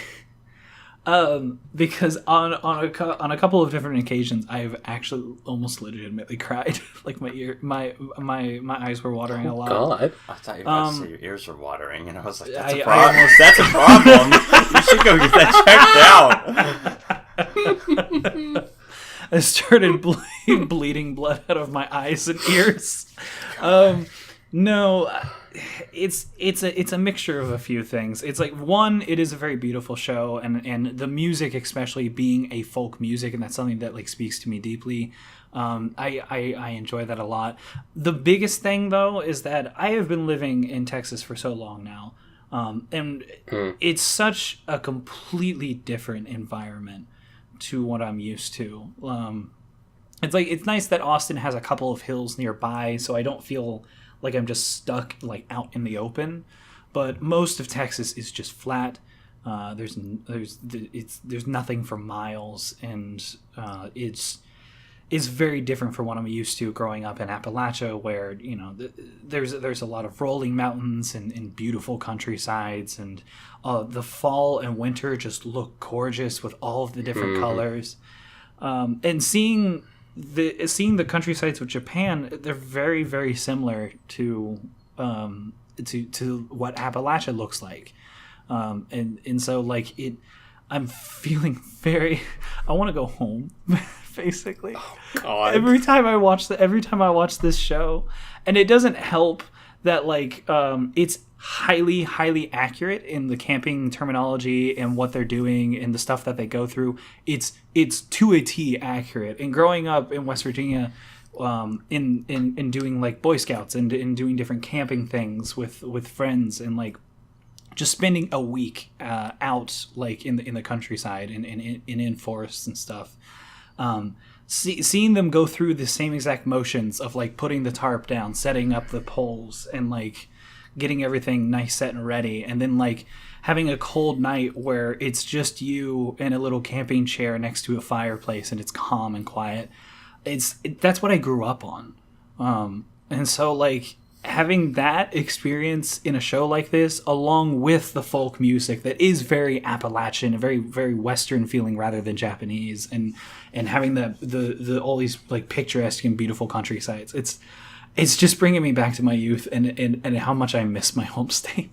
Because on a couple of different occasions, I've actually almost legitimately cried. Like my eyes were watering a lot. God, I thought you were about to say your ears were watering, and I was like, that's a problem. That's a problem. You should go get that checked out. I started bleeding blood out of my eyes and ears. No, it's a mixture of a few things. It's like, one, it is a very beautiful show, and the music, especially being a folk music, and that's something that like speaks to me deeply. I enjoy that a lot. The biggest thing though is that I have been living in Texas for so long now, and it's such a completely different environment to what I'm used to. It's nice that Austin has a couple of hills nearby, so I don't feel like I'm just stuck like out in the open. But most of Texas is just flat. There's nothing for miles, and it's very different from what I'm used to growing up in Appalachia, where there's a lot of rolling mountains and beautiful countrysides, and the fall and winter just look gorgeous with all of the different colors. And seeing the countrysides of Japan, they're very, very similar to what Appalachia looks like. And so like I'm feeling very, I want to go home basically. Oh, God. Every time I watch this show, and it doesn't help that like it's highly, highly accurate in the camping terminology and what they're doing and the stuff that they go through. It's to a T accurate. And growing up in West Virginia, in doing like Boy Scouts and in doing different camping things with friends, and like just spending a week out like in the countryside and in forests and stuff. Seeing them go through the same exact motions of like putting the tarp down, setting up the poles, and like getting everything nice, set, and ready, and then like having a cold night where it's just you in a little camping chair next to a fireplace and it's calm and quiet. That's what I grew up on, and so like having that experience in a show like this, along with the folk music that is very Appalachian and very, very Western feeling rather than Japanese, and having the all these like picturesque and beautiful countrysides, it's just bringing me back to my youth and how much I miss my home state.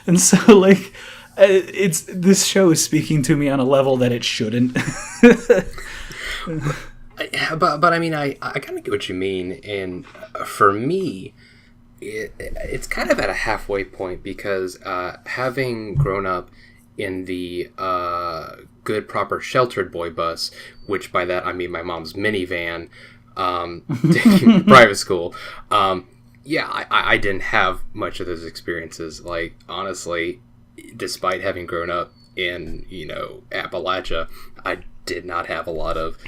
And so like this show is speaking to me on a level that it shouldn't. But I mean, I kind of get what you mean, and for me, it's kind of at a halfway point, because having grown up in the good, proper, sheltered boy bus, which by that I mean my mom's minivan, taking private school, I didn't have much of those experiences. Like, honestly, despite having grown up in, Appalachia, I did not have a lot of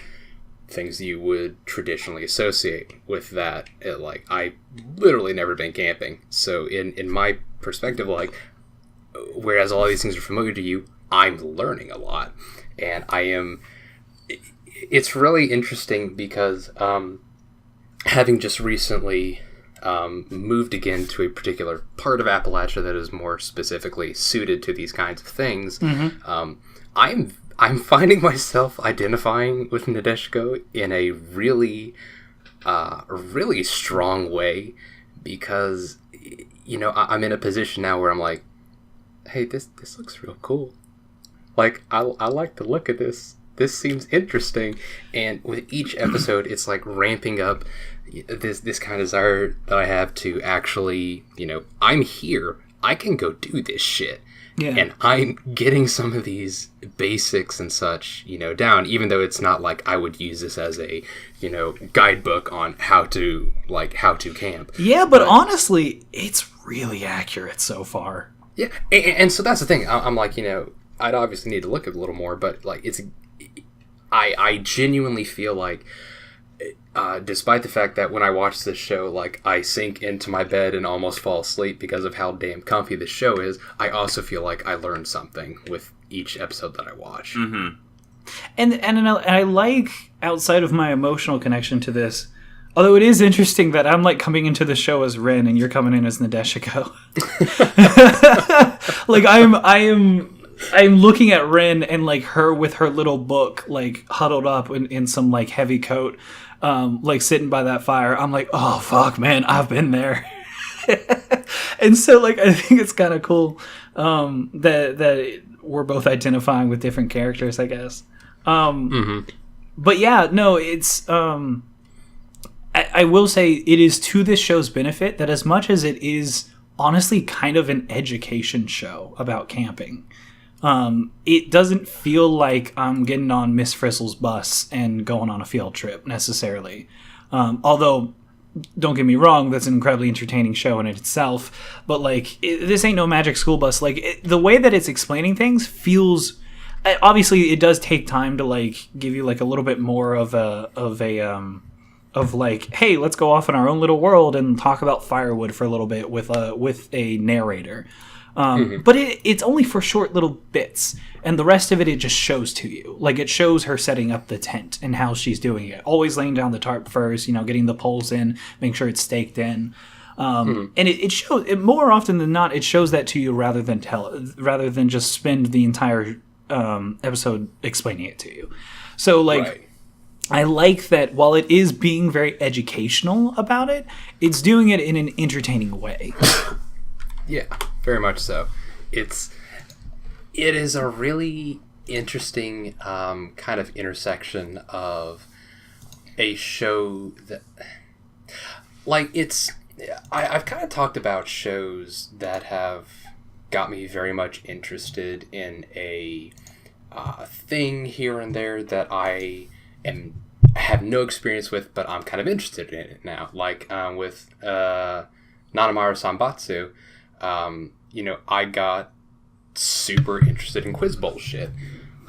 things you would traditionally associate with that. I literally never been camping, so in my perspective, like, whereas all these things are familiar to you, I'm learning a lot, and it's really interesting because having just recently moved again to a particular part of Appalachia that is more specifically suited to these kinds of things, I'm finding myself identifying with Nadeshiko in a really, really strong way, because, I'm in a position now where I'm like, hey, this looks real cool. Like, I like the look of this. This seems interesting. And with each episode, it's like ramping up this kind of desire that I have to actually, I'm here. I can go do this shit. Yeah. And I'm getting some of these basics and such, down, even though it's not like I would use this as a, guidebook on how to camp. Yeah, but honestly, it's really accurate so far. Yeah, and so that's the thing. I'm like, I'd obviously need to look at it a little more, but like, I genuinely feel like, despite the fact that when I watch this show, like, I sink into my bed and almost fall asleep because of how damn comfy this show is, I also feel like I learned something with each episode that I watch. Mm-hmm. And I like, outside of my emotional connection to this, although it is interesting that I'm like coming into the show as Ren and you're coming in as Nadeshiko. Like, I am I'm looking at Rin and like her with her little book like huddled up in some like heavy coat, like sitting by that fire. I'm like, oh fuck, man, I've been there. And so like I think it's kind of cool that we're both identifying with different characters, I guess. But yeah, no, it's I will say it is to this show's benefit that as much as it is honestly kind of an education show about camping, it doesn't feel like I'm getting on Miss Frissle's bus and going on a field trip necessarily. Although, don't get me wrong, that's an incredibly entertaining show in itself. But like, this ain't no Magic School Bus. Like the way that it's explaining things feels. Obviously, it does take time to like give you like a little bit more of like, hey, let's go off in our own little world and talk about firewood for a little bit with a narrator. But it's only for short little bits, and the rest of it just shows to you. Like it shows her setting up the tent and how she's doing it. Always laying down the tarp first, getting the poles in, making sure it's staked in. And it shows it more often than not. It shows that to you rather than just spend the entire episode explaining it to you. So like. Right. I like that while it is being very educational about it, it's doing it in an entertaining way. Yeah, very much so. It is a really interesting kind of intersection of a show that, like, I've kind of talked about shows that have got me very much interested in a thing here and there that I have no experience with, but I'm kind of interested in it now. Like with Nanamaru Sanbatsu, I got super interested in quiz bullshit.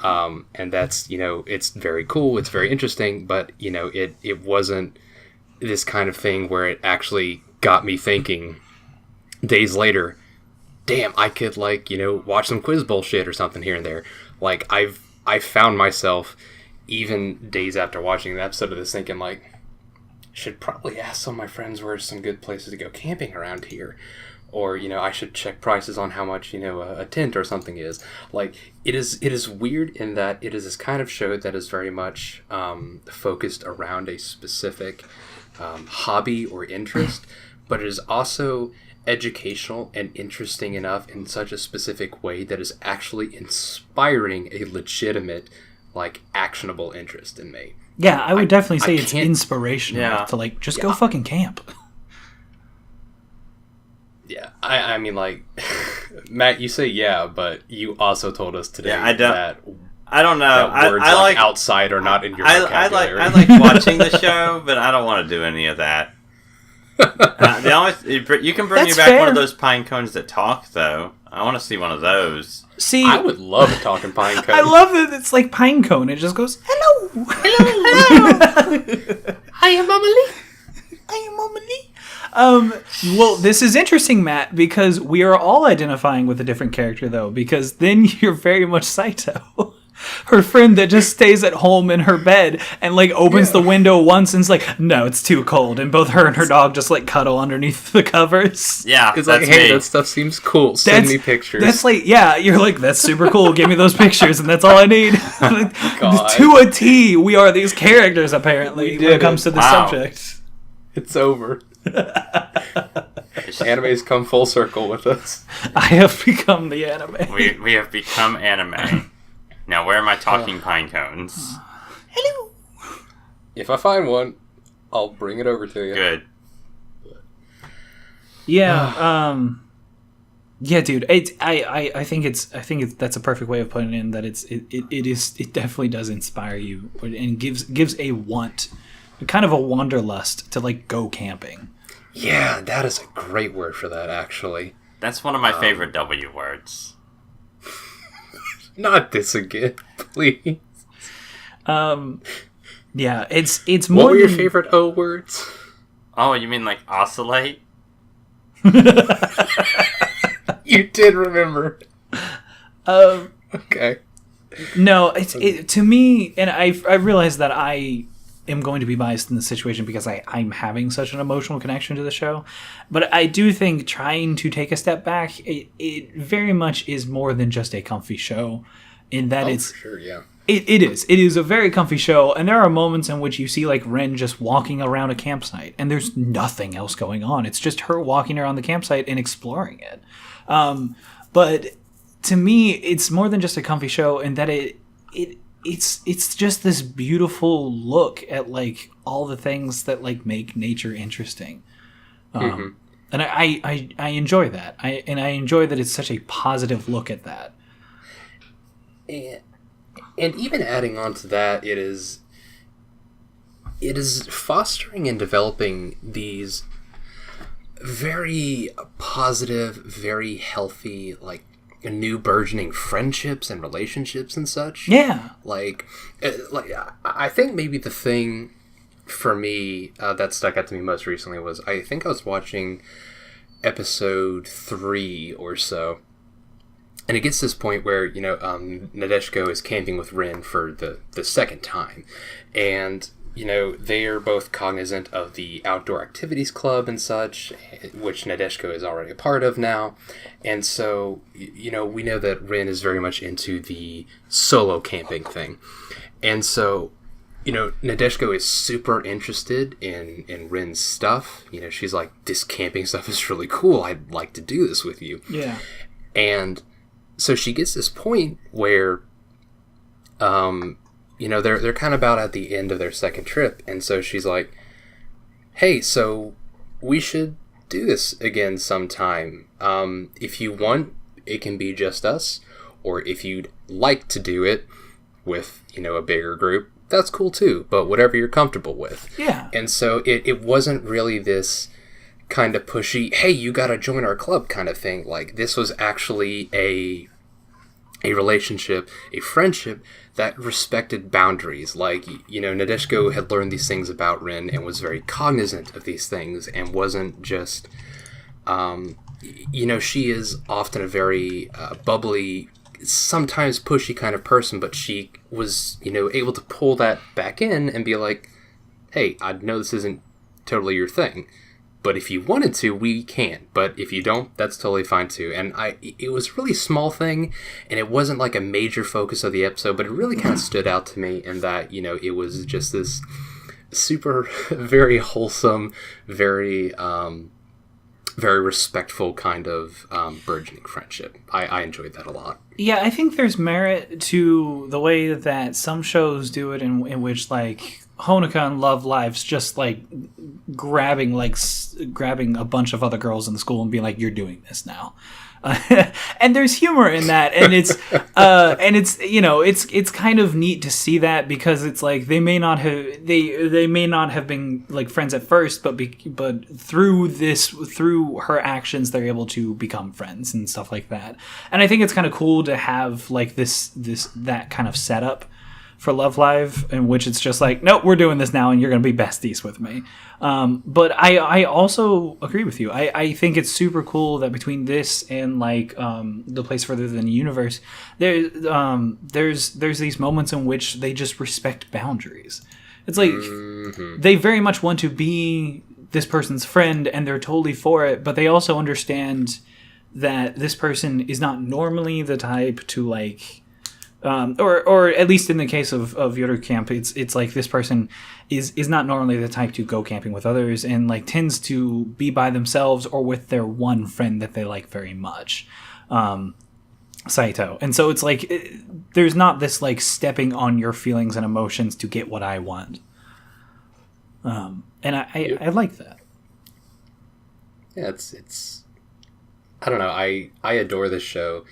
And that's, it's very cool, it's very interesting, but, it wasn't this kind of thing where it actually got me thinking days later, damn, I could, like, watch some quiz bullshit or something here and there. Like, I've found myself even days after watching an episode of this thinking, like, should probably ask some of my friends where some good places to go camping around here. Or, I should check prices on how much, a tent or something is. Like, it is weird in that it is this kind of show that is very much focused around a specific hobby or interest, but it is also educational and interesting enough in such a specific way that is actually inspiring a legitimate, like, actionable interest in me. Yeah, I would definitely say it's inspirational to, like, just go fucking camp. Yeah, I mean, like, Matt, you say yeah, but you also told us today I don't know. That words I like outside are not in your vocabulary. I like watching the show, but I don't want to do any of that. You can bring me back one of those pine cones that talk, though. I want to see one of those. See, I would love a talking pine cone. I love that it's like pine cone. It just goes, hello, hello. I am Mama Lee. Well, this is interesting, Matt, because we are all identifying with a different character, though, because then you're very much Saito. Her friend that just stays at home in her bed and, like, opens the window once and's like, no, it's too cold. And both her and her dog just, like, cuddle underneath the covers. Yeah, it's like, hey, that stuff seems cool. Send me pictures. That's like, yeah, you're like, that's super cool. Give me those pictures, and that's all I need. To a T, we are these characters, apparently, when it comes to the subject. It's over. Anime's come full circle with us. I have become the anime. We have become anime. Now, where are my talking pine cones? Hello. If I find one, I'll bring it over to you. Good. Yeah. Yeah, dude. I think that's a perfect way of putting it in. That it definitely does inspire you and gives a want, kind of a wanderlust to, like, go camping. Yeah, that is a great word for that, actually. That's one of my favorite W words. Not this again, please. Yeah, it's more. What were your favorite O words? Oh, you mean like oscillate? You did remember. Okay. No, to me, and I realized that I am going to be biased in this situation because I'm having such an emotional connection to the show. But I do think trying to take a step back, it very much is more than just a comfy show in that it's... For sure, yeah. It is. It is a very comfy show, and there are moments in which you see like Rin just walking around a campsite, and there's nothing else going on. It's just her walking around the campsite and exploring it. But to me, it's more than just a comfy show in that it's just this beautiful look at like all the things that like make nature interesting. And I enjoy that. I enjoy that it's such a positive look at that. And even adding on to that, it is fostering and developing these very positive, very healthy, like new burgeoning friendships and relationships and such. Yeah. Like I think maybe the thing for me that stuck out to me most recently was I think I was watching episode 3 or so. And it gets to this point where, Nadeshiko is camping with Rin for the second time. And, they are both cognizant of the outdoor activities club and such, which Nadeshiko is already a part of now. And so, we know that Rin is very much into the solo camping thing. And so, Nadeshiko is super interested in Rin's stuff. She's like, this camping stuff is really cool. I'd like to do this with you. Yeah. And... so she gets this point where, they're kind of about at the end of their second trip, and so she's like, "Hey, so we should do this again sometime. If you want, it can be just us, or if you'd like to do it with, a bigger group, that's cool too. But whatever you're comfortable with." Yeah. And so it wasn't really this kind of pushy, hey, you gotta join our club kind of thing. Like, this was actually a relationship, a friendship that respected boundaries. Like, Nadeshiko had learned these things about Rin and was very cognizant of these things and wasn't just, she is often a very bubbly, sometimes pushy kind of person, but she was, able to pull that back in and be like, hey, I know this isn't totally your thing, but if you wanted to, we can. But if you don't, that's totally fine too. And it was a really small thing, and it wasn't like a major focus of the episode, but it really kind of stood out to me in that, it was just this super, very wholesome, very, very respectful kind of burgeoning friendship. I enjoyed that a lot. Yeah, I think there's merit to the way that some shows do it in which, like, Honoka and Love Live's just like grabbing a bunch of other girls in the school and being like, "You're doing this now," and there's humor in that, and it's it's kind of neat to see that because it's like they may not have been like friends at first, but through her actions they're able to become friends and stuff like that, and I think it's kind of cool to have like that kind of setup for Love Live, in which it's just like, nope, we're doing this now, and you're going to be besties with me. But I also agree with you. I think it's super cool that between this and like The Place Further Than the Universe, there's these moments in which they just respect boundaries. It's like they very much want to be this person's friend, and they're totally for it, but they also understand that this person is not normally the type to like. Or at least in the case of Yuru Camp, it's like this person is not normally the type to go camping with others and like tends to be by themselves or with their one friend that they like very much, Saito. And so it's like there's not this like stepping on your feelings and emotions to get what I want. And I like that. Yeah, it's I don't know. I adore this show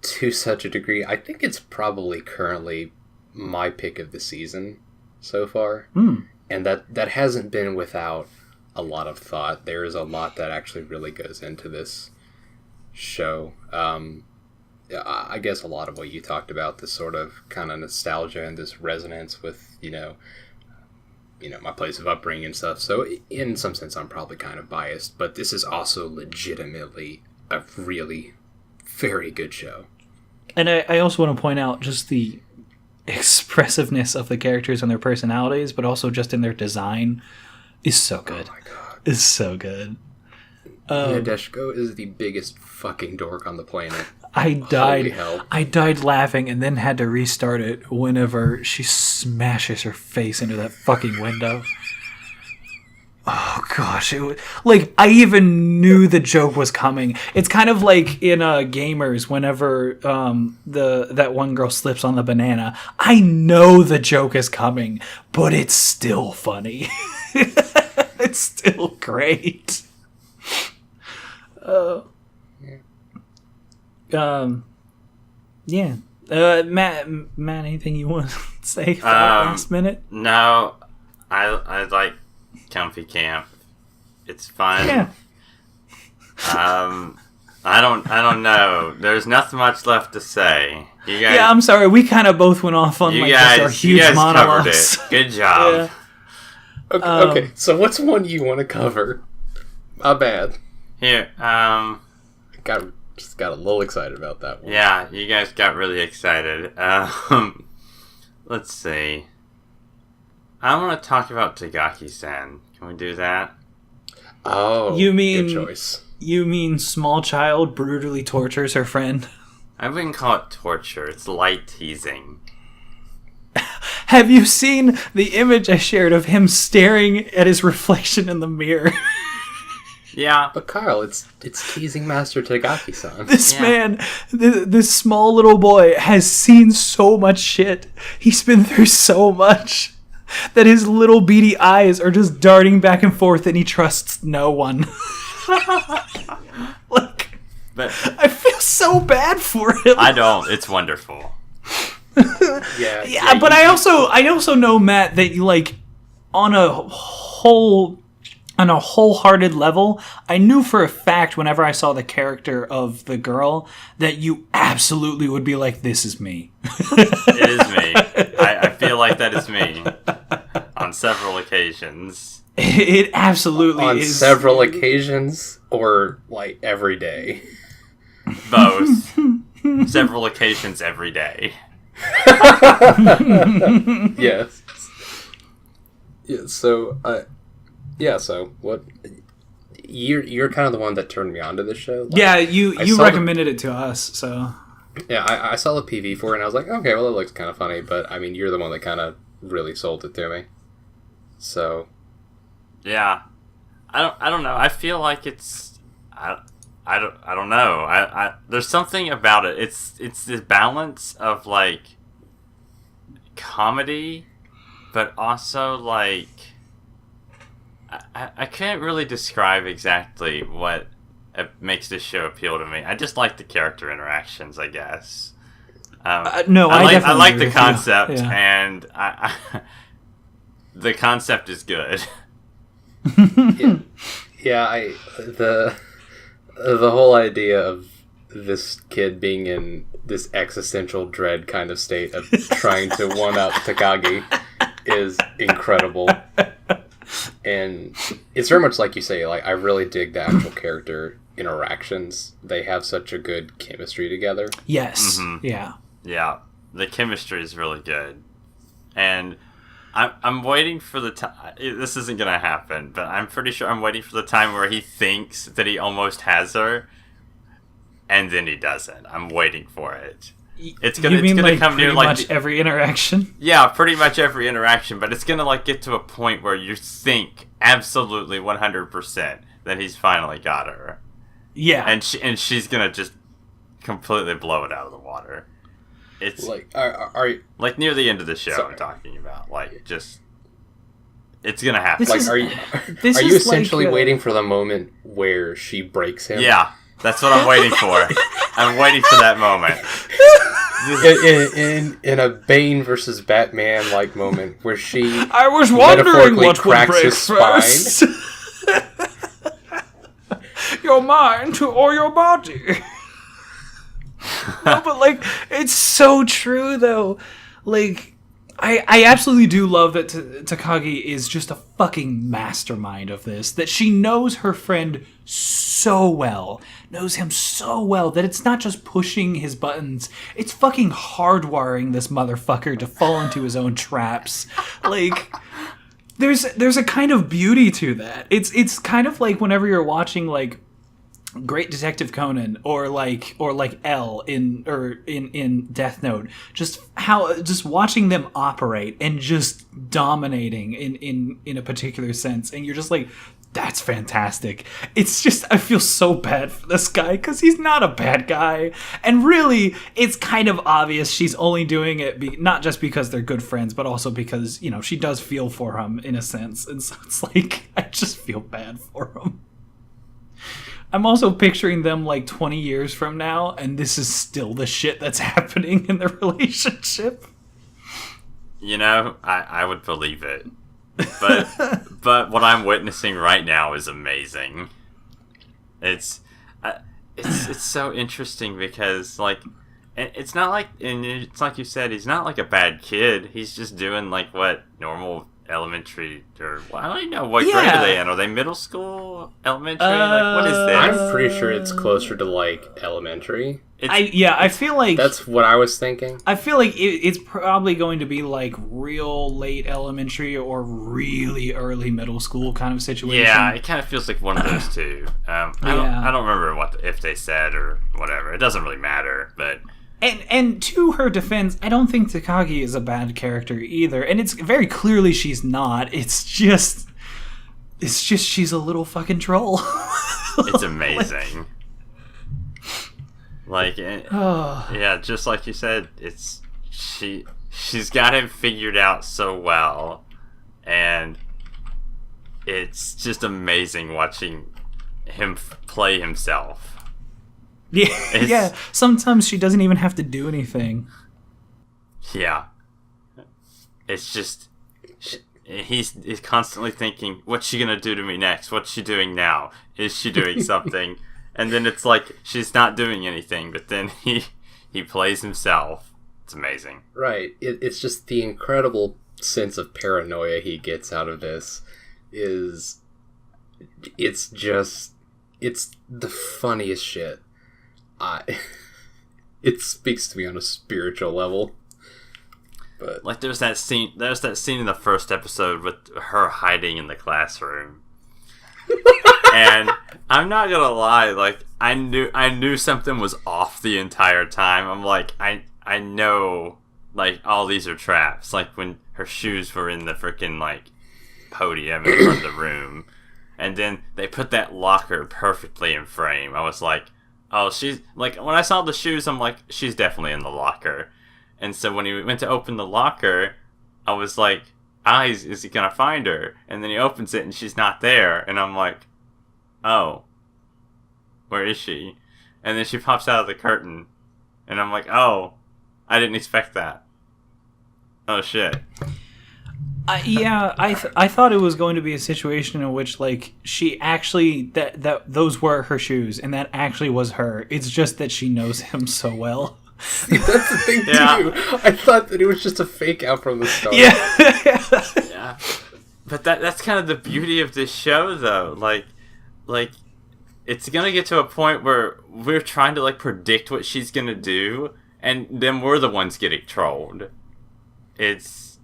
to such a degree. I think it's probably currently my pick of the season so far. And that hasn't been without a lot of thought. There is a lot that actually really goes into this show. I guess a lot of what you talked about, this sort of kind of nostalgia and this resonance with, my place of upbringing and stuff. So in some sense, I'm probably kind of biased, but this is also legitimately a really very good show. And I also want to point out just expressiveness of the characters and their personalities, but also just in their design, is so good. Oh my god. Is so good. Nadeshiko is the biggest fucking dork on the planet. I died. Holy hell. I died laughing and then had to restart it whenever she smashes her face into that fucking window. Oh gosh, like I even knew the joke was coming. It's kind of like in Gamers whenever that one girl slips on the banana. I know the joke is coming, but it's still funny. It's still great. Yeah. Matt, anything you want to say for last minute? No, I like Comfy Camp. It's fun. Yeah. I don't know. There's nothing much left to say. You guys, I'm sorry. We kind of both went off on just our huge monologues. Covered it. Good job. Yeah. Okay, so what's one you want to cover? Not bad. Here, Just got a little excited about that one. Yeah, you guys got really excited. Let's see. I want to talk about Takagi-san. Can we do that? Oh, good choice. You mean small child brutally tortures her friend? I wouldn't call it torture. It's light teasing. Have you seen the image I shared of him staring at his reflection in the mirror? Yeah. But Kyle, it's teasing Master Takagi-san. This man, this small little boy, has seen so much shit. He's been through so much that his little beady eyes are just darting back and forth, and he trusts no one. But I feel so bad for him. I don't. It's wonderful. Yeah, but I also know, Matt, that you on a wholehearted level, I knew for a fact whenever I saw the character of the girl that you absolutely would be like, this is me. It is me. I feel like that is me on several occasions. It absolutely on is. On several occasions or every day? Both. Several occasions every day. Yes. Yeah, so so what you're kind of the one that turned me on to this show. You recommended it to us, so yeah, I saw the PV for it and I was like, okay, well, it looks kind of funny, but I mean, you're the one that kind of really sold it to me. So yeah, I don't know. I feel like it's I don't know. I there's something about it. It's this balance of comedy, but also I can't really describe exactly what makes this show appeal to me. I just like the character interactions, I guess. No, I like the concept, yeah. And the concept is good. Yeah, the whole idea of this kid being in this existential dread kind of state of trying to one-up Takagi is incredible. And it's very much like you say, I really dig the actual character interactions. They have such a good chemistry together. Yes. Mm-hmm. Yeah. Yeah. The chemistry is really good. And I'm waiting for the time. This isn't going to happen, but I'm pretty sure I'm waiting for the time where he thinks that he almost has her, and then he doesn't. I'm waiting for it. It's gonna come near pretty much every interaction. Yeah, pretty much every interaction, but it's gonna get to a point where you think absolutely 100% that he's finally got her. Yeah, and she's gonna just completely blow it out of the water. It's are near the end of the show. Sorry. I'm talking about just it's gonna happen. Are you essentially waiting for the moment where she breaks him? Yeah. That's what I'm waiting for. I'm waiting for that moment. In a Bane versus Batman moment where she I was wondering what cracks would break his first. Your mind or your body. No, but it's so true though. I absolutely do love that Takagi is just a fucking mastermind of this. That she knows her friend so well, knows him so well, that it's not just pushing his buttons, it's fucking hardwiring this motherfucker to fall into his own traps. Like, there's a kind of beauty to that. It's kind of like whenever you're watching, like, Great Detective Conan or like L in Death Note, just watching them operate and just dominating in a particular sense, and you're just like, that's fantastic. It's just, I feel so bad for this guy because he's not a bad guy, and really it's kind of obvious she's only doing it not just because they're good friends, but also because, you know, she does feel for him in a sense, and so it's like, I just feel bad for him. I'm also picturing them like 20 years from now, and this is still the shit that's happening in their relationship. You know, I would believe it. But what I'm witnessing right now is amazing. It's so interesting because, like, it's not like, and it's like you said, he's not like a bad kid. He's just doing like what normal elementary, or I don't even know what grade are they in. Are they middle school, elementary? Like, what is this? I'm pretty sure it's closer to like elementary. I feel like that's what I was thinking. I feel like it's probably going to be like real late elementary or really early middle school kind of situation. Yeah, it kind of feels like one of those two. I don't remember if they said or whatever. It doesn't really matter, but. And to her defense, I don't think Takagi is a bad character either. And it's very clearly she's not. It's just she's a little fucking troll. It's amazing. Yeah, just like you said, it's she's got him figured out so well, and it's just amazing watching him play himself. Yeah. Sometimes she doesn't even have to do anything. Yeah. It's just he's constantly thinking, what's she gonna do to me next? What's she doing now? Is she doing something? And then it's like she's not doing anything, but then he plays himself. It's amazing. Right. It's just the incredible sense of paranoia he gets out of this it's the funniest shit. It speaks to me on a spiritual level. But like there's that scene in the first episode with her hiding in the classroom. And I'm not gonna lie, like I knew something was off the entire time. I'm like, I know, like, all these are traps. Like when her shoes were in the freaking like podium in front of the room, and then they put that locker perfectly in frame. I was like, oh, she's like, when I saw the shoes, I'm like, she's definitely in the locker. And so when he went to open the locker, I was like, is he gonna find her? And then he opens it and she's not there, and I'm like, oh, where is she? And then she pops out of the curtain, and I'm like, oh, I didn't expect that. Oh shit. I thought it was going to be a situation in which, like, she actually that those were her shoes, and that actually was her. It's just that she knows him so well. See, that's the thing too. I thought that it was just a fake out from the start. Yeah. But that's kind of the beauty of this show, though. Like it's gonna get to a point where we're trying to like predict what she's gonna do, and then we're the ones getting trolled. It's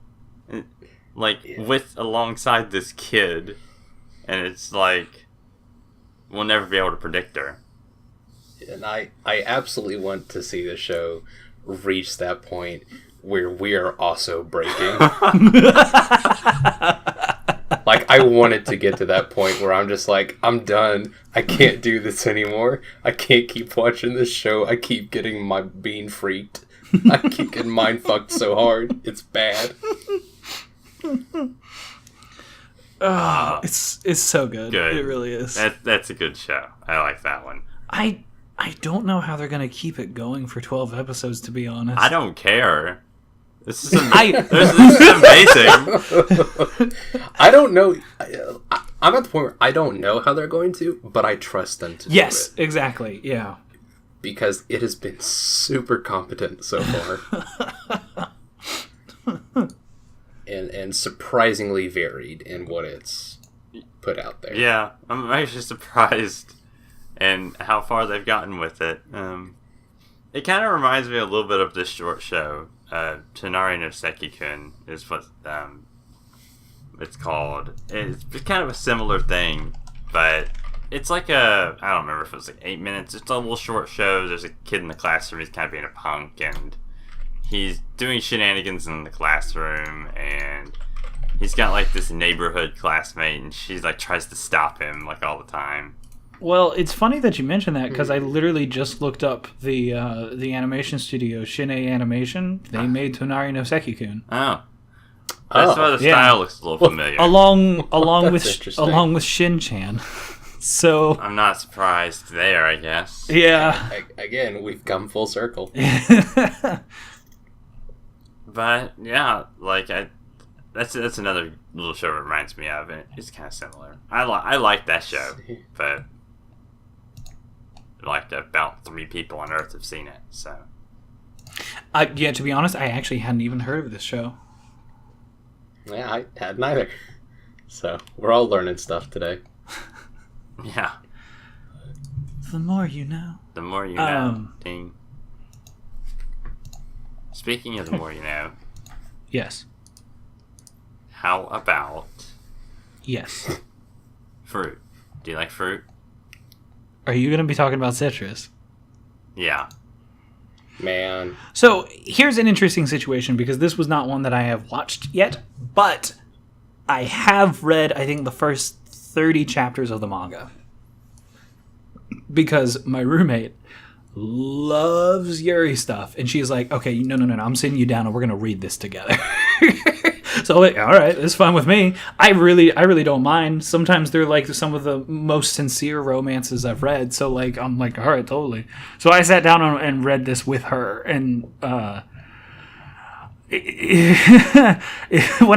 like with alongside this kid, and it's like we'll never be able to predict her. And I absolutely want to see the show reach that point where we are also breaking. Like, I want it to get to that point where I'm just like, I'm done. I can't do this anymore. I can't keep watching this show. I keep getting my bean freaked. I keep getting mind fucked so hard. It's bad. It's so good. It really is. That's a good show. I like that one. I don't know how they're going to keep it going for 12 episodes, to be honest. I don't care. This is amazing. I don't know. I'm at the point where I don't know how they're going to, but I trust them to do it. Yes, exactly. Yeah. Because it has been super competent so far. and surprisingly varied in what it's put out there. Yeah, I'm actually surprised and how far they've gotten with it. It kind of reminds me a little bit of this short show. Tonari no Seki-kun is what it's called. It's kind of a similar thing, but it's like I don't remember if it was like 8 minutes. It's a little short show. There's a kid in the classroom. He's kind of being a punk, and he's doing shenanigans in the classroom, and he's got like this neighborhood classmate, and she like tries to stop him like all the time. Well, it's funny that you mentioned that because I literally just looked up the animation studio Shin-ei Animation. They made Tonari no Seki-kun. Oh, that's why the style looks a little familiar. Along with Shin-chan. So I'm not surprised there, I guess. Yeah. Again, we've come full circle. But yeah, like that's another little show it reminds me of, and it's kind of similar. I like that show, but like about 3 people on Earth have seen it. So yeah, to be honest, I actually hadn't even heard of this show. Yeah, I hadn't either. So we're all learning stuff today. Yeah. The more you know. The more you know. Ding. Speaking of the more you know. Yes. How about... Yes. Fruit. Do you like fruit? Are you going to be talking about citrus? Yeah. Man. So, here's an interesting situation, because this was not one that I have watched yet, but I have read, I think, the first 30 chapters of the manga. Because my roommate loves Yuri stuff, and she's like, okay, no, I'm sitting you down and we're going to read this together. So, like, all right, it's fine with me. I really don't mind. Sometimes they're like some of the most sincere romances I've read. So, like, I'm like, all right, totally. So I sat down and read this with her, and when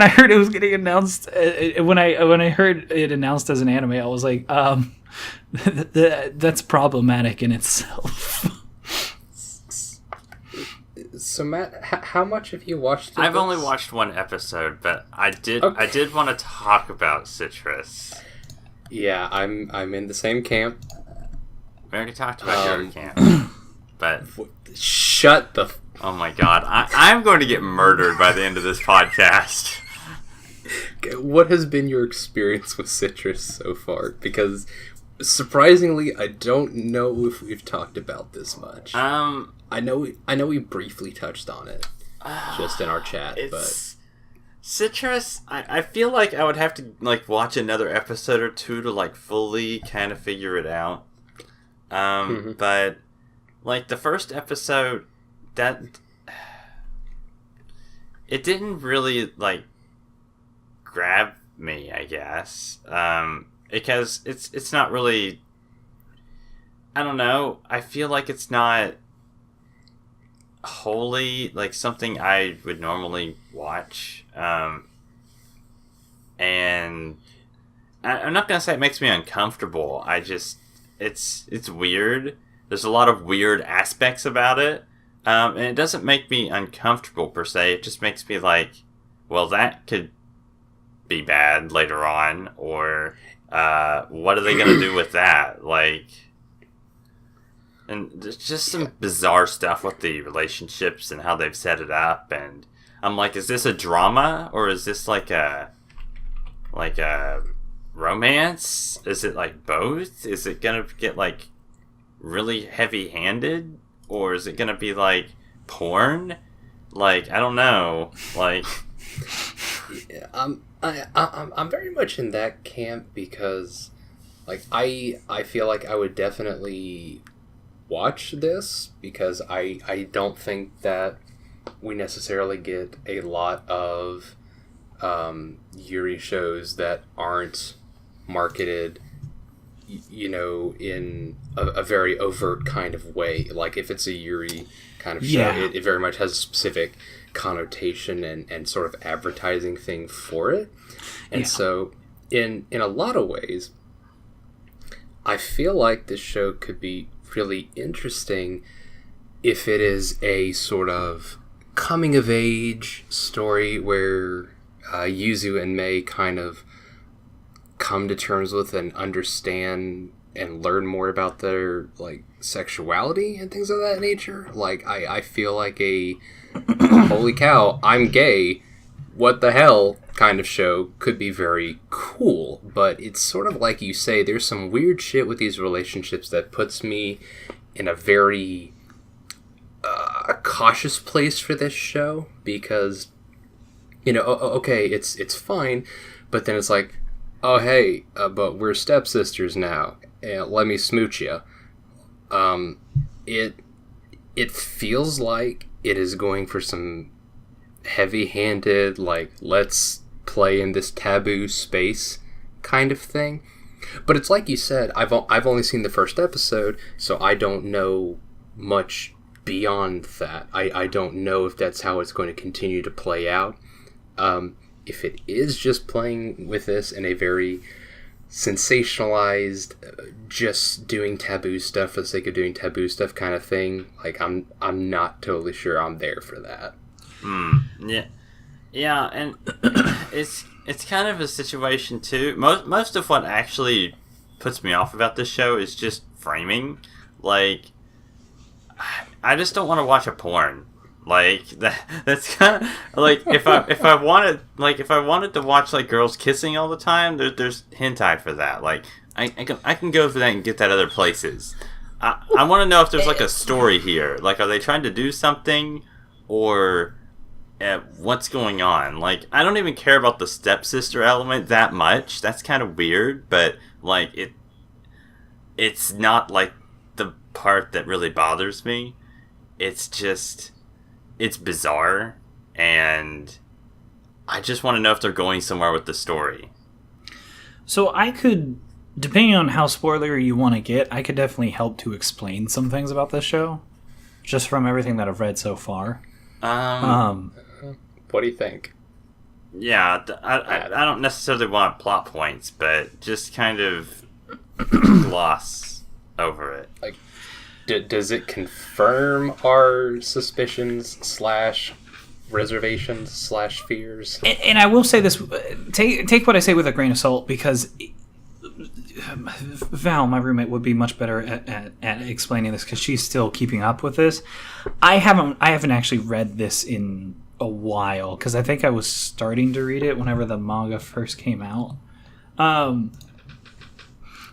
I heard it was getting announced, when I heard it announced as an anime, I was like, that's problematic in itself. So Matt, how much have you watched? I've only watched 1 episode, but I did want to talk about citrus. Yeah, I'm in the same camp. We already talked about Yuru Camp, but shut the. Oh my god, I'm going to get murdered by the end of this podcast. What has been your experience with citrus so far? Because surprisingly, I don't know if we've talked about this much. I know we briefly touched on it just in our chat, but citrus. I feel like I would have to like watch another episode or 2 to like fully kind of figure it out. But like the first episode, that it didn't really like grab me, I guess, because it's not really. I don't know. I feel like it's not wholly like something I would normally watch, and I'm not gonna say it makes me uncomfortable. I just it's weird. There's a lot of weird aspects about it, and it doesn't make me uncomfortable per se. It just makes me like, well, that could be bad later on, or what are they gonna do with that? Like. And there's just some bizarre stuff with the relationships and how they've set it up, and I'm like, is this a drama or is this like a romance? Is it like both? Is it gonna get like really heavy-handed, or is it gonna be like porn? Like, I don't know. Like, yeah, I'm very much in that camp because, like, I feel like I would definitely watch this because I don't think that we necessarily get a lot of Yuri shows that aren't marketed, you know, in a very overt kind of way. Like, if it's a Yuri kind of show, it very much has a specific connotation and sort of advertising thing for it. And so in a lot of ways, I feel like this show could be really interesting if it is a sort of coming of age story where Yuzu and Mei kind of come to terms with and understand and learn more about their like sexuality and things of that nature. Like I feel like a holy cow, I'm gay, what the hell kind of show could be very cool. But it's sort of like you say, there's some weird shit with these relationships that puts me in a very cautious place for this show, because okay, it's fine, but then it's like, oh hey, but we're stepsisters now, and let me smooch ya. It feels like it is going for some heavy-handed, like, let's play in this taboo space kind of thing. But it's like you said, I've only seen the first episode, so I don't know much beyond that. I don't know if that's how it's going to continue to play out. If it is just playing with this in a very sensationalized, just doing taboo stuff for the sake of doing taboo stuff kind of thing, like I'm not totally sure I'm there for that. Yeah, and it's kind of a situation too. Most of what actually puts me off about this show is just framing. Like, I just don't want to watch a porn. Like that's kind of like if I wanted to watch like girls kissing all the time, there's hentai for that. Like I can go for that and get that other places. I want to know if there's like a story here. Like, are they trying to do something, or what's going on? Like, I don't even care about the stepsister element that much. That's kind of weird, but like it's not like the part that really bothers me. It's just, it's bizarre, and I just want to know if they're going somewhere with the story. So I could, depending on how spoilery you want to get, I could definitely help to explain some things about this show, just from everything that I've read so far. What do you think? Yeah, I don't necessarily want plot points, but just kind of gloss over it. Like, does it confirm our suspicions / reservations / fears? And I will say this, take what I say with a grain of salt, because Val, my roommate, would be much better at explaining this, because she's still keeping up with this. I haven't actually read this in a while, because I think I was starting to read it whenever the manga first came out.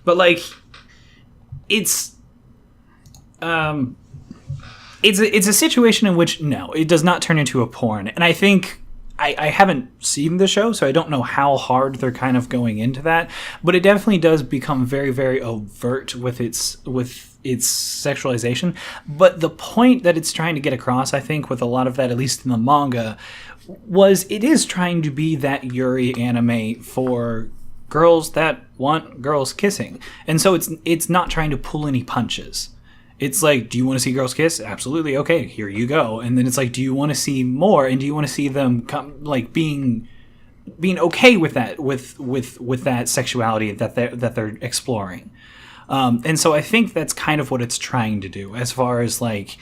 But like, it's a situation in which, no, it does not turn into a porn. And I think I haven't seen the show, so I don't know how hard they're kind of going into that. But it definitely does become very, very overt with its sexualization. But the point that it's trying to get across, I think, with a lot of that, at least in the manga, was it is trying to be that Yuri anime for girls that want girls kissing. And so it's not trying to pull any punches. It's like, do you want to see girls kiss? Absolutely. Okay, here you go. And then it's like, do you want to see more? And do you want to see them come, like, being okay with that, with that sexuality that they're exploring? And so I think that's kind of what it's trying to do, as far as like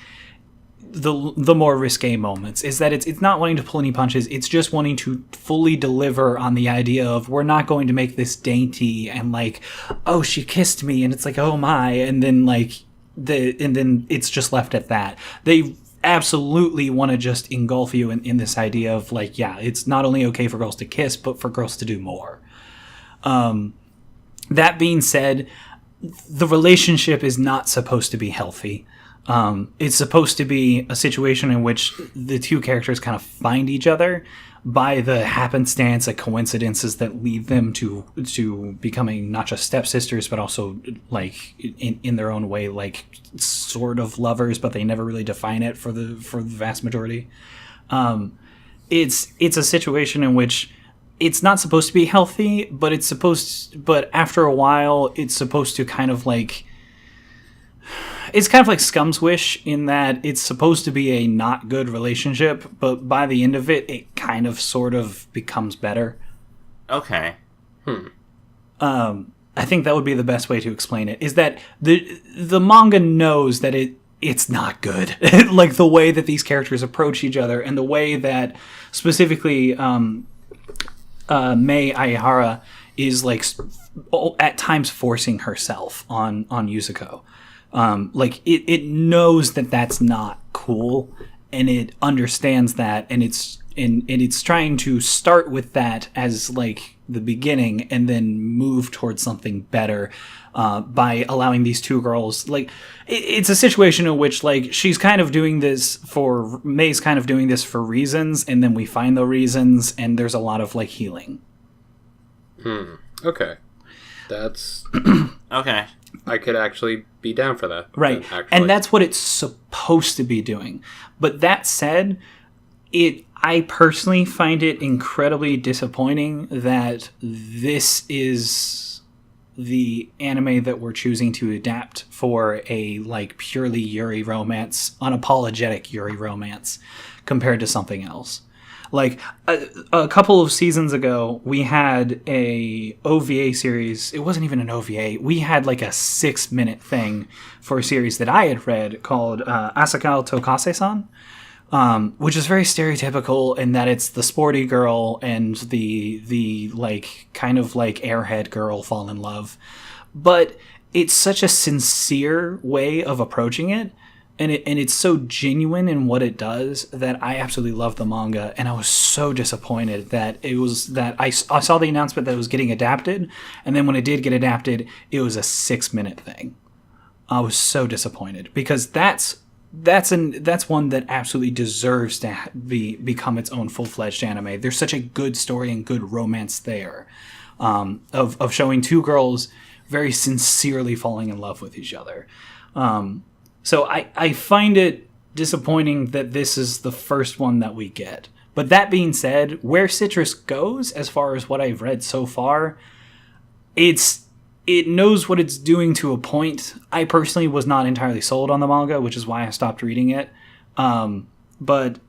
the more risque moments, is that it's not wanting to pull any punches. It's just wanting to fully deliver on the idea of, we're not going to make this dainty and like, oh, she kissed me, and it's like, oh my, and then like. And then it's just left at that. They absolutely want to just engulf you in this idea of like, yeah, it's not only okay for girls to kiss, but for girls to do more. That being said, the relationship is not supposed to be healthy. It's supposed to be a situation in which the two characters kind of find each other by the happenstance and coincidences that lead them to becoming not just stepsisters, but also like in their own way, like sort of lovers, but they never really define it for the vast majority. It's a situation in which it's not supposed to be healthy, but but after a while, it's supposed to kind of like. It's kind of like Scum's Wish, in that it's supposed to be a not good relationship, but by the end of it, it kind of sort of becomes better. Okay. I think that would be the best way to explain it, is that the manga knows that it's not good. Like, the way that these characters approach each other, and the way that specifically Mei Aihara is like at times forcing herself on Yuzuko. Like it knows that that's not cool, and it understands that, and it's trying to start with that as like the beginning, and then move towards something better by allowing these two girls. Like it's a situation in which like she's kind of doing this for May's kind of doing this for reasons, and then we find the reasons, and there's a lot of like healing. Okay, that's okay. I could actually be down for that. Right. And that's what it's supposed to be doing. But that said, I personally find it incredibly disappointing that this is the anime that we're choosing to adapt for a like purely Yuri romance, unapologetic Yuri romance, compared to something else. Like a couple of seasons ago, we had a OVA series. It wasn't even an OVA. We had like a 6-minute thing for a series that I had read called Asakao Tokase-san, which is very stereotypical in that it's the sporty girl and the like kind of like airhead girl fall in love. But it's such a sincere way of approaching it. And it's so genuine in what it does that I absolutely love the manga, and I was so disappointed that I saw the announcement that it was getting adapted, and then when it did get adapted, it was a 6-minute thing. I was so disappointed because that's one that absolutely deserves to become its own full-fledged anime. There's such a good story and good romance there, of showing two girls very sincerely falling in love with each other. So I find it disappointing that this is the first one that we get. But that being said, where Citrus goes, as far as what I've read so far, it knows what it's doing to a point. I personally was not entirely sold on the manga, which is why I stopped reading it. But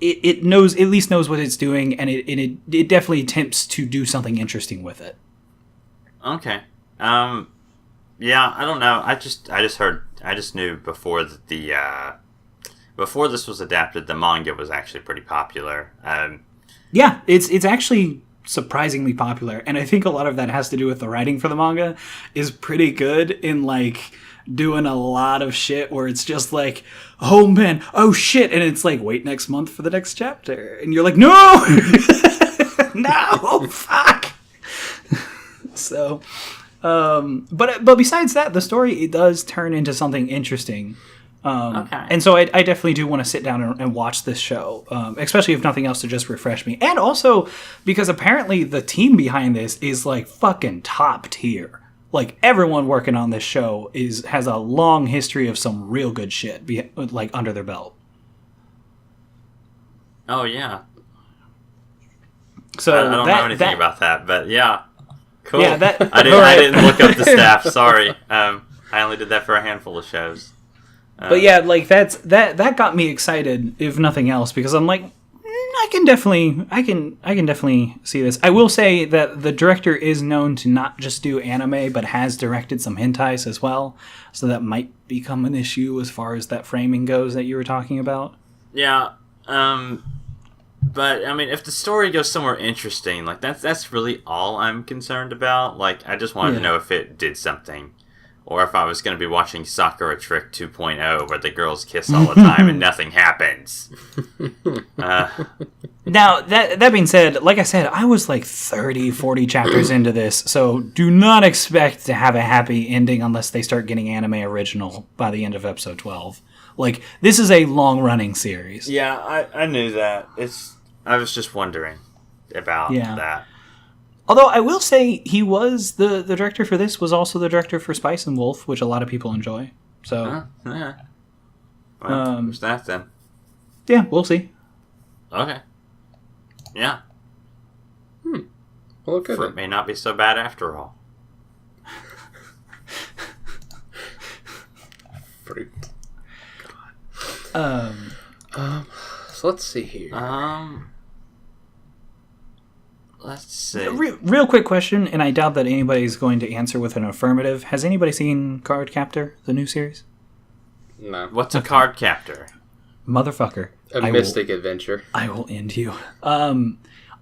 it knows, at least knows what it's doing, and it definitely attempts to do something interesting with it. Okay. Yeah, I don't know. I just knew before before this was adapted, the manga was actually pretty popular. Yeah, it's actually surprisingly popular, and I think a lot of that has to do with the writing for the manga is pretty good in like doing a lot of shit where it's just like, oh man, oh shit, and it's like, wait next month for the next chapter, and you're like, no, no, fuck. So. But besides that, the story, it does turn into something interesting. Okay. And so I definitely do want to sit down and watch this show, especially if nothing else to just refresh me. And also because apparently the team behind this is like fucking top tier. Like everyone working on this show has a long history of some real good shit like under their belt. Oh yeah. So I don't know anything about that, but yeah. Cool. Yeah, I didn't look up the staff. Sorry, I only did that for a handful of shows. But yeah, like that got me excited, if nothing else, because I'm like, I can definitely see this. I will say that the director is known to not just do anime, but has directed some hentais as well, so that might become an issue as far as that framing goes that you were talking about. Yeah. But I mean, if the story goes somewhere interesting, like that's really all I'm concerned about. Like, I just wanted to know if it did something, or if I was going to be watching Sakura Trick 2.0, where the girls kiss all the time and nothing happens. Now, that being said, like I said, I was like 30, 40 chapters into this, so do not expect to have a happy ending unless they start getting anime original by the end of episode 12. Like, this is a long-running series. Yeah, I knew that. I was just wondering about that. Although I will say he was the director for this was also the director for Spice and Wolf, which a lot of people enjoy. So yeah. Well, who's that then? Yeah, we'll see. Okay. Yeah. Well, okay. Fruit may not be so bad after all. Fruit. God. So let's see here. Let's see. Real quick question, and I doubt that anybody's going to answer with an affirmative. Has anybody seen Cardcaptor, the new series? No. What's a Cardcaptor? Motherfucker. A mystic adventure. I will end you.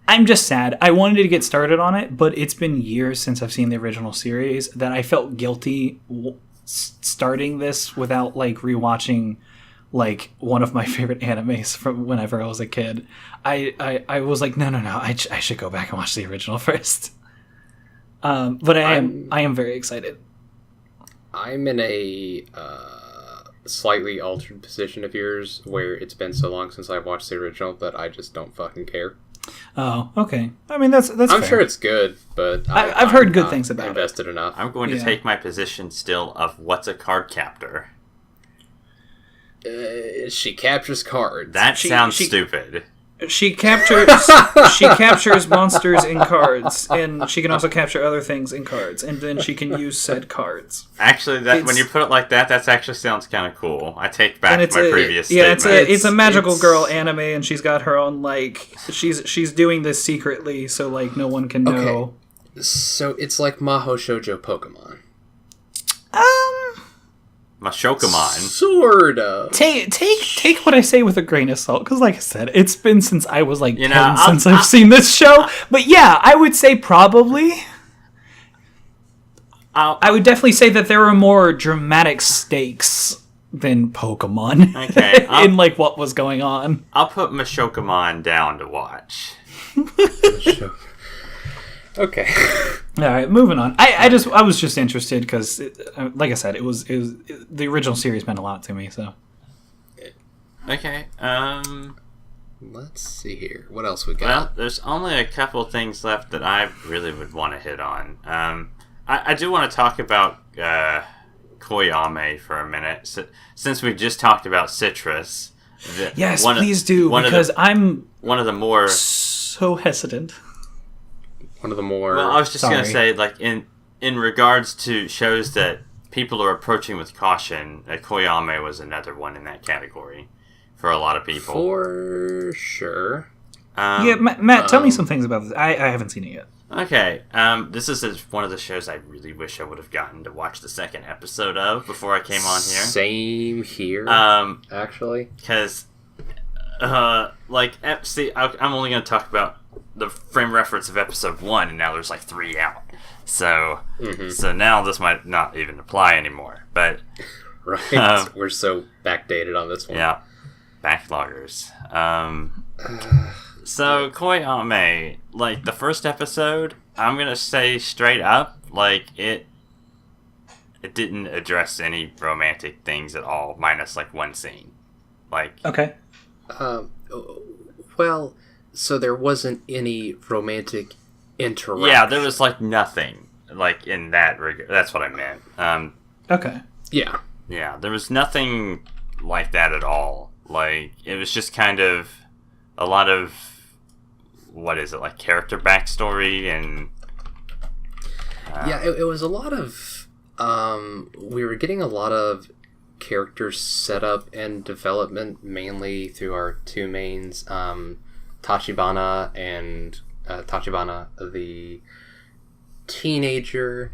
I'm just sad. I wanted to get started on it, but it's been years since I've seen the original series that I felt guilty starting this without like rewatching like one of my favorite animes from whenever I was a kid. I was like, no, I should go back and watch the original first. But I am very excited. I'm in a slightly altered position of yours, where it's been so long since I watched the original that I just don't fucking care. Oh, okay. I mean, that's I'm fair. sure it's good, but I've heard good things about invested enough. I'm going to take my position still of what's a Cardcaptor. She captures cards. That sounds stupid. She captures monsters in cards, and she can also capture other things in cards, and then she can use said cards. Actually, when you put it like that, that actually sounds kind of cool. I take back my previous statement. It's a magical girl anime, and she's got her own like she's doing this secretly, so like no one can know. So it's like Maho Shoujo Pokemon. Mashokamon. Sort of. Take what I say with a grain of salt, because like I said, it's been since I was like 10 since I've seen this show. But yeah, I would say probably. I would definitely say that there are more dramatic stakes than Pokemon. Okay, in like what was going on. I'll put Mashokamon down to watch. Okay. All right, moving on. I was just interested because, like I said, it was the original series meant a lot to me. So. Okay. Let's see here. What else we got? Well, there's only a couple of things left that I really would want to hit on. I do want to talk about KoiAme for a minute, since we just talked about Citrus. Yes, please do, because I'm one of the more so hesitant. One of the more... Well, I was just going to say, like, in regards to shows that people are approaching with caution, KoiAme was another one in that category for a lot of people. For sure. Matt, tell me some things about this. I haven't seen it yet. Okay. This is one of the shows I really wish I would have gotten to watch the second episode of before I came on here. Same here, actually. Because, I'm only going to talk about the frame reference of episode 1, and now there's like 3 out. So now this might not even apply anymore. But right, we're so backdated on this one. Yeah, backloggers. So KoiAme, like the first episode, I'm gonna say straight up, like it didn't address any romantic things at all, minus like one scene. Like okay. Well. So there wasn't any romantic interaction. Yeah, there was like nothing like in that regard. That's what I meant. Okay. Yeah. Yeah, there was nothing like that at all. Like it was just kind of a lot of like character backstory and. Yeah, it was a lot of. We were getting a lot of character setup and development, mainly through our two mains. Tachibana and Tachibana, the teenager,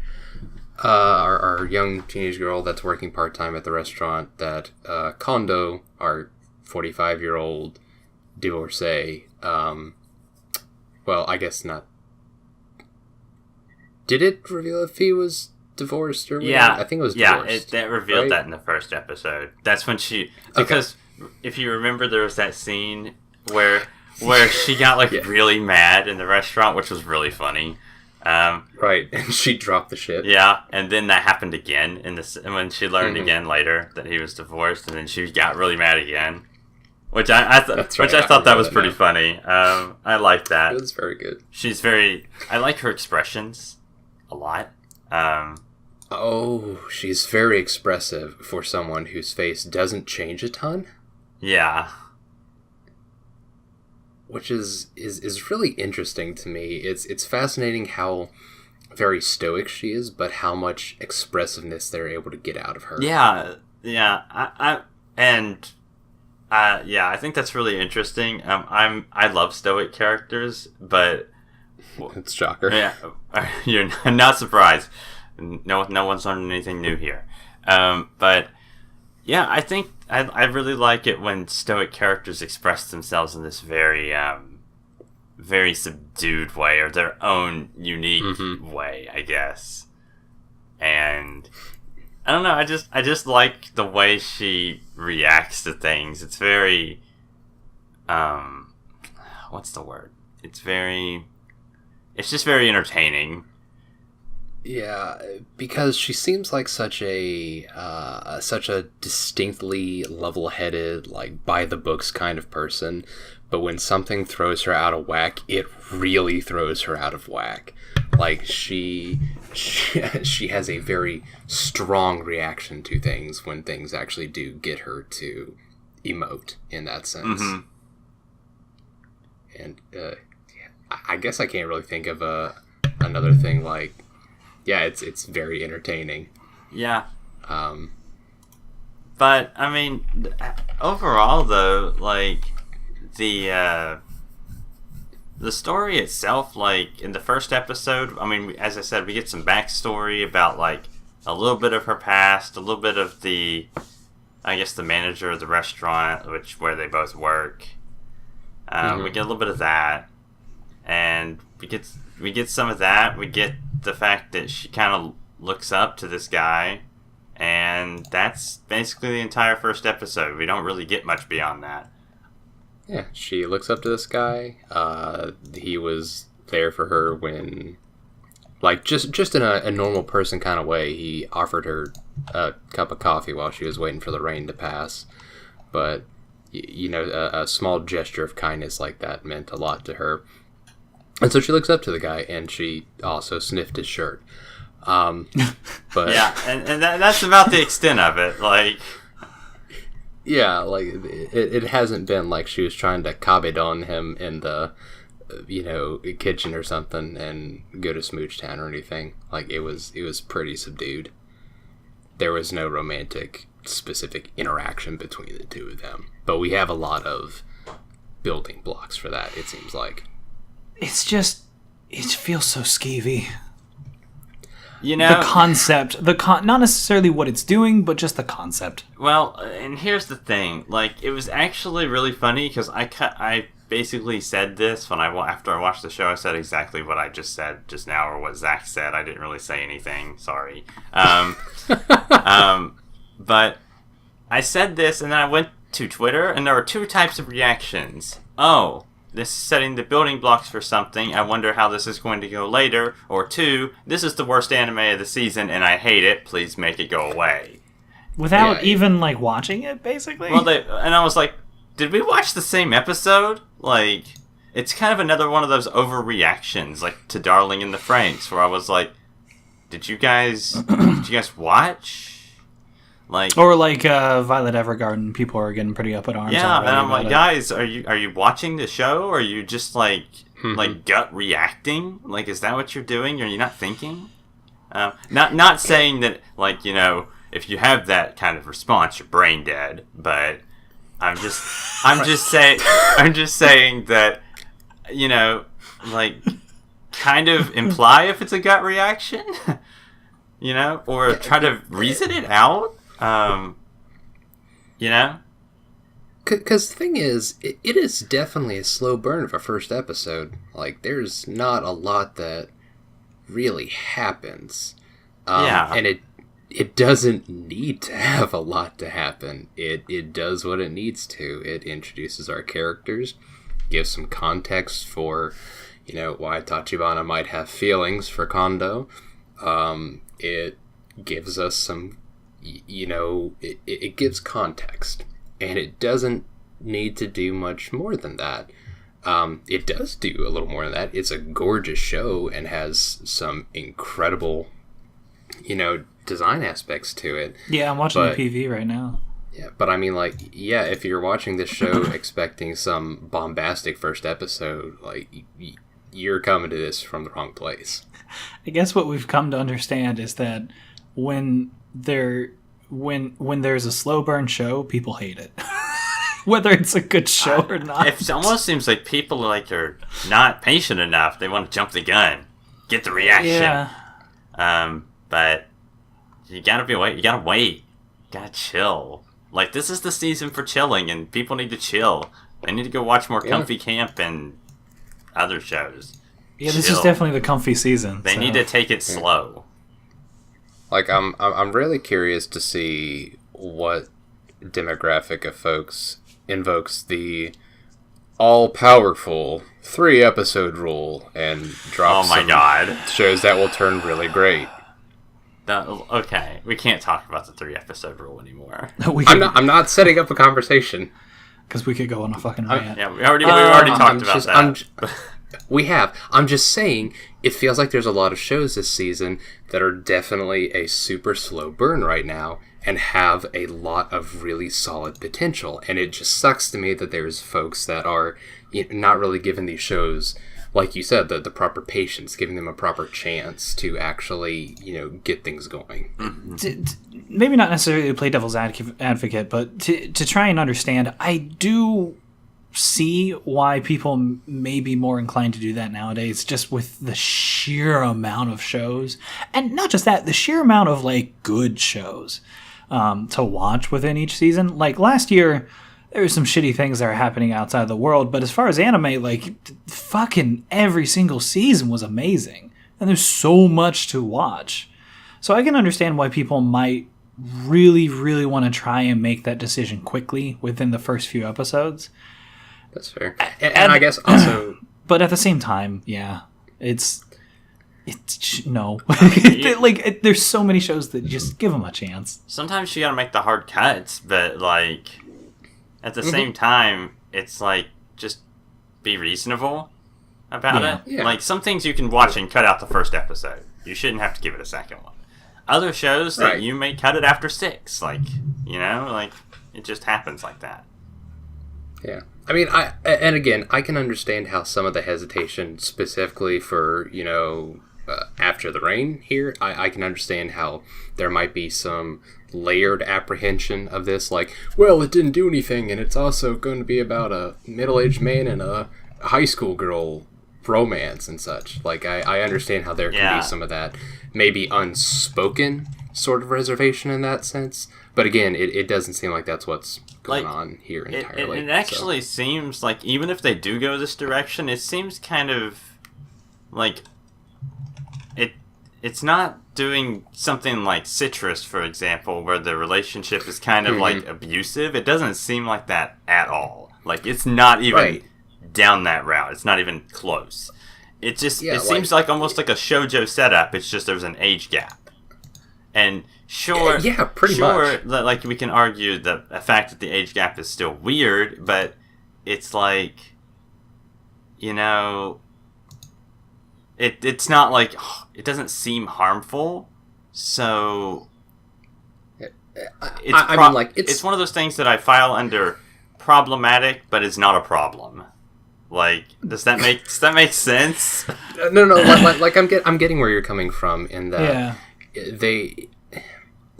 our young teenage girl that's working part-time at the restaurant, that Kondo, our 45-year-old divorcee, well, I guess not. Did it reveal if he was divorced or whatever? Yeah. I think it was divorced. Yeah, it revealed that in the first episode. That's when because if you remember, there was that scene where she got really mad in the restaurant, which was really funny. Right, and she dropped the shit. Yeah, and then that happened again when she learned again later that he was divorced, and then she got really mad again, which I thought that was pretty funny. I liked that. It was very good. I like her expressions a lot. She's very expressive for someone whose face doesn't change a ton. Yeah. Which is really interesting to me. It's fascinating how very stoic she is, but how much expressiveness they're able to get out of her. Yeah. I think that's really interesting. I love stoic characters, but it's shocker. Yeah, you're not surprised. No one's learning anything new here. But yeah, I think I really like it when stoic characters express themselves in this very very subdued way, or their own unique way, I guess. And I don't know, I just like the way she reacts to things. It's very what's the word? It's just very entertaining. Yeah, because she seems like such a distinctly level-headed, like by the books kind of person, but when something throws her out of whack, it really throws her out of whack. Like she has a very strong reaction to things when things actually do get her to emote in that sense. And I guess I can't really think of another thing like. Yeah, it's very entertaining. Yeah. But I mean, overall though, like the story itself, like in the first episode, I mean, as I said, we get some backstory about like a little bit of her past, a little bit of the manager of the restaurant, where they both work. We get a little bit of that, and we get some of that. We get the fact that she kind of looks up to this guy, and that's basically the entire first episode. We don't really get much beyond that. Yeah, she looks up to this guy. He was there for her when, like, just in a normal person kind of way, he offered her a cup of coffee while she was waiting for the rain to pass. But, you know, a small gesture of kindness like that meant a lot to her. And so she looks up to the guy, and she also sniffed his shirt. But yeah, and that's about the extent of it. Like, yeah, like it hasn't been like she was trying to kabedon him in the, kitchen or something and go to Smooch Town or anything. Like it was pretty subdued. There was no romantic specific interaction between the two of them, but we have a lot of building blocks for that. It seems like. It's just, it feels so skeevy. You know, the concept, not necessarily what it's doing, but just the concept. Well, and here's the thing: like, it was actually really funny because I basically said this after I watched the show. I said exactly what I just said just now, or what Zach said. I didn't really say anything. Sorry. But I said this, and then I went to Twitter, and there were two types of reactions. Oh. This is setting the building blocks for something. I wonder how this is going to go later. Or 2, this is the worst anime of the season and I hate it. Please make it go away. Without even, like, watching it, basically? Well, and I was like, did we watch the same episode? Like, it's kind of another one of those overreactions, like, to Darling in the Franxx, where I was like, did you guys watch? Like, or like Violet Evergarden, people are getting pretty up in arms. Yeah, and I'm like, guys, are you watching the show? Or are you just like gut reacting? Like, is that what you're doing? Are you not thinking? Not saying that, like, if you have that kind of response, you're brain dead. But I'm just saying that, like, kind of imply if it's a gut reaction, or try to reason it out. Because the thing is, it is definitely a slow burn of a first episode. Like, there's not a lot that really happens. And it doesn't need to have a lot to happen. It does what it needs to. It introduces our characters, gives some context for, why Tachibana might have feelings for Kondo. It gives us some... it gives context, and it doesn't need to do much more than that. It does do a little more than that. It's a gorgeous show and has some incredible, design aspects to it. Yeah, I'm watching the PV right now. Yeah, but I mean, like, if you're watching this show expecting some bombastic first episode, like, you're coming to this from the wrong place. I guess what we've come to understand is that when there's a slow burn show, people hate it. Whether it's a good show or not. It almost seems like people are not patient enough. They want to jump the gun, get the reaction. Yeah. But you gotta wait. You gotta chill. Like, this is the season for chilling, and people need to chill. They need to go watch more Comfy Camp and other shows. Yeah, this is definitely the comfy season. They need to take it slow. Like, I'm really curious to see what demographic of folks invokes the all-powerful 3-episode rule and drops shows that will turn really great. Okay, we can't talk about the 3-episode rule anymore. I'm not setting up a conversation. Because we could go on a fucking rant. Yeah, we already talked about that. We have. I'm just saying, it feels like there's a lot of shows this season that are definitely a super slow burn right now and have a lot of really solid potential. And it just sucks to me that there's folks that are not really giving these shows, like you said, the proper patience, giving them a proper chance to actually, get things going. Mm-hmm. Maybe not necessarily to play devil's advocate, but to try and understand, I do see why people may be more inclined to do that nowadays, just with the sheer amount of shows. And not just that, the sheer amount of, good shows to watch within each season. Like, last year, there were some shitty things that are happening outside the world, but as far as anime, fucking every single season was amazing. And there's so much to watch. So I can understand why people might really, really want to try and make that decision quickly within the first few episodes. That's fair. And I guess also... But at the same time, yeah, it's no. There's so many shows that just give them a chance. Sometimes you gotta make the hard cuts, but, at the same time, it's, just be reasonable about it. Yeah. Some things you can watch and cut out the first episode. You shouldn't have to give it a second one. Other shows that you may cut it after 6. It just happens like that. Yeah. I mean, I can understand how some of the hesitation specifically for, After the Rain here, I can understand how there might be some layered apprehension of this, well, it didn't do anything, and it's also going to be about a middle-aged man and a high school girl romance and such. I understand how there can be some of that maybe unspoken sort of reservation in that sense, but again, it doesn't seem like that's what's going on here entirely. It actually seems like, even if they do go this direction, it seems kind of it's not doing something like Citrus, for example, where the relationship is kind of abusive. It doesn't seem like that at all. It's not even down that route. It's not even close. It just seems like almost like a shoujo setup. It's just there's an age gap. And pretty much. We can argue the fact that the age gap is still weird, but it's it's not it doesn't seem harmful, so it's one of those things that I file under problematic, but it's not a problem. Does that make sense? No. I'm getting where you're coming from in that they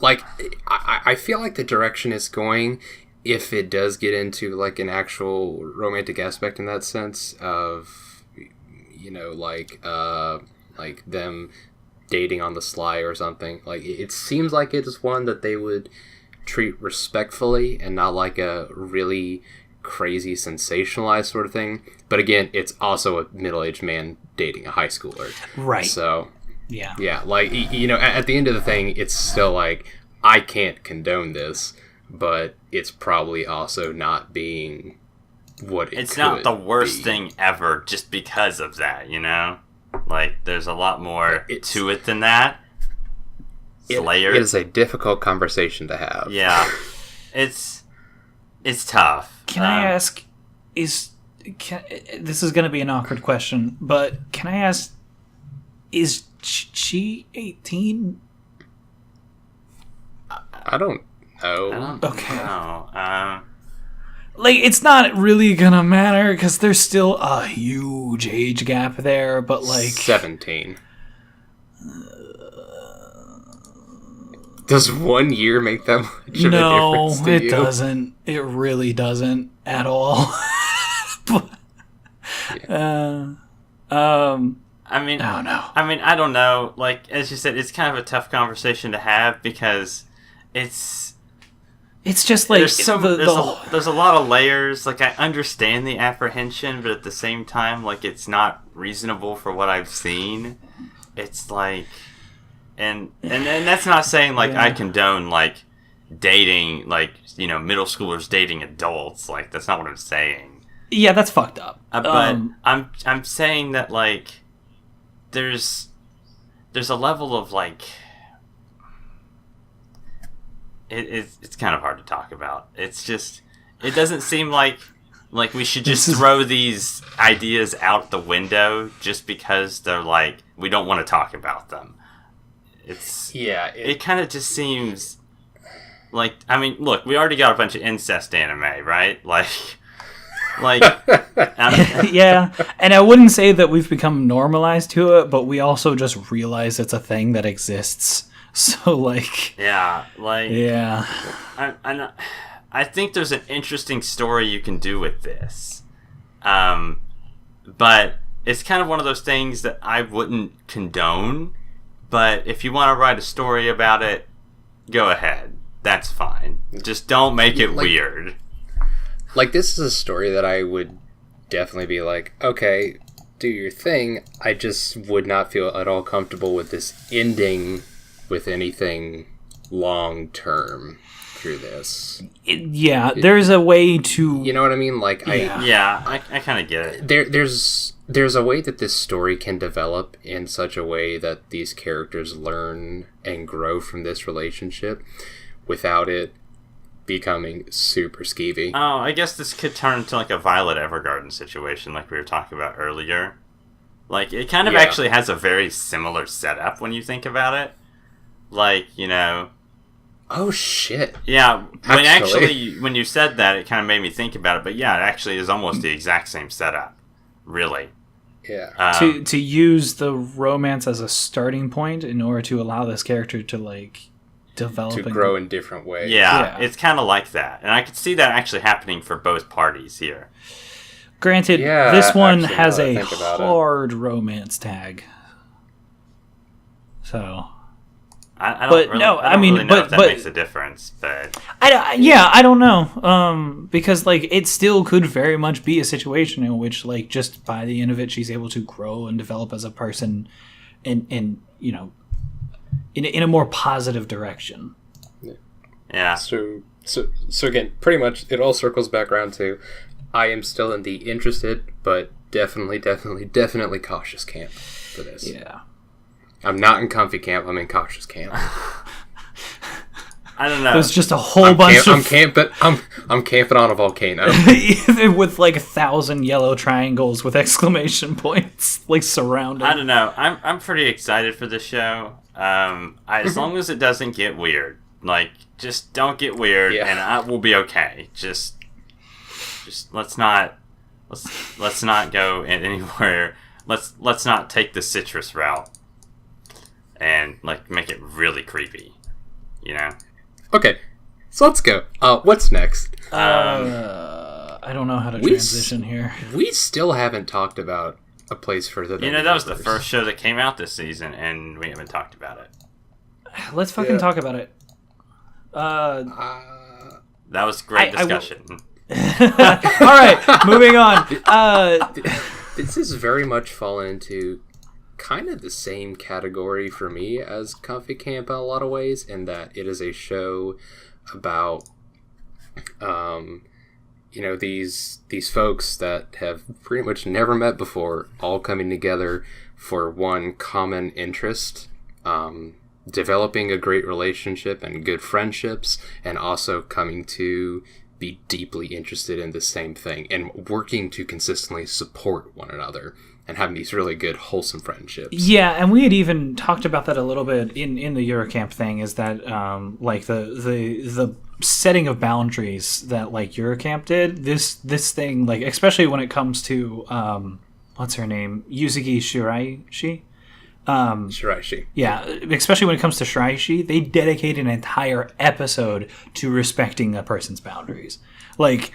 I feel like the direction it's going, if it does get into an actual romantic aspect in that sense of them dating on the sly or something, it seems like it's one that they would treat respectfully and not like a really crazy sensationalized sort of thing. But again, it's also a middle-aged man dating a high schooler, right? So yeah, at the end of the thing, it's still I can't condone this, but it's probably also not being what it's not the worst thing ever just because of that, there's a lot more to it than that. It's layered. It is a difficult conversation to have. Yeah. It's tough. Can I ask, this is going to be an awkward question, but can I ask, is she 18? I don't know. I don't know. It's not really gonna matter because there's still a huge age gap there, but 17. Does 1 year make that much of a difference to you? No, it doesn't. It really doesn't at all. I don't know. I don't know. As you said, it's kind of a tough conversation to have because It's just like there's a lot of layers. Like, I understand the apprehension, but at the same time, like, it's not reasonable for what I've seen. It's like, and that's not saying like I condone like dating, like, you know, middle schoolers dating adults. Like, that's not what I'm saying. Yeah, that's fucked up. But I'm saying that like there's a level of like. It's kind of hard to talk about. It's just, it doesn't seem like we should just throw these ideas out the window just because they're like, we don't want to talk about them. It kind of just seems like, I mean, look, we already got a bunch of incest anime, right? Like yeah, and I wouldn't say that we've become normalized to it, but we also just realize it's a thing that exists. So, like... Yeah, like... Yeah. I think there's an interesting story you can do with this. But it's kind of one of those things that I wouldn't condone. But if you want to write a story about it, go ahead. That's fine. Just don't make it weird. Like, this is a story that I would definitely be like, okay, do your thing. I just would not feel at all comfortable with this ending... with anything long term through this. There's a way to... You know what I mean? Like, I kind of get it. There's a way that this story can develop in such a way that these characters learn and grow from this relationship without it becoming super skeevy. Oh, I guess this could turn into like a Violet Evergarden situation like we were talking about earlier. Like, it kind of actually has a very similar setup when you think about it. Like, you know... Oh, shit. Yeah, when you said that, it kind of made me think about it. But yeah, it actually is almost the exact same setup. Really. Yeah. To use the romance as a starting point in order to allow this character to, like, develop... To grow in different ways. Yeah, it's kind of like that. And I could see that actually happening for both parties here. Granted, this one has a hard romance tag. So... I don't really know if that makes a difference, but I don't know, because like it still could very much be a situation in which like just by the end of it she's able to grow and develop as a person, and you know, in a more positive direction. Yeah. So again, pretty much it all circles back around to I am still in the interested, but definitely cautious camp for this. Yeah. I'm not in comfy camp. I'm in cautious camp. I don't know. There's just a whole bunch of... I'm camping on a volcano. With like 1,000 yellow triangles with exclamation points like surrounding. I don't know. I'm pretty excited for this show. As long as it doesn't get weird. Like, just don't get weird and I will be okay. Just let's not go anywhere. Let's not take the citrus route. And, like, make it really creepy, you know? Okay, so let's go. What's next? I don't know how to transition here. We still haven't talked about A Place Further Than... You know, that was the first show that came out this season, and we haven't talked about it. Let's fucking talk about it. That was great discussion. Alright, moving on. This has very much fallen into... kind of the same category for me as Comfy Camp in a lot of ways, in that it is a show about you know, these folks that have pretty much never met before all coming together for one common interest, developing a great relationship and good friendships, and also coming to be deeply interested in the same thing and working to consistently support one another and having these really good, wholesome friendships. Yeah, and we had even talked about that a little bit in the Yuru Camp thing, is that like the setting of boundaries that like Yuru Camp did, this thing, like especially when it comes to what's her name? Yuzuki Shiraishi? Shiraishi. Yeah, especially when it comes to Shiraishi, they dedicate an entire episode to respecting a person's boundaries. Like,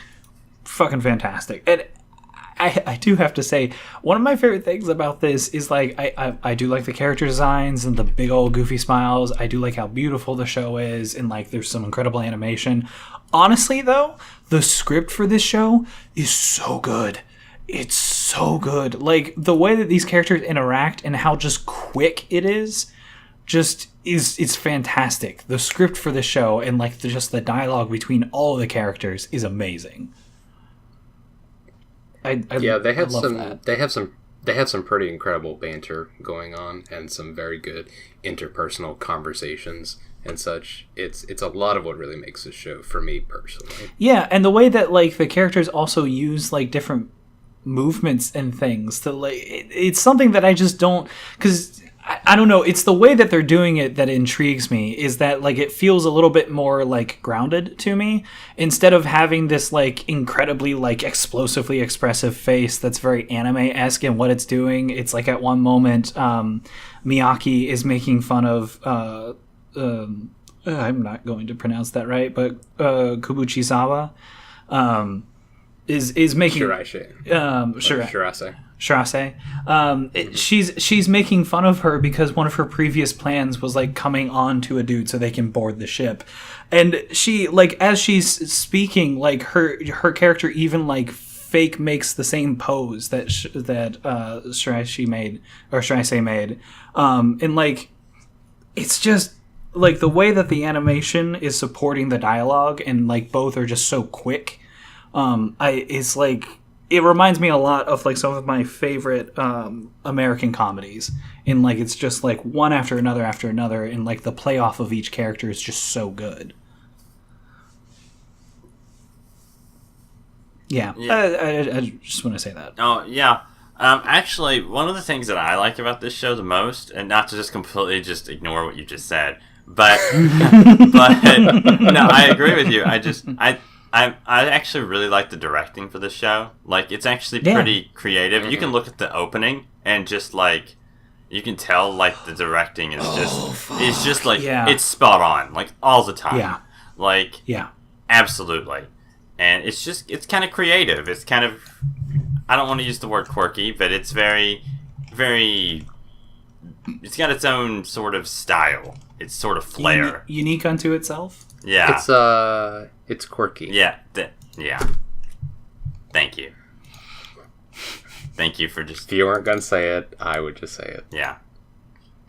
fucking fantastic. And I do have to say, one of my favorite things about this is, like, I do like the character designs and the big old goofy smiles. I do like how beautiful the show is, and, like, there's some incredible animation. Honestly, though, the script for this show is so good. It's so good. Like, the way that these characters interact and how just quick it is, it's fantastic. The script for the show and, like, just the dialogue between all of the characters is amazing. They had some pretty incredible banter going on and some very good interpersonal conversations and such. It's a lot of what really makes this show for me personally. Yeah, and the way that, like, the characters also use, like, different movements and things to, like, it's something that I just don't, because I don't know, it's the way that they're doing it that intrigues me, is that, like, it feels a little bit more, like, grounded to me, instead of having this, like, incredibly, like, explosively expressive face that's very anime-esque in what it's doing. It's like, at one moment, Miyaki is making fun of I'm not going to pronounce that right, but Kubuchisawa is making Shirase. She's making fun of her because one of her previous plans was, like, coming on to a dude so they can board the ship, and she, like, as she's speaking, like, her character even, like, fake makes the same pose that Shirase made, and, like, it's just, like, the way that the animation is supporting the dialogue, and, like, both are just so quick. It's like, it reminds me a lot of, like, some of my favorite American comedies, and, like, it's just, like, one after another, and, like, the playoff of each character is just so good. Yeah. I just want to say that. Oh, yeah. Actually, one of the things that I like about this show the most, and not to just completely just ignore what you just said, but no, I agree with you. I actually really like the directing for this show. Like, it's actually pretty creative. Mm-hmm. You can look at the opening and just, like, you can tell, like, the directing is just like, it's spot on, like, all the time. Yeah. Like, absolutely. And it's kind of creative. It's kind of, I don't want to use the word quirky, but it's very, very, it's got its own sort of style. It's sort of flair. Unique unto itself? Yeah. It's quirky. Yeah. Thank you. Thank you for just... If you weren't gonna say it, I would just say it. Yeah.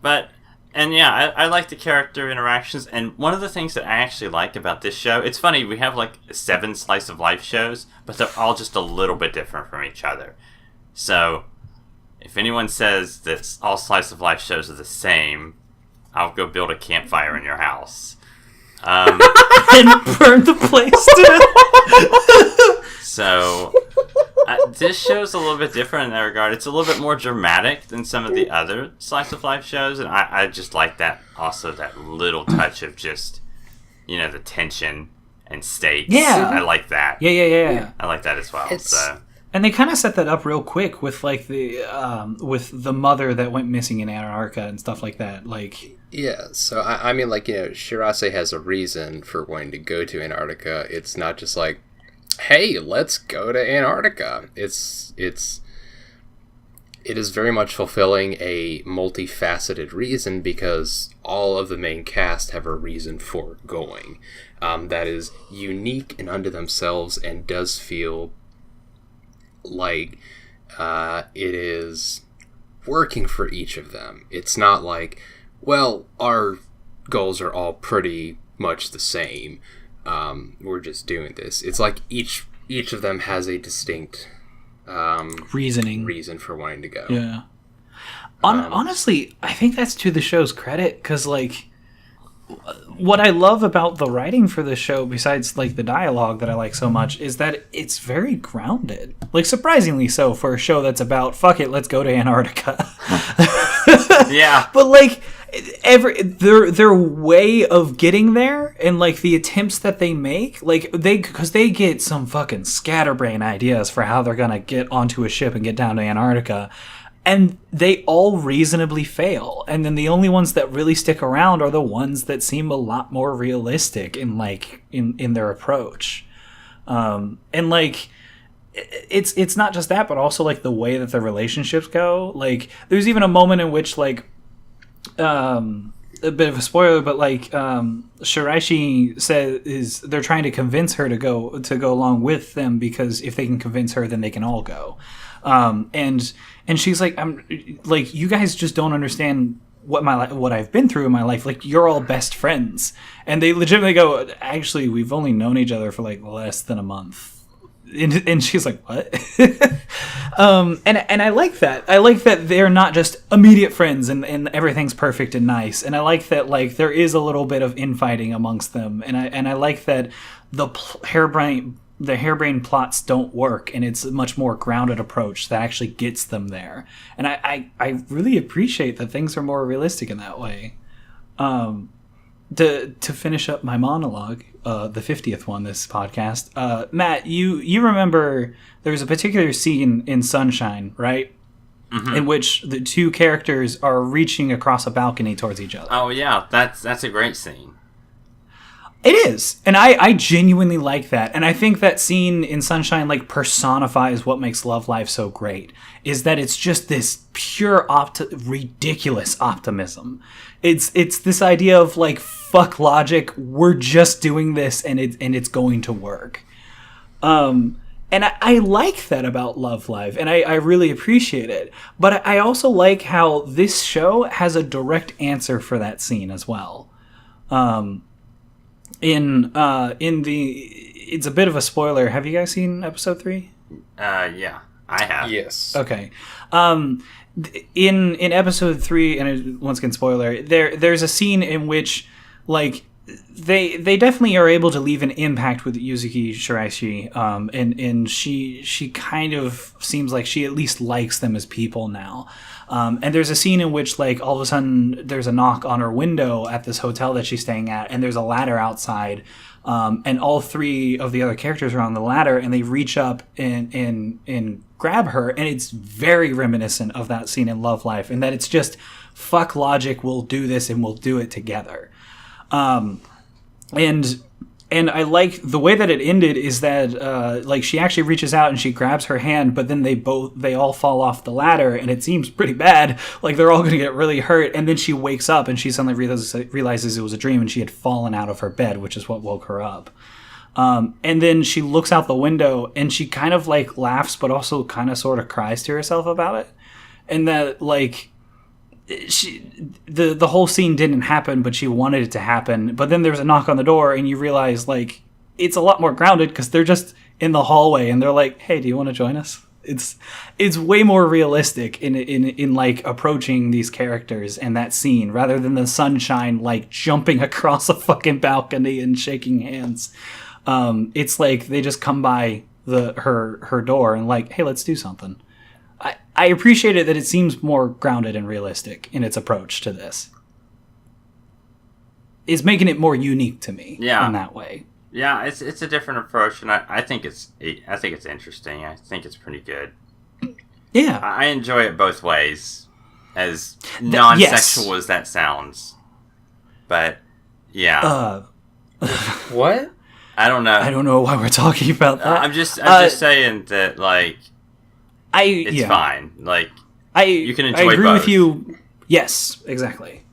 But, and yeah, I like the character interactions, and one of the things that I actually like about this show, it's funny, we have, like, 7 slice of life shows, but they're all just a little bit different from each other. So, if anyone says that all slice of life shows are the same, I'll go build a campfire in your house. And burn the place down. So, this show's a little bit different in that regard. It's a little bit more dramatic than some of the other slice of life shows, and I just like that, also that little touch of just, you know, the tension and stakes. Yeah. I like that. Yeah. I like that as well. And they kind of set that up real quick with, like, with the mother that went missing in Antarctica and stuff like that. Like, yeah, so I mean, like, you know, Shirase has a reason for wanting to go to Antarctica. It's not just like, hey, let's go to Antarctica. It is very much fulfilling a multifaceted reason because all of the main cast have a reason for going. That is unique and unto themselves and does feel like it is working for each of them. It's not like, well, our goals are all pretty much the same. We're just doing this. It's like each of them has a distinct reason for wanting to go. Yeah. Honestly, I think that's to the show's credit, because, like, what I love about the writing for the show, besides, like, the dialogue that I like so much, is that it's very grounded. Like, surprisingly so for a show that's about, fuck it, let's go to Antarctica. Yeah. But, like, their way of getting there and, like, the attempts that they make, like, because they get some fucking scatterbrain ideas for how they're gonna get onto a ship and get down to Antarctica. And they all reasonably fail. And then the only ones that really stick around are the ones that seem a lot more realistic in, like, in their approach. And, like, it's not just that, but also like the way that the relationships go. Like there's even a moment in which like a bit of a spoiler, but like Shiraishi says they're trying to convince her to go along with them, because if they can convince her, then they can all go. And she's like, I'm like, you guys just don't understand what I've been through in my life. Like, you're all best friends. And they legitimately go, actually, we've only known each other for like less than a month. And she's like, what? And I like that. I like that they're not just immediate friends and everything's perfect and nice. And I like that like there is a little bit of infighting amongst them. And I like that the harebrained plots don't work, and it's a much more grounded approach that actually gets them there. And I really appreciate that things are more realistic in that way. To finish up my monologue, the 50th one this podcast, Matt, you remember there was a particular scene in Sunshine, right? Mm-hmm. In which the two characters are reaching across a balcony towards each other. Oh yeah, that's a great scene. It is, and I genuinely like that, and I think that scene in Sunshine like personifies what makes Love Live so great. Is that it's just this pure ridiculous optimism. It's this idea of like, fuck logic, we're just doing this, and it's going to work. And I like that about Love Live, and I really appreciate it. But I also like how this show has a direct answer for that scene as well. It's a bit of a spoiler. Have you guys seen episode 3? Yeah, I have. Yes. Okay. In episode 3, and once again spoiler, there's a scene in which like they definitely are able to leave an impact with Yuzuki Shiraishi, and she kind of seems like she at least likes them as people now. And there's a scene in which, like, all of a sudden there's a knock on her window at this hotel that she's staying at, and there's a ladder outside, and all three of the other characters are on the ladder, and they reach up and grab her, and it's very reminiscent of that scene in Love Life, and that it's just, fuck logic, we'll do this, and we'll do it together. And I like the way that it ended is that like she actually reaches out and she grabs her hand, but then they all fall off the ladder, and it seems pretty bad. Like they're all going to get really hurt. And then she wakes up and she suddenly realizes it was a dream and she had fallen out of her bed, which is what woke her up. And then she looks out the window and she kind of like laughs, but also kind of sort of cries to herself about it. And that like, the whole scene didn't happen, but she wanted it to happen. But then there's a knock on the door, and you realize like it's a lot more grounded because they're just in the hallway, and they're like, "Hey, do you want to join us?" It's way more realistic in like approaching these characters and that scene rather than the Sunshine like jumping across a fucking balcony and shaking hands. It's like they just come by her door and like, "Hey, let's do something." I appreciate it that it seems more grounded and realistic in its approach to this. It's making it more unique to me in that way. Yeah, it's a different approach, and I think it's interesting. I think it's pretty good. Yeah, I enjoy it both ways, as non-sexual as that sounds. But yeah, what? I don't know. I don't know why we're talking about that. I'm just saying that like. It's fine. Like you can enjoy both. I agree with you. Yes, exactly.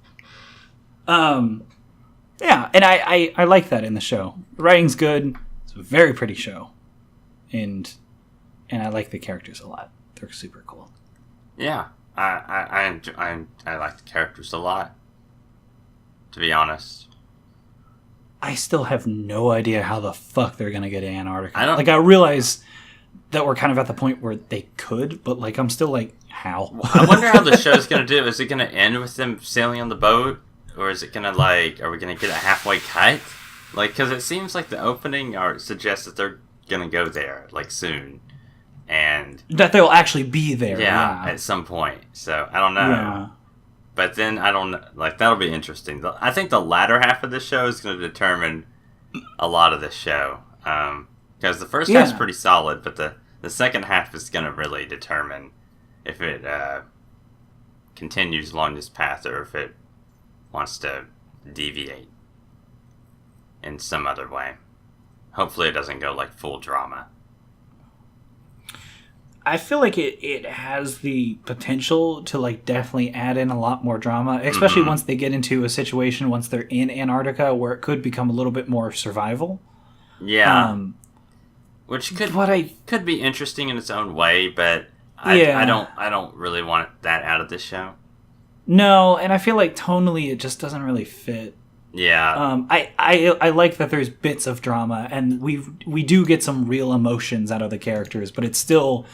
Yeah, and I like that in the show. The writing's good. It's a very pretty show, and I like the characters a lot. They're super cool. Yeah, I like the characters a lot. To be honest, I still have no idea how the fuck they're gonna get to Antarctica. I realize that we're kind of at the point where they could, but like I'm still like, how? I wonder how the show's gonna do. Is it gonna end with them sailing on the boat, or is it gonna like, are we gonna get a halfway cut? Like, because it seems like the opening suggests that they're gonna go there like soon, and that they'll actually be there. Yeah, at some point. So I don't know. Yeah. But then I don't like that'll be interesting. I think the latter half of the show is gonna determine a lot of the show. Because the first half's pretty solid, but the second half is going to really determine if it continues along this path or if it wants to deviate in some other way. Hopefully it doesn't go like full drama. I feel like it has the potential to like definitely add in a lot more drama, especially once they get into a situation once they're in Antarctica where it could become a little bit more survival. Yeah. Which could be interesting in its own way, but I don't really want that out of this show. No, and I feel like tonally it just doesn't really fit. Yeah. I like that there's bits of drama, and we do get some real emotions out of the characters, but it's still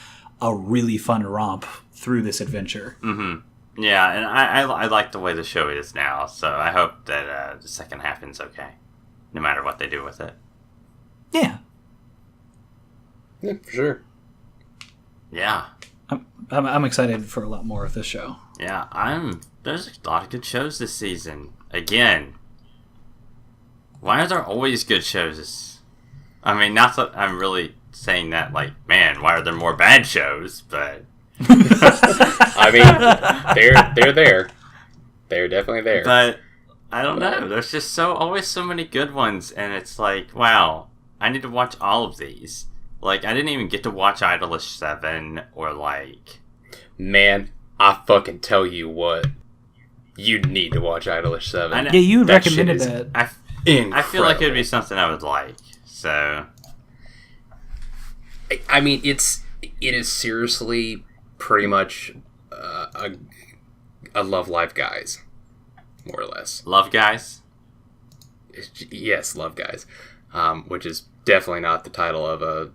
a really fun romp through this adventure. Mm-hmm. Yeah, and I like the way the show is now, so I hope that the second half ends okay, no matter what they do with it. Yeah. Yeah, for sure. Yeah. I'm excited for a lot more of this show. Yeah, there's a lot of good shows this season. Again, why are there always good shows? I mean, not that I'm really saying that, like, man, why are there more bad shows? But I mean, they're there. They're definitely there. But I don't know. There's just always so many good ones, and it's like, wow, I need to watch all of these. Like, I didn't even get to watch IDOLiSH 7 or like. Man, I fucking tell you what, you need to watch IDOLiSH 7. Yeah, you recommended that. I feel like it would be something I would like. So. I mean, it is seriously pretty much a Love Live Guys, more or less. Love Guys? Yes, Love Guys, which is definitely not the title of a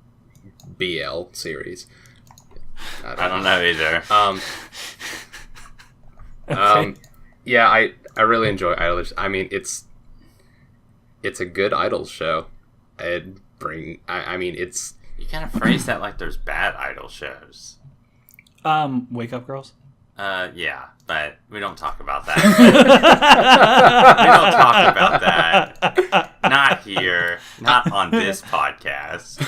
BL series. I don't know either. Okay. Yeah, I really enjoy IDOLiSH. I mean, it's a good idols show. I mean, it's. You kind of phrase that like there's bad idol shows. Wake Up Girls? Yeah, but we don't talk about that. We don't talk about that. Not here. Not on this podcast.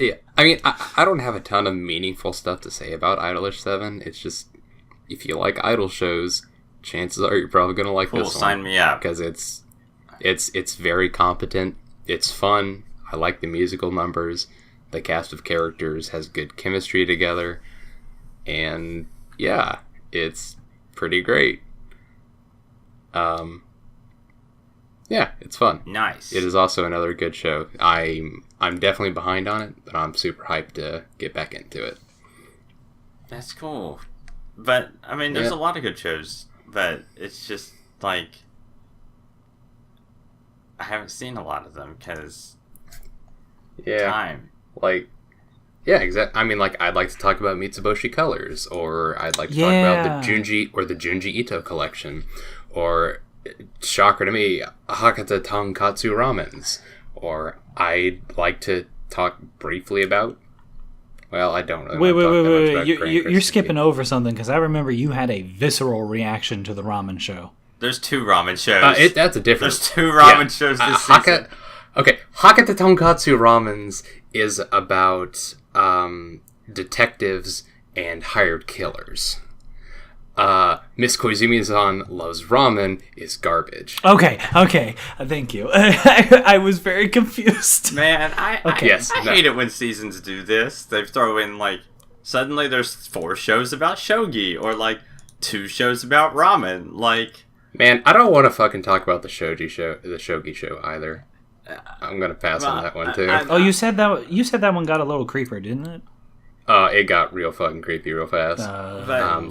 Yeah, I mean, I don't have a ton of meaningful stuff to say about IDOLiSH 7. It's just, if you like idol shows, chances are you're probably going to like this one. Sign me up. Because it's very competent. It's fun. I like the musical numbers. The cast of characters has good chemistry together. And, yeah, it's pretty great. Yeah, it's fun. Nice. It is also another good show. I'm definitely behind on it, but I'm super hyped to get back into it. That's cool. But, I mean, there's a lot of good shows, but it's just, like, I haven't seen a lot of them, because time. Like, yeah, exactly. I mean, like, I'd like to talk about Mitsuboshi Colors, or I'd like to talk about the Junji Ito Collection, or, shocker to me, Hakata Tonkotsu Ramens, or I'd like to talk briefly about. Well, I don't really. Wait. You're skipping over something, because I remember you had a visceral reaction to the ramen show. There's 2 ramen shows. That's a different. There's 2 ramen shows this season. Okay, Hakata Tonkotsu Ramens is about detectives and hired killers. Miss Koizumi-san Loves Ramen is garbage. Okay, thank you. I was very confused. Man, I hate it when seasons do this. They throw in, like, suddenly there's 4 shows about shogi, or, like, 2 shows about ramen, like... Man, I don't want to fucking talk about the shogi show either. I'm gonna pass on that one, too. You said that one got a little creeper, didn't it? It got real fucking creepy real fast.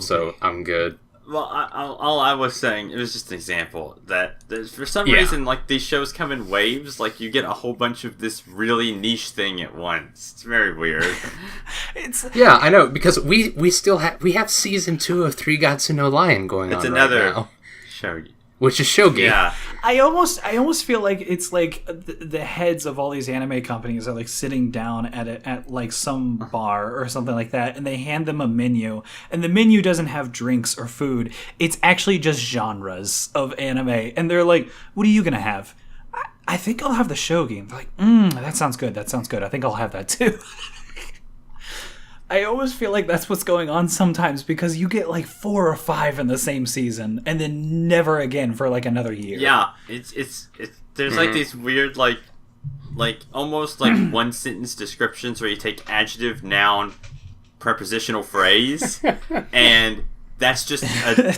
So I'm good. Well, all I was saying, it was just an example that for some reason, like, these shows come in waves. Like, you get a whole bunch of this really niche thing at once. It's very weird. Yeah, I know, because we still have season 2 of Three Gatsu no Lion going on right now. It's another shogi. Which is shogi. Yeah. I almost feel like it's like the heads of all these anime companies are like sitting down at like some bar or something like that, and they hand them a menu, and the menu doesn't have drinks or food. It's actually just genres of anime, and they're like, "What are you gonna have?" I think I'll have the shogi. They're like, that sounds good. I think I'll have that too. I always feel like that's what's going on sometimes, because you get like 4 or 5 in the same season and then never again for like another year. Yeah, it's there's like these weird like almost like one sentence descriptions where you take adjective, noun, prepositional phrase, and that's just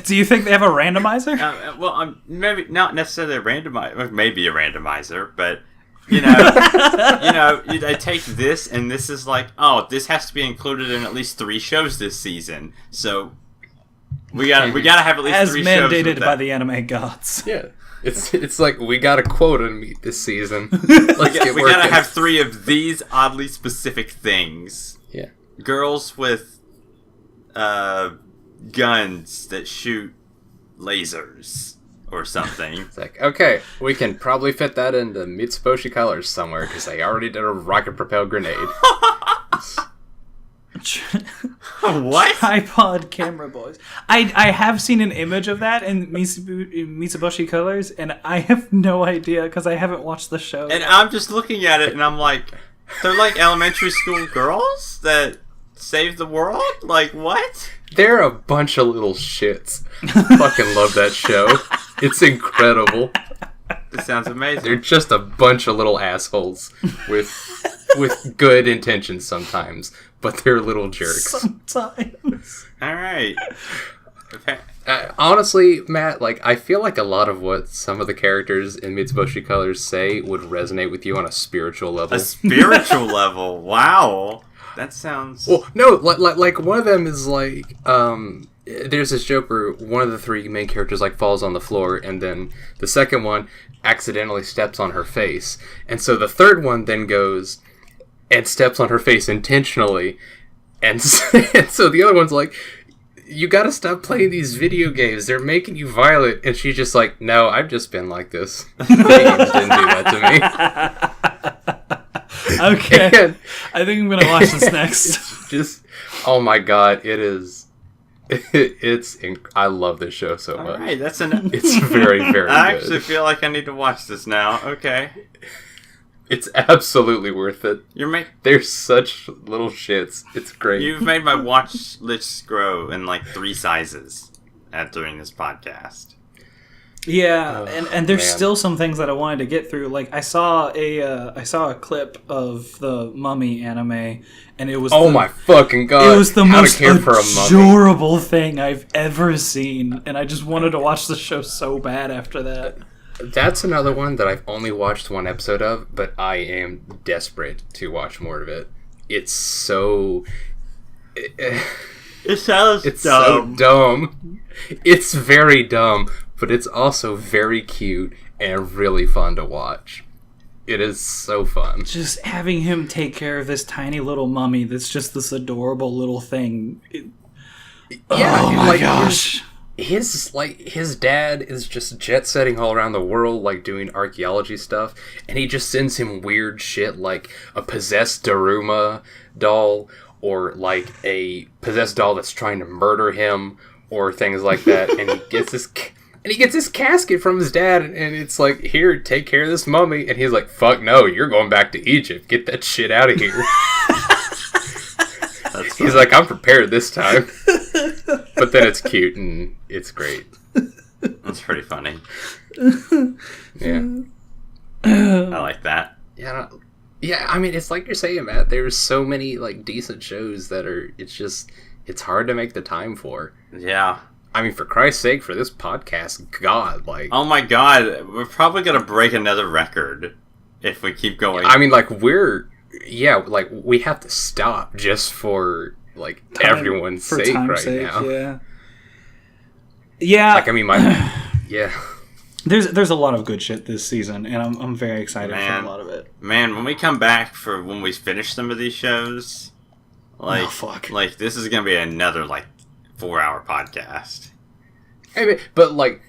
Do you think they have a randomizer? Maybe not necessarily a randomizer, maybe a randomizer, but you know, they take this, and this is like, oh, this has to be included in at least 3 shows this season, so we gotta have at least 3 shows. As mandated by the anime gods. Yeah. It's like, we got a quota to meet this season. Let's get we working. gotta have 3 of these oddly specific things. Yeah. Girls with guns that shoot lasers or something. It's like, okay, we can probably fit that into Mitsuboshi Colors somewhere, because they already did a rocket-propelled grenade. What? Tripod camera boys. I have seen an image of that in Mitsuboshi Colors, and I have no idea because I haven't watched the show. And I'm just looking at it, and I'm like, they're like elementary school girls that save the world? Like, what? They're a bunch of little shits. Fucking love that show. It's incredible. This sounds amazing. They're just a bunch of little assholes with good intentions sometimes, but they're little jerks. Sometimes. All right. Okay. Honestly, Matt, like, I feel like a lot of what some of the characters in Mitsuboshi Colors say would resonate with you on a spiritual level. A spiritual level? Wow. That sounds... Well, no, like one of them is like, there's this joke where one of the 3 main characters like falls on the floor, and then the second one accidentally steps on her face, and so the third one then goes and steps on her face intentionally, and so the other one's like, you gotta stop playing these video games, they're making you violent, and she's just like, no, I've just been like this. Video games didn't do that to me. Okay, and I think I'm gonna watch this next. It's just, oh my god, it is. I love this show so much. All right, it's very, very good. I actually feel like I need to watch this now. Okay. It's absolutely worth it. They're such little shits. It's great. You've made my watch list grow in like 3 sizes during this podcast. Yeah, and there's still some things that I wanted to get through. Like I saw a clip of the Mummy anime, and it was my fucking god! It was the most adorable thing I've ever seen, and I just wanted to watch the show so bad after that. That's another one that I've only watched 1 episode of, but I am desperate to watch more of it. It's so... It sounds it's dumb. So dumb. It's very dumb, but it's also very cute and really fun to watch. It is so fun. Just having him take care of this tiny little mummy that's just this adorable little thing. Oh my gosh. His dad is just jet setting all around the world, like doing archaeology stuff, and he just sends him weird shit like a possessed Daruma doll, or like a possessed doll that's trying to murder him, or things like that. And he gets this casket from his dad, and it's like, here, take care of this mummy. And he's like, fuck no, you're going back to Egypt. Get that shit out of here. He's like, I'm prepared this time. But then it's cute and it's great. That's pretty funny. Yeah. I like that. Yeah, I mean, it's like you're saying, Matt, there's so many like decent shows that are, it's hard to make the time for. Yeah. I mean, for Christ's sake, for this podcast, God, like... Oh my god, we're probably gonna break another record if we keep going. I mean, like, we have to stop just for, like, everyone's sake right now. Yeah. Yeah. Like, I mean, yeah. There's a lot of good shit this season, and I'm very excited for a lot of it. Man, when we come back for when we finish some of these shows, like, like this is gonna be another, like, 4-hour podcast. I mean, but like,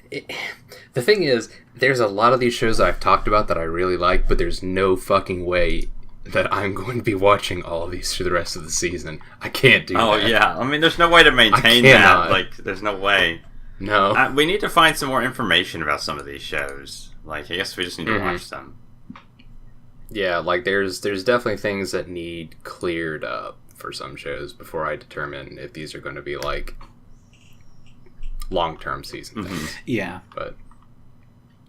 the thing is, there's a lot of these shows that I've talked about that I really like, but there's no fucking way that I'm going to be watching all of these through the rest of the season. I can't do that. Oh yeah, I mean, there's no way to maintain that. Like, there's no way. No. We need to find some more information about some of these shows. Like, I guess we just need to watch them. Yeah, like there's definitely things that need cleared up for some shows before I determine if these are going to be like long-term season things. Yeah. But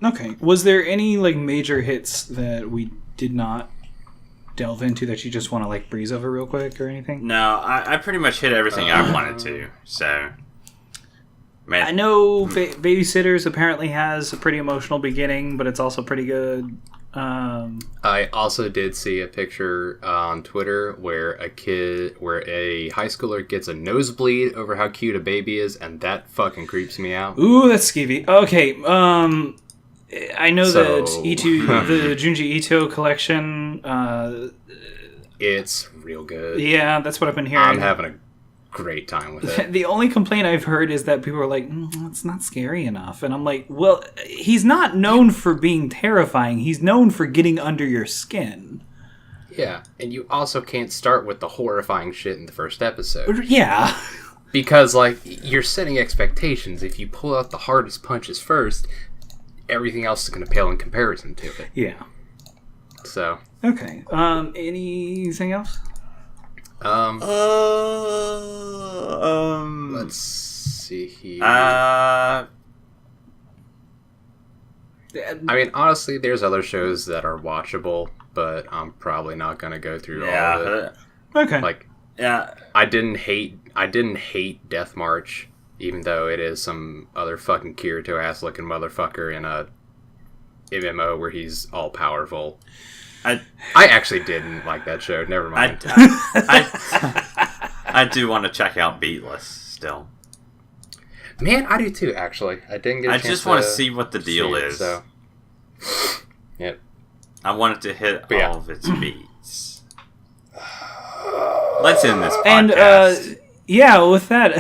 okay, was there any like major hits that we did not delve into that you just want to like breeze over real quick or anything? No, I pretty much hit everything I wanted to. So, man, I know Babysitters apparently has a pretty emotional beginning, but it's also pretty good. I also did see a picture on Twitter where a high schooler gets a nosebleed over how cute a baby is, and that fucking creeps me out. Ooh, that's skeevy. Okay, I know that the Junji Ito collection. It's real good. Yeah, that's what I've been hearing. I'm having a great time with it. The only complaint I've heard is that people are like, it's not scary enough. And I'm like, well, he's not known for being terrifying. He's known for getting under your skin. Yeah, and you also can't start with the horrifying shit in the first episode. Yeah. Because, like, you're setting expectations. If you pull out the hardest punches first, everything else is going to pale in comparison to it. Yeah. So. Okay. Anything else? Let's see here. I mean, honestly, there's other shows that are watchable, but I'm probably not going to go through all of it. Okay. Like, yeah, I didn't hate Death March, even though it is some other fucking Kirito ass looking motherfucker in a MMO where he's all powerful. I actually didn't like that show. Never mind. I do want to check out Beatless still. Man, I do too. Actually, I didn't get. I just want to see what the deal is. So, yep. I want it to hit all of its beats. Let's end this podcast. And with that,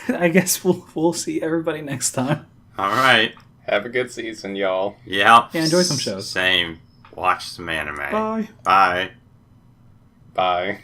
I guess we'll see everybody next time. All right. Have a good season, y'all. Yeah. Yeah. Enjoy some shows. Same. Watch some anime. Bye. Bye. Bye.